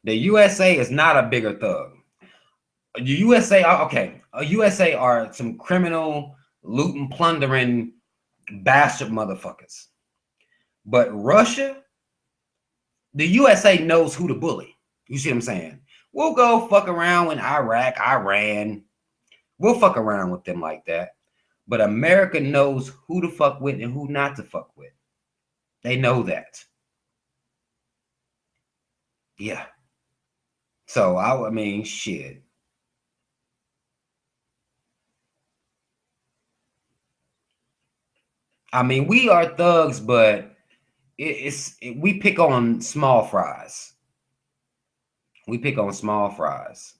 The USA is not a bigger thug. The USA, okay. USA are some criminal, looting, plundering bastard motherfuckers. But Russia, the USA knows who to bully. You see what I'm saying? We'll go fuck around in Iraq, Iran. We'll fuck around with them like that. But America knows who to fuck with and who not to fuck with. They know that. Yeah. So, I mean, shit. I mean, we are thugs, but we pick on small fries. We pick on small fries.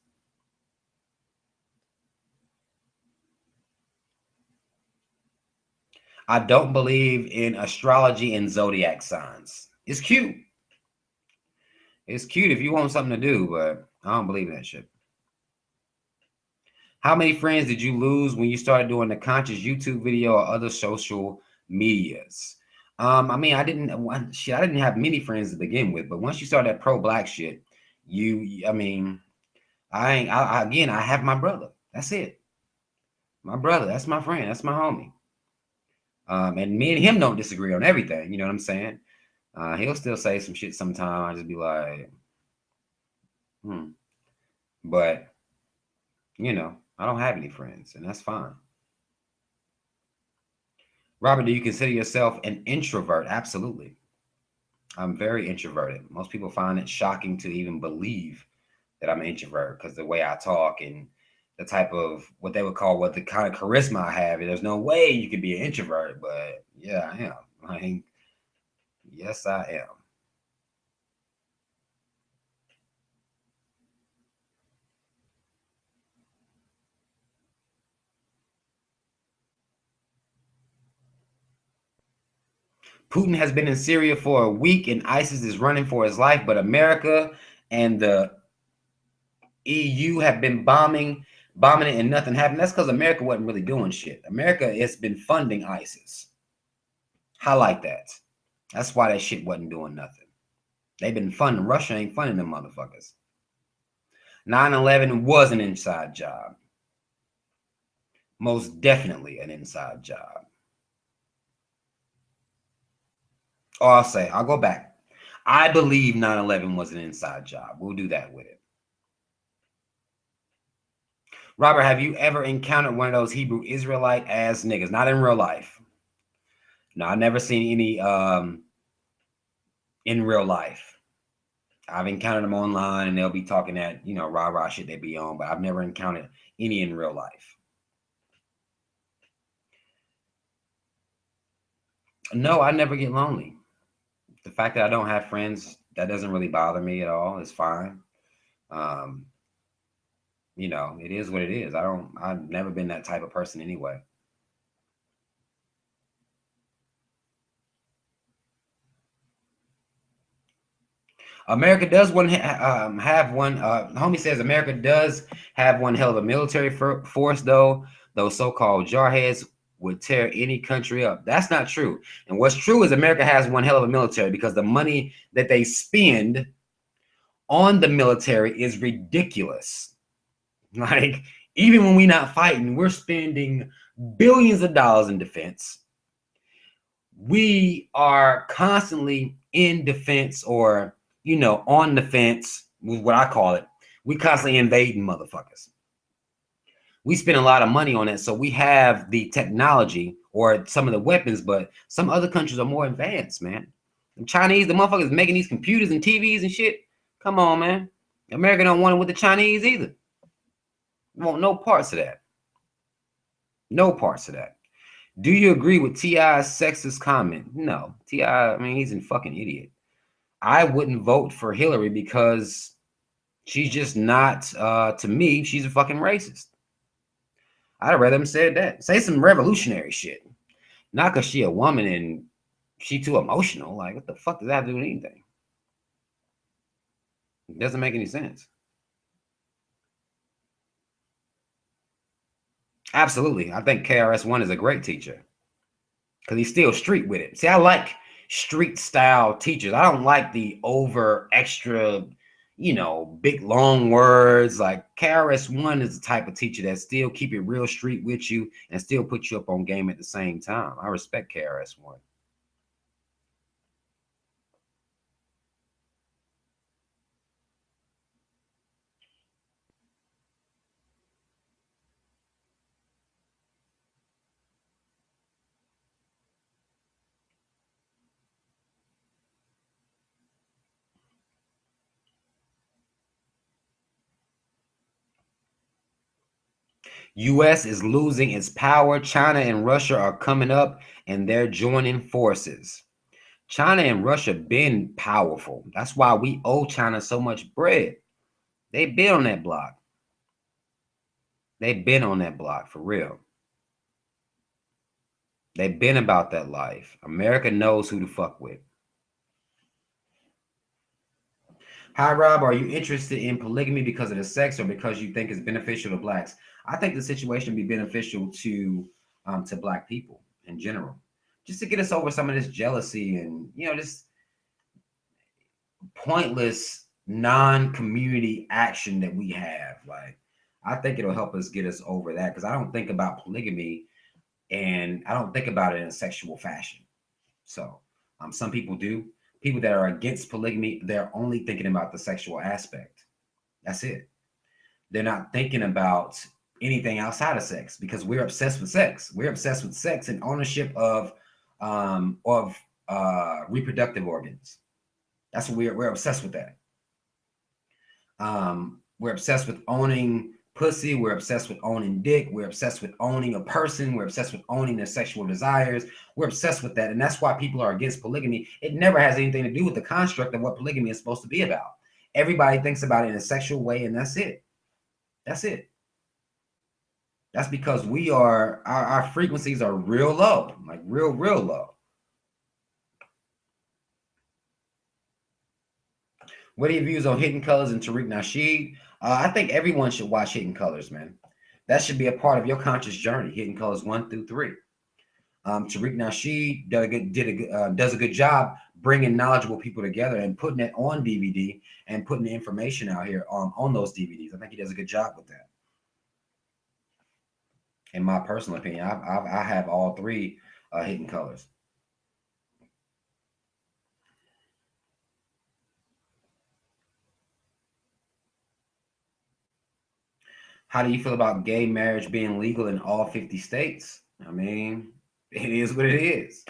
I don't believe in astrology and zodiac signs. It's cute. It's cute if you want something to do, but I don't believe in that shit. How many friends did you lose when you started doing the conscious YouTube video or other social medias? I mean, I didn't have many friends to begin with, but once you start that pro-black shit, I mean, I have my brother. That's it. My brother, that's my friend, that's my homie. And me and him don't disagree on everything. You know what I'm saying? He'll still say some shit sometime. I just be like, But, you know, I don't have any friends, and that's fine. Robert, do you consider yourself an introvert? Absolutely. I'm very introverted. Most people find it shocking to even believe that I'm an introvert because the way I talk and the type of what they would call what the kind of charisma I have. There's no way you could be an introvert, but yeah, I am. I mean, yes, I am. Putin has been in Syria for a week and ISIS is running for his life, but America and the EU have been bombing it and nothing happened. That's because America wasn't really doing shit. America has been funding ISIS. Highlight that. That's why that shit wasn't doing nothing. They've been funding. Russia ain't funding them motherfuckers. 9/11 was an inside job. Most definitely an inside job. Or I'll go back. I believe 9/11 was an inside job. We'll do that with it. Robert, have you ever encountered one of those Hebrew Israelite ass niggas? Not in real life. No, I've never seen any in real life. I've encountered them online and they'll be talking that, you know, rah-rah shit they be on, but I've never encountered any in real life. No, I never get lonely. The fact that I don't have friends, that doesn't really bother me at all. It's fine. You know, it is what it is. I've never been that type of person anyway. America does have one. Homie says America does have one hell of a military force, though. Those so-called jarheads would tear any country up. That's not true. And what's true is America has one hell of a military because the money that they spend on the military is ridiculous. Like, even when we're not fighting, we're spending billions of dollars in defense. We are constantly in defense or, you know, on the fence, what I call it. We constantly invading motherfuckers. We spend a lot of money on it, so we have the technology or some of the weapons, but some other countries are more advanced, man. The Chinese, the motherfuckers making these computers and TVs and shit. Come on, man. America don't want it with the Chinese either. Want no parts of that. No parts of that. Do you agree with T.I.'s sexist comment? No. T.I., I mean, he's a fucking idiot. I wouldn't vote for Hillary because she's just not, to me, she's a fucking racist. I'd rather him say that. Say some revolutionary shit. Not because she a woman and she too emotional. Like, what the fuck does that have to do with anything? It doesn't make any sense. Absolutely. I think KRS-One is a great teacher because he's still street with it. See, I like street style teachers. I don't like the over extra, you know, big long words. Like KRS-One is the type of teacher that still keep it real street with you and still put you up on game at the same time. I respect KRS-One. U.S. is losing its power. China and Russia are coming up and they're joining forces. China and Russia been powerful. That's why we owe China so much bread. They've been on that block. They've been on that block for real. They've been about that life. America knows who to fuck with. Hi, Rob. Are you interested in polygamy because of the sex or because you think it's beneficial to blacks? I think the situation would be beneficial to black people in general, just to get us over some of this jealousy and, you know, this pointless non-community action that we have. Like, I think it'll help us get us over that because I don't think about polygamy and I don't think about it in a sexual fashion. So some people do. People that are against polygamy, they're only thinking about the sexual aspect. That's it. They're not thinking about anything outside of sex because we're obsessed with sex. We're obsessed with sex and ownership of reproductive organs. That's what we're obsessed with that. We're obsessed with owning pussy. We're obsessed with owning dick. We're obsessed with owning a person. We're obsessed with owning their sexual desires. We're obsessed with that. And that's why people are against polygamy. It never has anything to do with the construct of what polygamy is supposed to be about. Everybody thinks about it in a sexual way, and that's it. That's it. That's because our frequencies are real low, like real low. What are your views on Hidden Colors and Tariq Nasheed? I think everyone should watch Hidden Colors, man. That should be a part of your conscious journey. Hidden Colors 1 through 3. Tariq Nasheed does a good job bringing knowledgeable people together and putting it on DVD and putting the information out here on those DVDs. I think he does a good job with that. In my personal opinion, I have all three Hidden Colors. How do you feel about gay marriage being legal in all 50 states? I mean, it is what it is.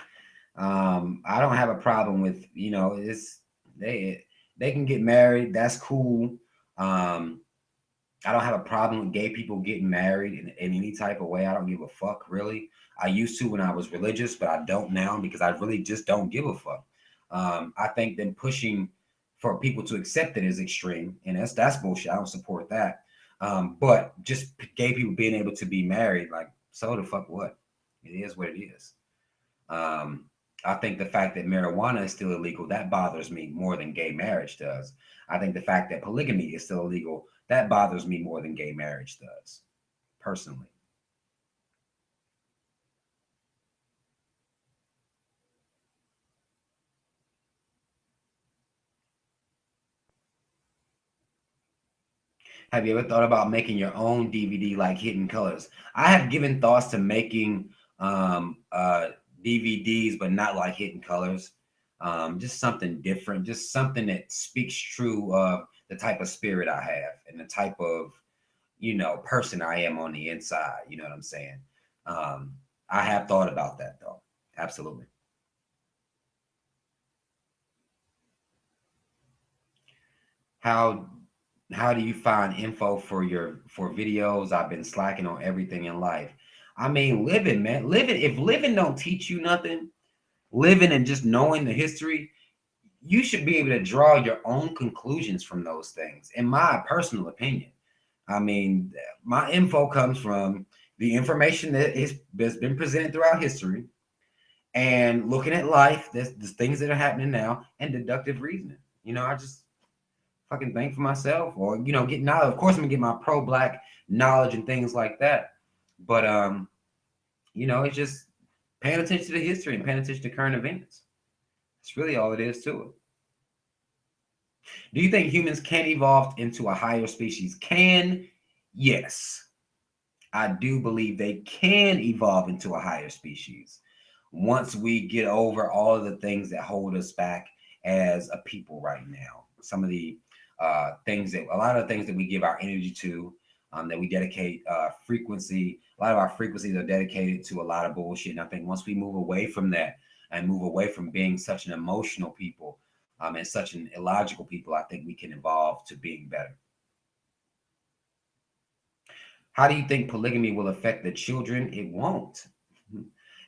I don't have a problem with, it's they can get married. That's cool. I don't have a problem with gay people getting married in any type of way. I don't give a fuck, really. I used to when I was religious, but I don't now because I really just don't give a fuck. I think them pushing for people to accept it is extreme, and that's bullshit. I don't support that. But just gay people being able to be married, like, so the fuck what? It is what it is. I think the fact that marijuana is still illegal, that bothers me more than gay marriage does. I think the fact that polygamy is still illegal, that bothers me more than gay marriage does, personally. Have you ever thought about making your own DVD like Hidden Colors? I have given thoughts to making DVDs, but not like Hidden Colors. Just something different, just something that speaks true of the type of spirit I have and the type of, person I am on the inside. You know what I'm saying? I have thought about that though. Absolutely. How how do you find info for videos? I've been slacking on everything in life. I mean, living, man, living. If living don't teach you nothing, living and just knowing the history, you should be able to draw your own conclusions from those things. In my personal opinion, I mean, my info comes from the information that's been presented throughout history, and looking at life, the things that are happening now, and deductive reasoning. I just fucking think for myself, or get knowledge. Of course, I'm gonna get my pro-black knowledge and things like that. But it's just paying attention to the history and paying attention to current events. It's really all it is to it. Do you think humans can evolve into a higher species? Yes. I do believe they can evolve into a higher species once we get over all of the things that hold us back as a people right now. Some of the a lot of the things that we give our energy to, that we dedicate frequency. A lot of our frequencies are dedicated to a lot of bullshit. And I think once we move away from that and move away from being such an emotional people and such an illogical people, I think we can evolve to being better. How do you think polygamy will affect the children? It won't.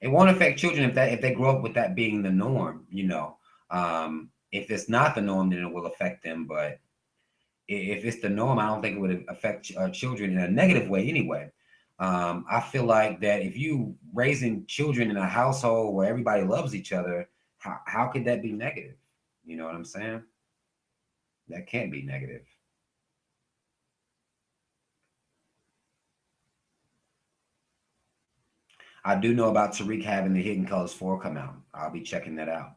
It won't affect children if they grow up with that being the norm. If it's not the norm, then it will affect them. But if it's the norm, I don't think it would affect children in a negative way anyway. I feel like that if you raising children in a household where everybody loves each other, how could that be negative? You know what I'm saying? That can't be negative. I do know about Tariq having the Hidden Colors 4 come out. I'll be checking that out.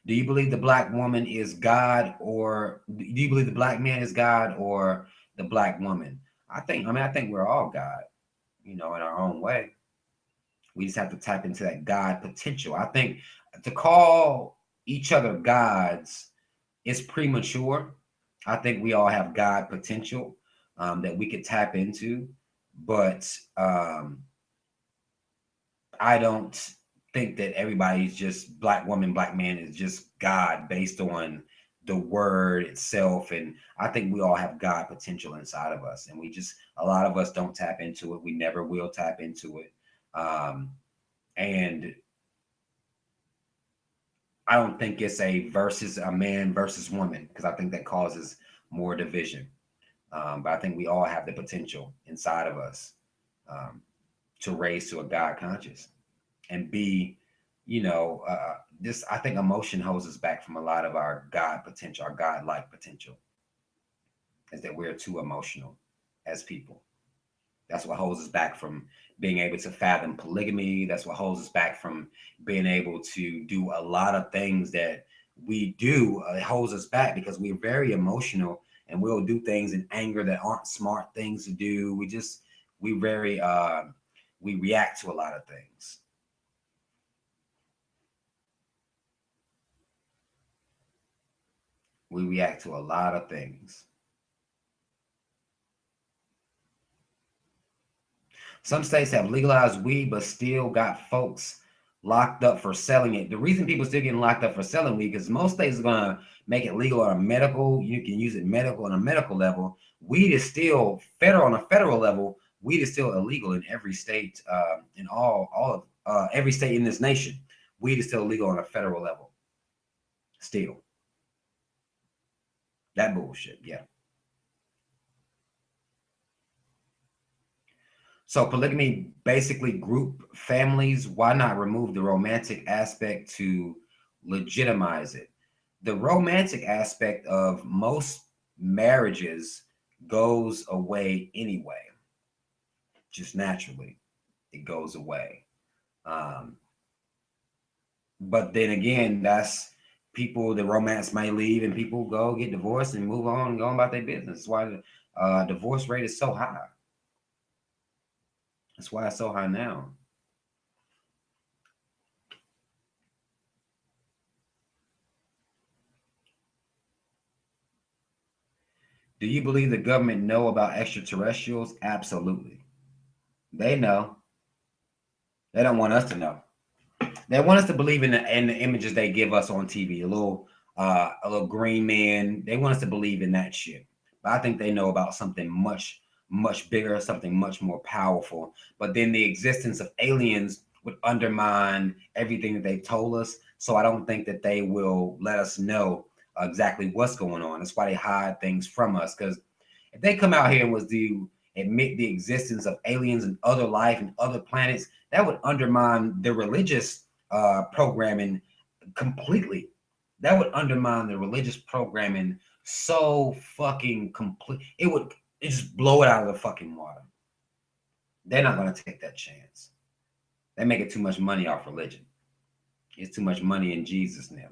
Do you believe the black woman is God, or do you believe the black man is God or the black woman? I think we're all God, in our own way. We just have to tap into that God potential. I think to call each other gods is premature. I think we all have God potential that we could tap into, but I don't think that everybody's just black woman, black man is just God based on the word itself. And I think we all have God potential inside of us. And we just, a lot of us don't tap into it. We never will tap into it. And I don't think it's a man versus woman, because I think that causes more division. But I think we all have the potential inside of us to raise to a God conscious and be, this, I think emotion holds us back from a lot of our God potential, our God-like potential, is that we're too emotional as people. That's what holds us back from being able to fathom polygamy. That's what holds us back from being able to do a lot of things that we do. It holds us back because we're very emotional and we'll do things in anger that aren't smart things to do. We very, we react to a lot of things. We react to a lot of things. Some states have legalized weed, but still got folks locked up for selling it. The reason people still getting locked up for selling weed, because most states are going to make it legal on a medical. You can use it medical on a medical level. Weed is still federal on a federal level. Weed is still illegal in every state, in all of every state in this nation. Weed is still illegal on a federal level. Still. That bullshit, yeah. So polygamy basically group families. Why not remove the romantic aspect to legitimize it? The romantic aspect of most marriages goes away anyway, just naturally. It goes away. But then again, that's people, the romance may leave and people go get divorced and move on and go about their business. That's why the divorce rate is so high. That's why it's so high now. Do you believe the government know about extraterrestrials? Absolutely. They know. They don't want us to know. They want us to believe in the images they give us on TV. A little green man. They want us to believe in that shit. But I think they know about something much, much bigger, something much more powerful. But then the existence of aliens would undermine everything that they've told us. So I don't think that they will let us know exactly what's going on. That's why they hide things from us. Because if they come out here and was to admit the existence of aliens and other life and other planets, that would undermine the religious programming completely. That would undermine the religious programming so fucking complete. It just blow it out of the fucking water. They're not going to take that chance. They're making too much money off religion. It's too much money in Jesus now.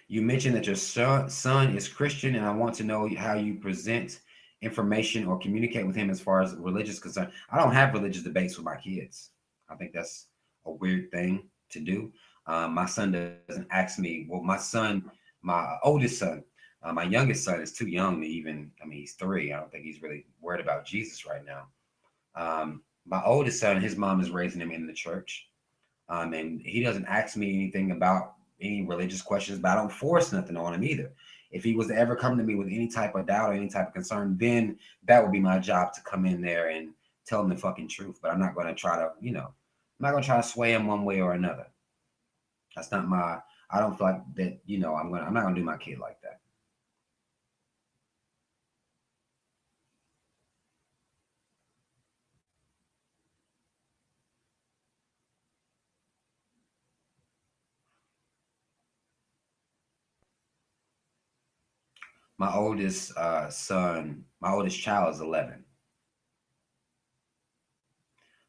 You mentioned that your son is Christian, and I want to know how you present information or communicate with him as far as religious concern. I don't have religious debates with my kids. I think that's a weird thing to do. My son doesn't ask me. Well, my oldest son, my youngest son is too young to even, I mean, he's 3. I don't think he's really worried about Jesus right now. My oldest son, his mom is raising him in the church. And he doesn't ask me anything about any religious questions, but I don't force nothing on him either. If he was to ever come to me with any type of doubt or any type of concern, then that would be my job to come in there and tell him the fucking truth. But I'm not going to try to, I'm not going to try to sway him one way or another. That's not I don't feel like that, I'm not going to do my kid like that. My oldest my oldest child is 11.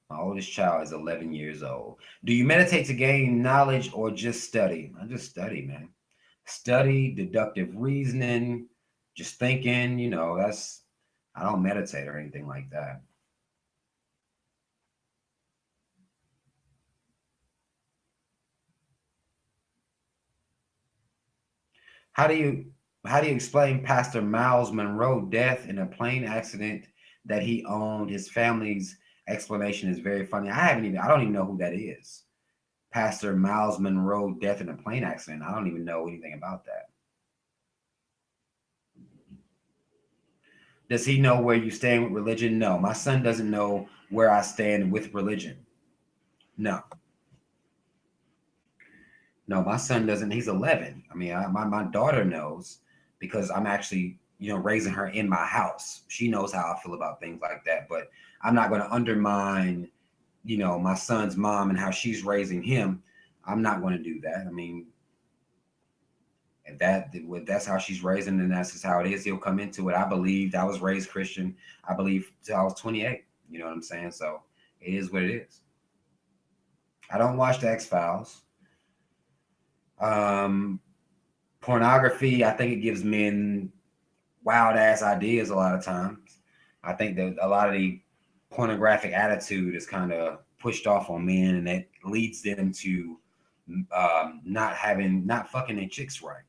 My oldest child is 11 years old. Do you meditate to gain knowledge or just study? I just study, man. Study, deductive reasoning, just thinking, I don't meditate or anything like that. How do you explain Pastor Miles Monroe death in a plane accident that he owned? His family's explanation is very funny. I don't even know who that is. Pastor Miles Monroe death in a plane accident. I don't even know anything about that. Does he know where you stand with religion? No, my son doesn't know where I stand with religion. No. No, my son doesn't. He's 11. I mean, my daughter knows because I'm actually, raising her in my house. She knows how I feel about things like that. But I'm not going to undermine, my son's mom and how she's raising him. I'm not going to do that. I mean, if that's how she's raising, then that's just how it is. He'll come into it. I was raised Christian. I believe till I was 28. You know what I'm saying? So it is what it is. I don't watch the X-Files. Pornography, I think it gives men wild ass ideas a lot of times. I think that a lot of the pornographic attitude is kind of pushed off on men, and that leads them to not fucking their chicks right,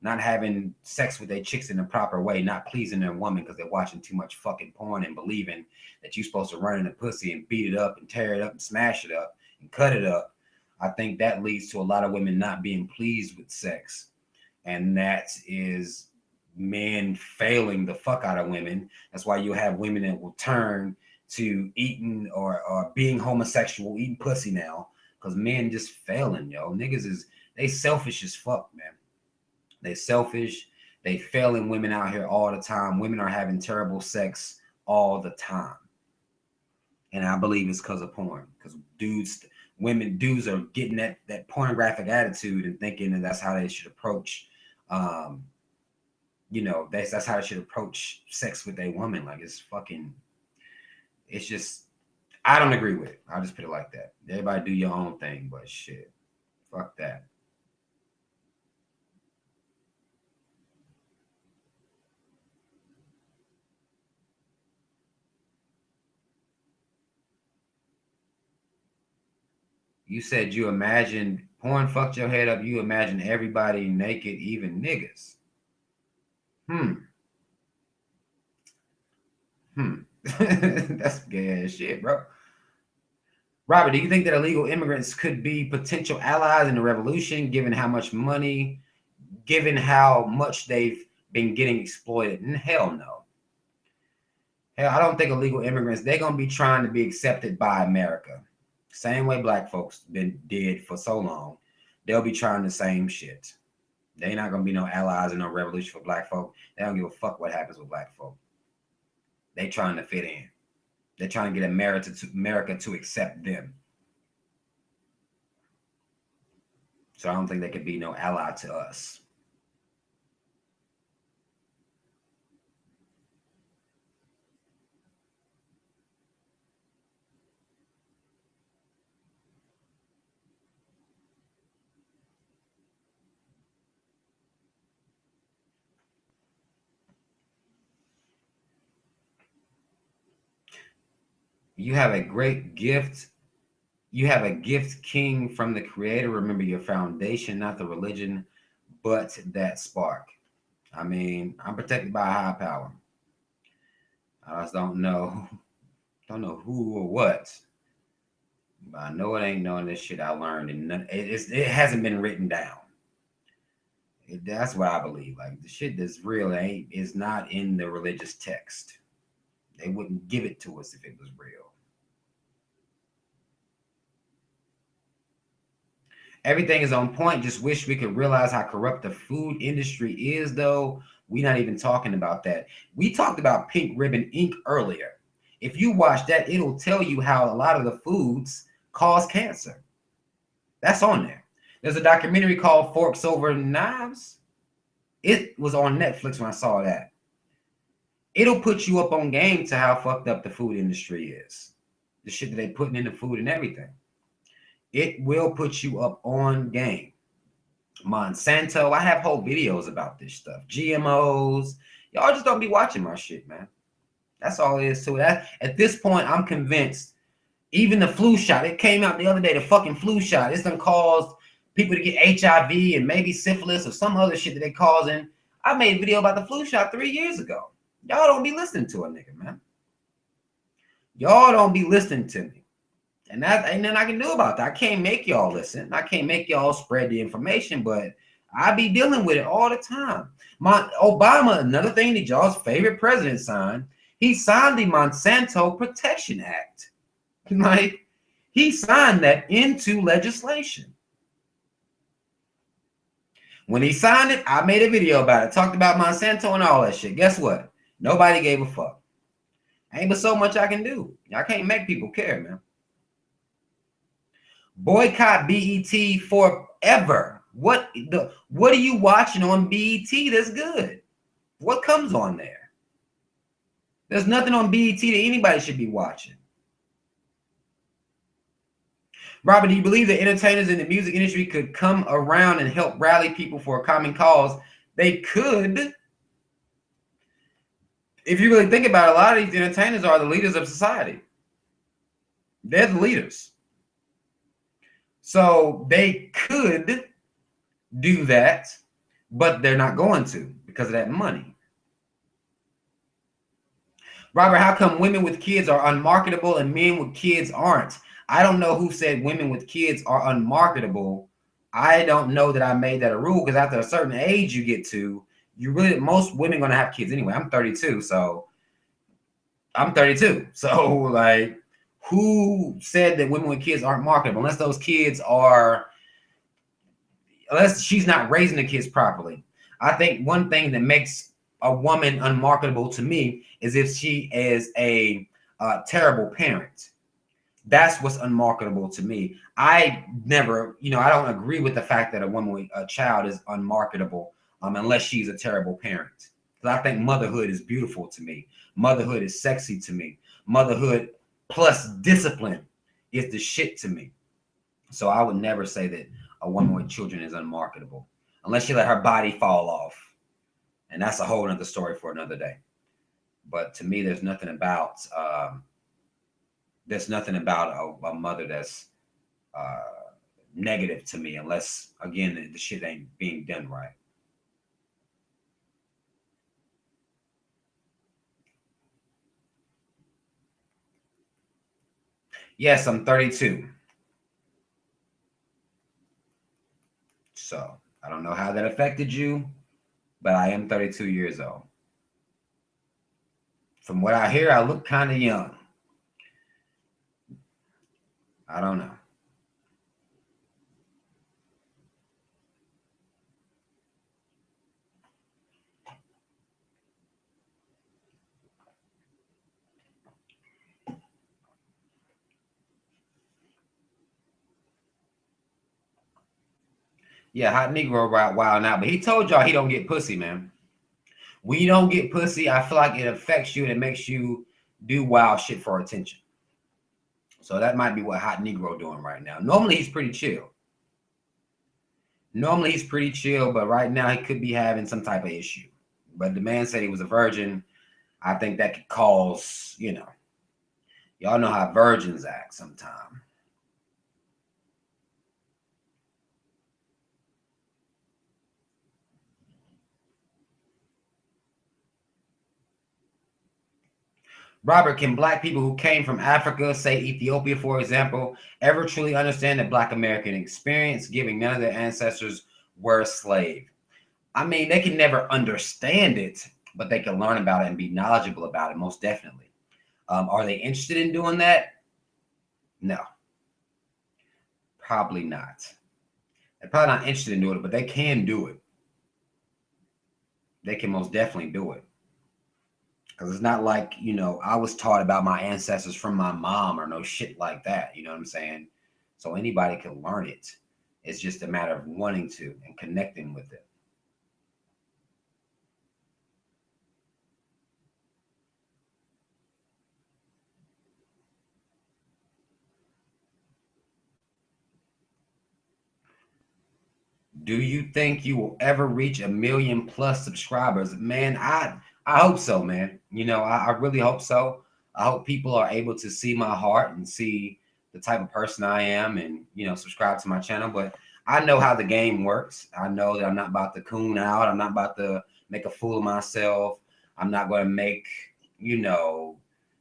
not having sex with their chicks in the proper way, not pleasing their woman because they're watching too much fucking porn and believing that you're supposed to run in the pussy and beat it up and tear it up and smash it up and cut it up. I think that leads to a lot of women not being pleased with sex. And that is men failing the fuck out of women. That's why you have women that will turn to eating or being homosexual, eating pussy now, because men just failing, yo. They selfish as fuck, man. They selfish. They failing women out here all the time. Women are having terrible sex all the time. And I believe it's because of porn. Because dudes are getting that pornographic attitude and thinking that that's how they should approach that's how they should approach sex with a woman. Like, it's just, I don't agree with it. I'll just put it like that. Everybody do your own thing, but shit, fuck that. You said you imagined porn fucked your head up. You imagine everybody naked, even niggas. That's gay ass shit, bro. Robert, do you think that illegal immigrants could be potential allies in the revolution, given how much they've been getting exploited? Hell no. Hell, I don't think illegal immigrants, they're going to be trying to be accepted by America. Same way black folks did for so long. They'll be trying the same shit. They're not going to be no allies in no revolution for black folk. They don't give a fuck what happens with black folk. They trying to fit in. They're trying to get America to accept them. So I don't think they could be no ally to us. You have a great gift. You have a gift, king, from the creator. Remember your foundation, not the religion, but that spark. I mean, I'm protected by a high power. I just don't know who or what. But I know it ain't knowing this shit I learned, and it hasn't been written down. That's what I believe. Like, the shit that's real is not in the religious text. They wouldn't give it to us if it was real. Everything is on point. Just wish we could realize how corrupt the food industry is, though. We're not even talking about that. We talked about Pink Ribbon Inc. earlier. If you watch that, it'll tell you how a lot of the foods cause cancer. That's on there. There's a documentary called Forks Over Knives. It was on Netflix when I saw that. It'll put you up on game to how fucked up the food industry is. The shit that they putting in the food and everything. It will put you up on game. Monsanto, I have whole videos about this stuff. GMOs. Y'all just don't be watching my shit, man. That's all it is to it. At this point, I'm convinced. Even the flu shot, it came out the other day, the fucking flu shot. It's done caused people to get HIV and maybe syphilis or some other shit that they causing. I made a video about the flu shot 3 years ago. Y'all don't be listening to a nigga, man. Y'all don't be listening to me. And that ain't nothing I can do about that. I can't make y'all listen. I can't make y'all spread the information, but I be dealing with it all the time. My Obama, another thing that y'all's favorite president signed, he signed the Monsanto Protection Act. Like, he signed that into legislation. When he signed it, I made a video about it, talked about Monsanto and all that shit. Guess what? Nobody gave a fuck. Ain't but so much I can do. I can't make people care, man. Boycott BET forever. What are you watching on BET that's good? What comes on there? There's nothing on BET that anybody should be watching. Robert, do you believe that entertainers in the music industry could come around and help rally people for a common cause? They could. If you really think about it, a lot of these entertainers are the leaders of society. They're the leaders. So they could do that, but they're not going to because of that money. Robert, how come women with kids are unmarketable and men with kids aren't? I don't know who said women with kids are unmarketable. I don't know that I made that a rule, because after a certain age you get to, most women gonna have kids anyway. I'm 32, so like, who said that women with kids aren't marketable? Unless she's not raising the kids properly. I think one thing that makes a woman unmarketable to me is if she is a terrible parent. That's what's unmarketable to me. I don't agree with the fact that a woman with a child is unmarketable unless she's a terrible parent. Because I think motherhood is beautiful to me. Motherhood is sexy to me. Motherhood plus discipline is the shit to me. So I would never say that a woman with children is unmarketable unless she let her body fall off. And that's a whole other story for another day. But to me, there's nothing about a mother that's negative to me, unless, again, the shit ain't being done right. Yes, I'm 32. So I don't know how that affected you, but I am 32 years old. From what I hear, I look kind of young. I don't know. Yeah, Hot Negro wild now, but he told y'all he don't get pussy, man. When you don't get pussy, I feel like it affects you and it makes you do wild shit for attention. So that might be what Hot Negro doing right now. Normally he's pretty chill. But right now he could be having some type of issue. But the man said he was a virgin. I think that could cause, y'all know how virgins act sometimes. Robert, can Black people who came from Africa, say Ethiopia, for example, ever truly understand the Black American experience, given none of their ancestors were slaves? I mean, they can never understand it, but they can learn about it and be knowledgeable about it, most definitely. Are they interested in doing that? No, probably not. They're probably not interested in doing it, but they can do it. They can most definitely do it. Because it's not like, I was taught about my ancestors from my mom or no shit like that. You know what I'm saying? So anybody can learn it. It's just a matter of wanting to and connecting with it. Do you think you will ever reach 1 million+ subscribers? Man, I hope so, man. I really hope so. I hope people are able to see my heart and see the type of person I am and, subscribe to my channel. But I know how the game works. I know that I'm not about to coon out. I'm not about to make a fool of myself. I'm not going to make,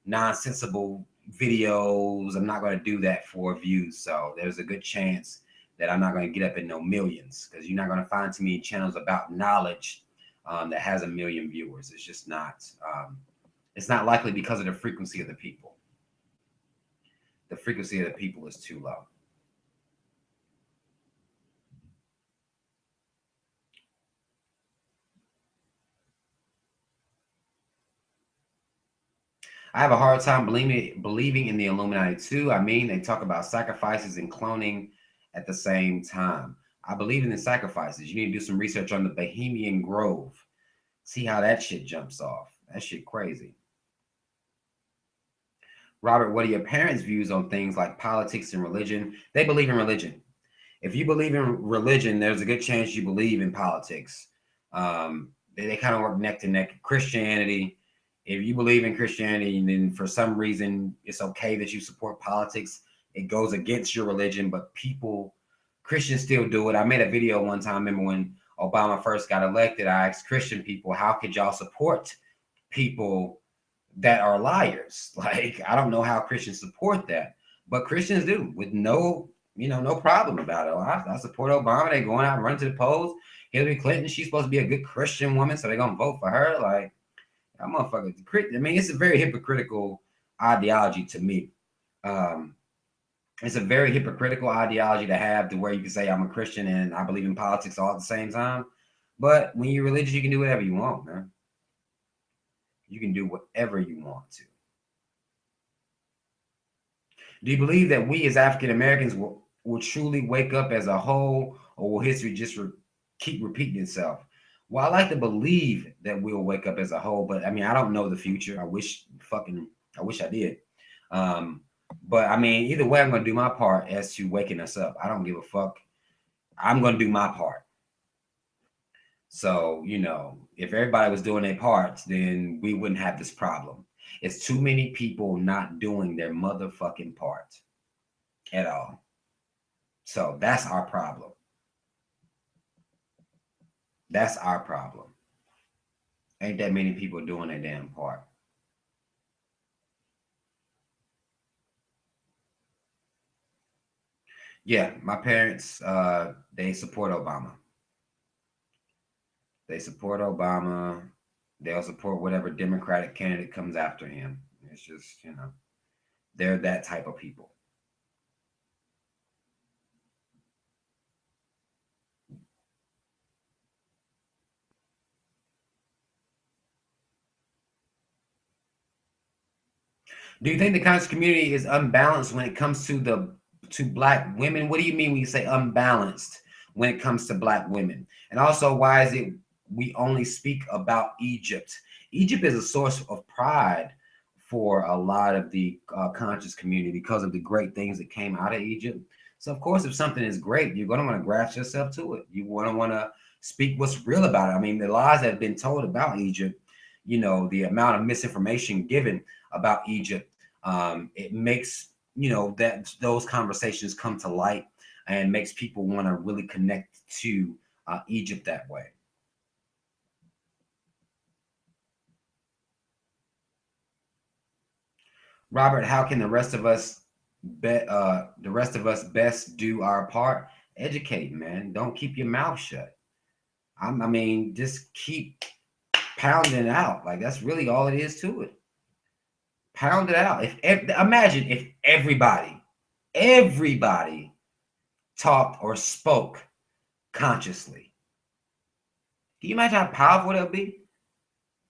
nonsensical videos. I'm not going to do that for views. So there's a good chance that I'm not going to get up in no millions, because you're not going to find too many channels about knowledge that has a million viewers. It's just not. It's not likely because of the frequency of the people. The frequency of the people is too low. I have a hard time believing in the Illuminati too. I mean, they talk about sacrifices and cloning at the same time. I believe in the sacrifices. You need to do some research on the Bohemian Grove. See how that shit jumps off. That shit crazy. Robert, what are your parents' views on things like politics and religion? They believe in religion. If you believe in religion, there's a good chance you believe in politics. They kind of work neck to neck. Christianity, if you believe in Christianity and then for some reason it's okay that you support politics, it goes against your religion, but Christians still do it. I made a video one time, remember when Obama first got elected, I asked Christian people, how could y'all support people that are liars? Like, I don't know how Christians support that, but Christians do with no problem about it. I support Obama. They going out and running to the polls. Hillary Clinton, she's supposed to be a good Christian woman, so they're gonna vote for her. Like, that motherfucker. I mean, it's a very hypocritical ideology to me. It's a very hypocritical ideology to have, to where you can say I'm a Christian and I believe in politics all at the same time. But when you're religious, you can do whatever you want, man. You can do whatever you want to. Do you believe that we as African Americans will truly wake up as a whole, or will history just keep repeating itself? Well, I like to believe that we'll wake up as a whole, but I mean, I don't know the future. I wish I did. Um, but I mean, either way, I'm going to do my part as to waking us up. I don't give a fuck. I'm going to do my part. So, if everybody was doing their parts, then we wouldn't have this problem. It's too many people not doing their motherfucking part at all. So that's our problem. That's our problem. Ain't that many people doing their damn part. Yeah, my parents, they support Obama. They support Obama. They'll support whatever Democratic candidate comes after him. It's just, they're that type of people. Do you think the conscious community is unbalanced when it comes to Black women? What do you mean when you say unbalanced when it comes to Black women? And also, why is it we only speak about Egypt? Egypt is a source of pride for a lot of the conscious community because of the great things that came out of Egypt. So, of course, if something is great, you're going to want to graft yourself to it. You want to speak what's real about it. I mean, the lies that have been told about Egypt, the amount of misinformation given about Egypt, it makes that those conversations come to light and makes people want to really connect to Egypt that way. Robert, how can the rest of us best do our part? Educate, man. Don't keep your mouth shut. I mean, just keep pounding it out. Like, that's really all it is to it. Pound it out. Imagine if everybody talked or spoke consciously. Can you imagine how powerful that would be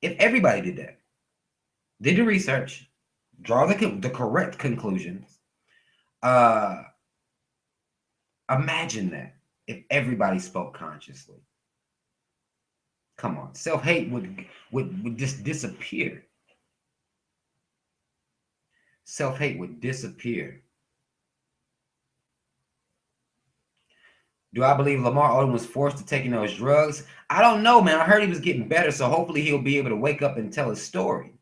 if everybody did that? Did the research, draw the correct conclusions. Uh, Imagine that if everybody spoke consciously. Come on, self-hate would just disappear. Self-hate would disappear. Do I believe Lamar Odom was forced to taking those drugs? I don't know, man. I heard he was getting better, so hopefully he'll be able to wake up and tell his story.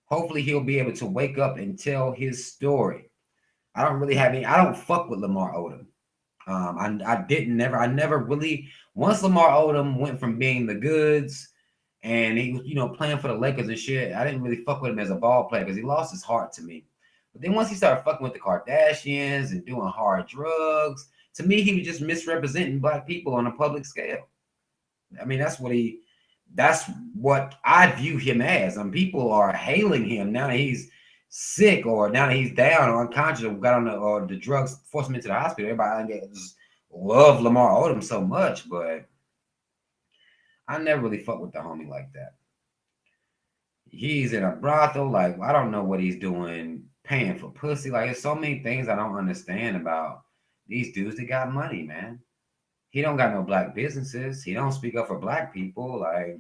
Hopefully he'll be able to wake up and tell his story. I don't really have any. I don't fuck with Lamar Odom. I never really. Once Lamar Odom went from being the goods, and he was, playing for the Lakers and shit, I didn't really fuck with him as a ball player because he lost his heart to me. But then once he started fucking with the Kardashians and doing hard drugs, to me, he was just misrepresenting black people on a public scale. I mean, that's what I view him as. People are hailing him now that he's sick or now that he's down or unconscious or got on the drugs, forced him into the hospital. Everybody just love Lamar Odom so much, but I never really fucked with the homie like that. He's in a brothel. Like, I don't know what he's doing, paying for pussy. Like, there's so many things I don't understand about these dudes that got money, man. He don't got no black businesses. He don't speak up for black people. Like,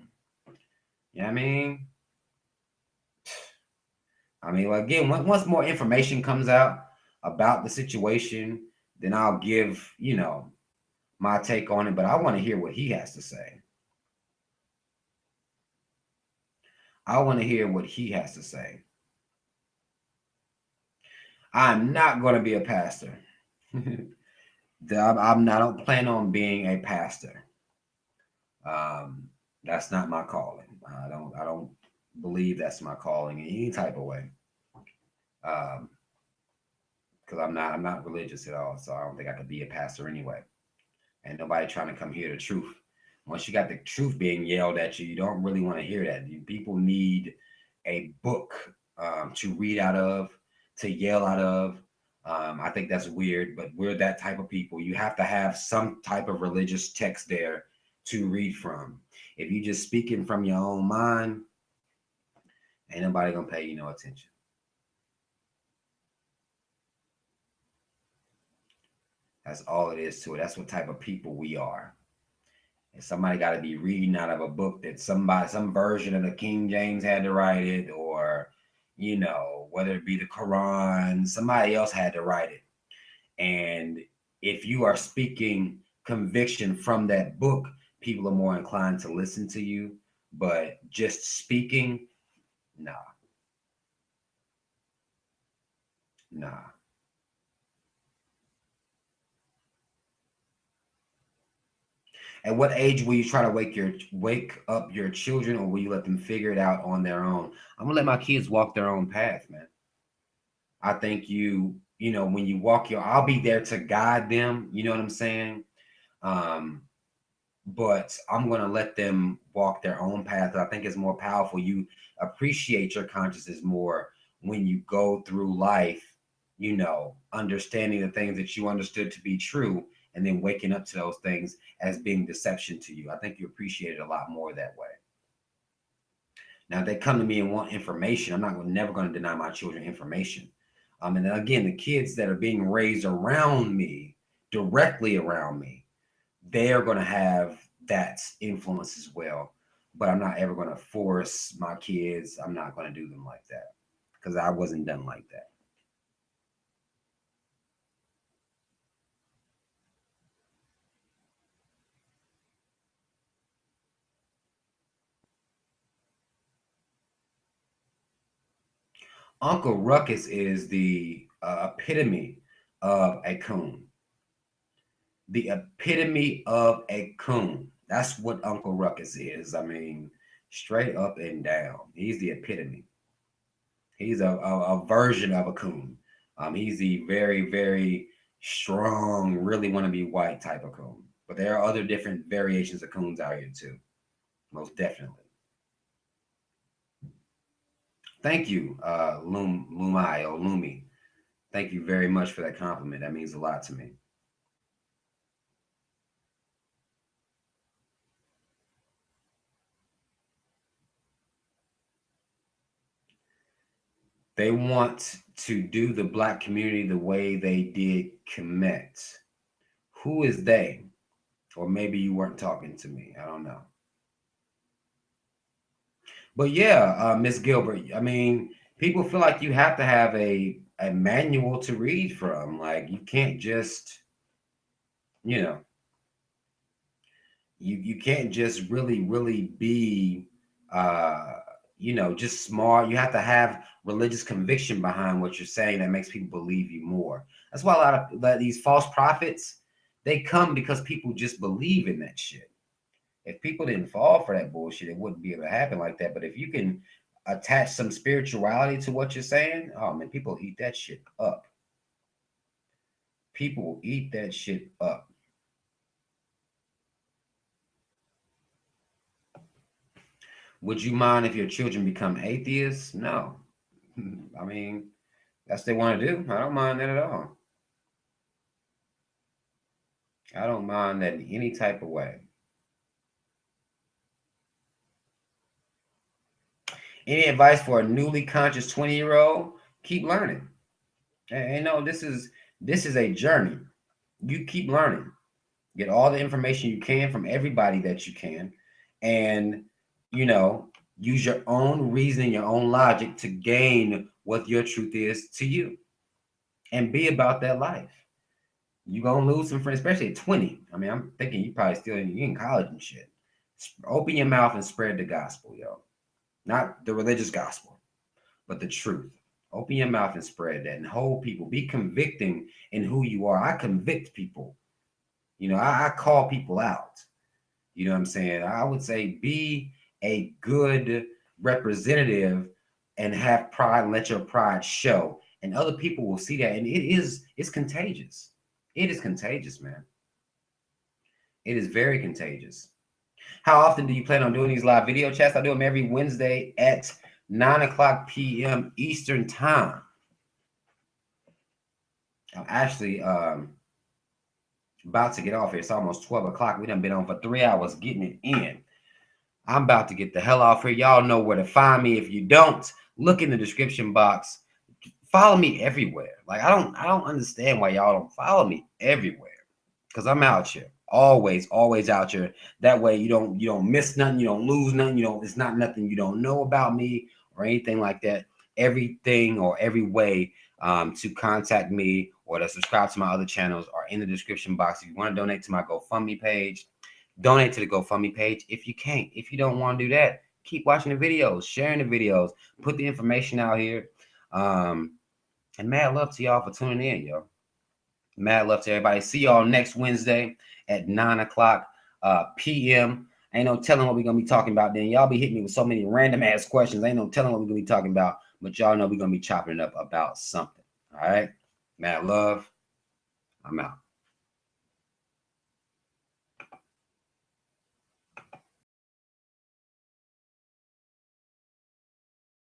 you know what I mean? Well, again, once more information comes out about the situation, then I'll give, my take on it. But I want to hear what he has to say. I want to hear what he has to say. I'm not going to be a pastor. I don't plan on being a pastor. That's not my calling. I don't believe that's my calling in any type of way. Because I'm not religious at all, so I don't think I could be a pastor anyway. And nobody trying to come hear the truth. Once you got the truth being yelled at you, you don't really want to hear that. People need a book to read out of, to yell out of. I think that's weird, but we're that type of people. You have to have some type of religious text there to read from. If you just speaking from your own mind, ain't nobody gonna pay you no attention. That's all it is to it. That's what type of people we are. And somebody got to be reading out of a book that some version of the King James had to write it, or whether it be the Quran, somebody else had to write it. And if you are speaking conviction from that book, people are more inclined to listen to you. But just speaking, nah. At what age will you try to wake up your children, or will you let them figure it out on their own? I'm gonna let my kids walk their own path, man. I think when you walk I'll be there to guide them. You know what I'm saying? But I'm gonna let them walk their own path. I think it's more powerful. You appreciate your consciousness more when you go through life, understanding the things that you understood to be true, and then waking up to those things as being deception to you. I think you appreciate it a lot more that way. Now, if they come to me and want information, I'm never going to deny my children information. And then again, the kids that are being raised around me, directly around me, they are going to have that influence as well. But I'm not ever going to force my kids. I'm not going to do them like that because I wasn't done like that. Uncle Ruckus is the epitome of a coon. The epitome of a coon. That's what Uncle Ruckus is. Straight up and down. He's the epitome. He's a version of a coon. He's the very, very strong, really want to be white type of coon. But there are other different variations of coons out here too. Most definitely. Thank you, Lumai or Lumi. Thank you very much for that compliment. That means a lot to me. They want to do the black community the way they did Kemet. Who is they? Or maybe you weren't talking to me. I don't know. But yeah, Miss Gilbert, people feel like you have to have a manual to read from. Like, you can't just You know, you can't just really be you know, just smart. You have to have religious conviction behind what you're saying that makes people believe you more. That's why a lot of these false prophets, they come because people just believe in that shit. If people didn't fall for that bullshit, it wouldn't be able to happen like that. But if you can attach some spirituality to what you're saying, oh man, people eat that shit up. People will eat that shit up. Would you mind if your children become atheists? No. I mean, that's what they want to do. I don't mind that at all. I don't mind that in any type of way. Any advice for a newly conscious 20-year-old? Keep learning. And no, this is a journey. You keep learning. Get all the information you can from everybody that you can, and you know, use your own reasoning, your own logic to gain what your truth is to you, and be about that life. You gonna lose some friends, especially at 20. I mean, I'm thinking you probably still in college and shit. Open your mouth and spread the gospel, yo. Not the religious gospel, but the truth. Open your mouth and spread that and hold people. Be convicting in who you are. I convict people. You know, I call people out. You know what I'm saying? I would say be a good representative and have pride and let your pride show. And other people will see that. And it's contagious. It is contagious, man. It is very contagious. How often do you plan on doing these live video chats? I do them every Wednesday at 9 o'clock p.m. Eastern time. I'm actually about to get off here. It's almost 12 o'clock. We done been on for 3 hours getting it in. I'm about to get the hell off here. Y'all know where to find me. If you don't, look in the description box. Follow me everywhere. Like I don't understand why y'all don't follow me everywhere. Because I'm out here. Always out here. That way you don't miss nothing, you don't lose nothing, it's not nothing you don't know about me or anything like that. Everything or every way to contact me or to subscribe to my other channels are in the description box. If you want to donate to my GoFundMe page, donate to the GoFundMe page. If you can't, if you don't want to do that, keep watching the videos, sharing the videos, put the information out here. And mad love to y'all for tuning in, yo. Mad love to everybody. See y'all next Wednesday at 9 o'clock p.m. Ain't no telling what we're going to be talking about then. Y'all be hitting me with so many random ass questions. Ain't no telling what we're going to be talking about. But y'all know we're going to be chopping it up about something. All right? Mad love. I'm out.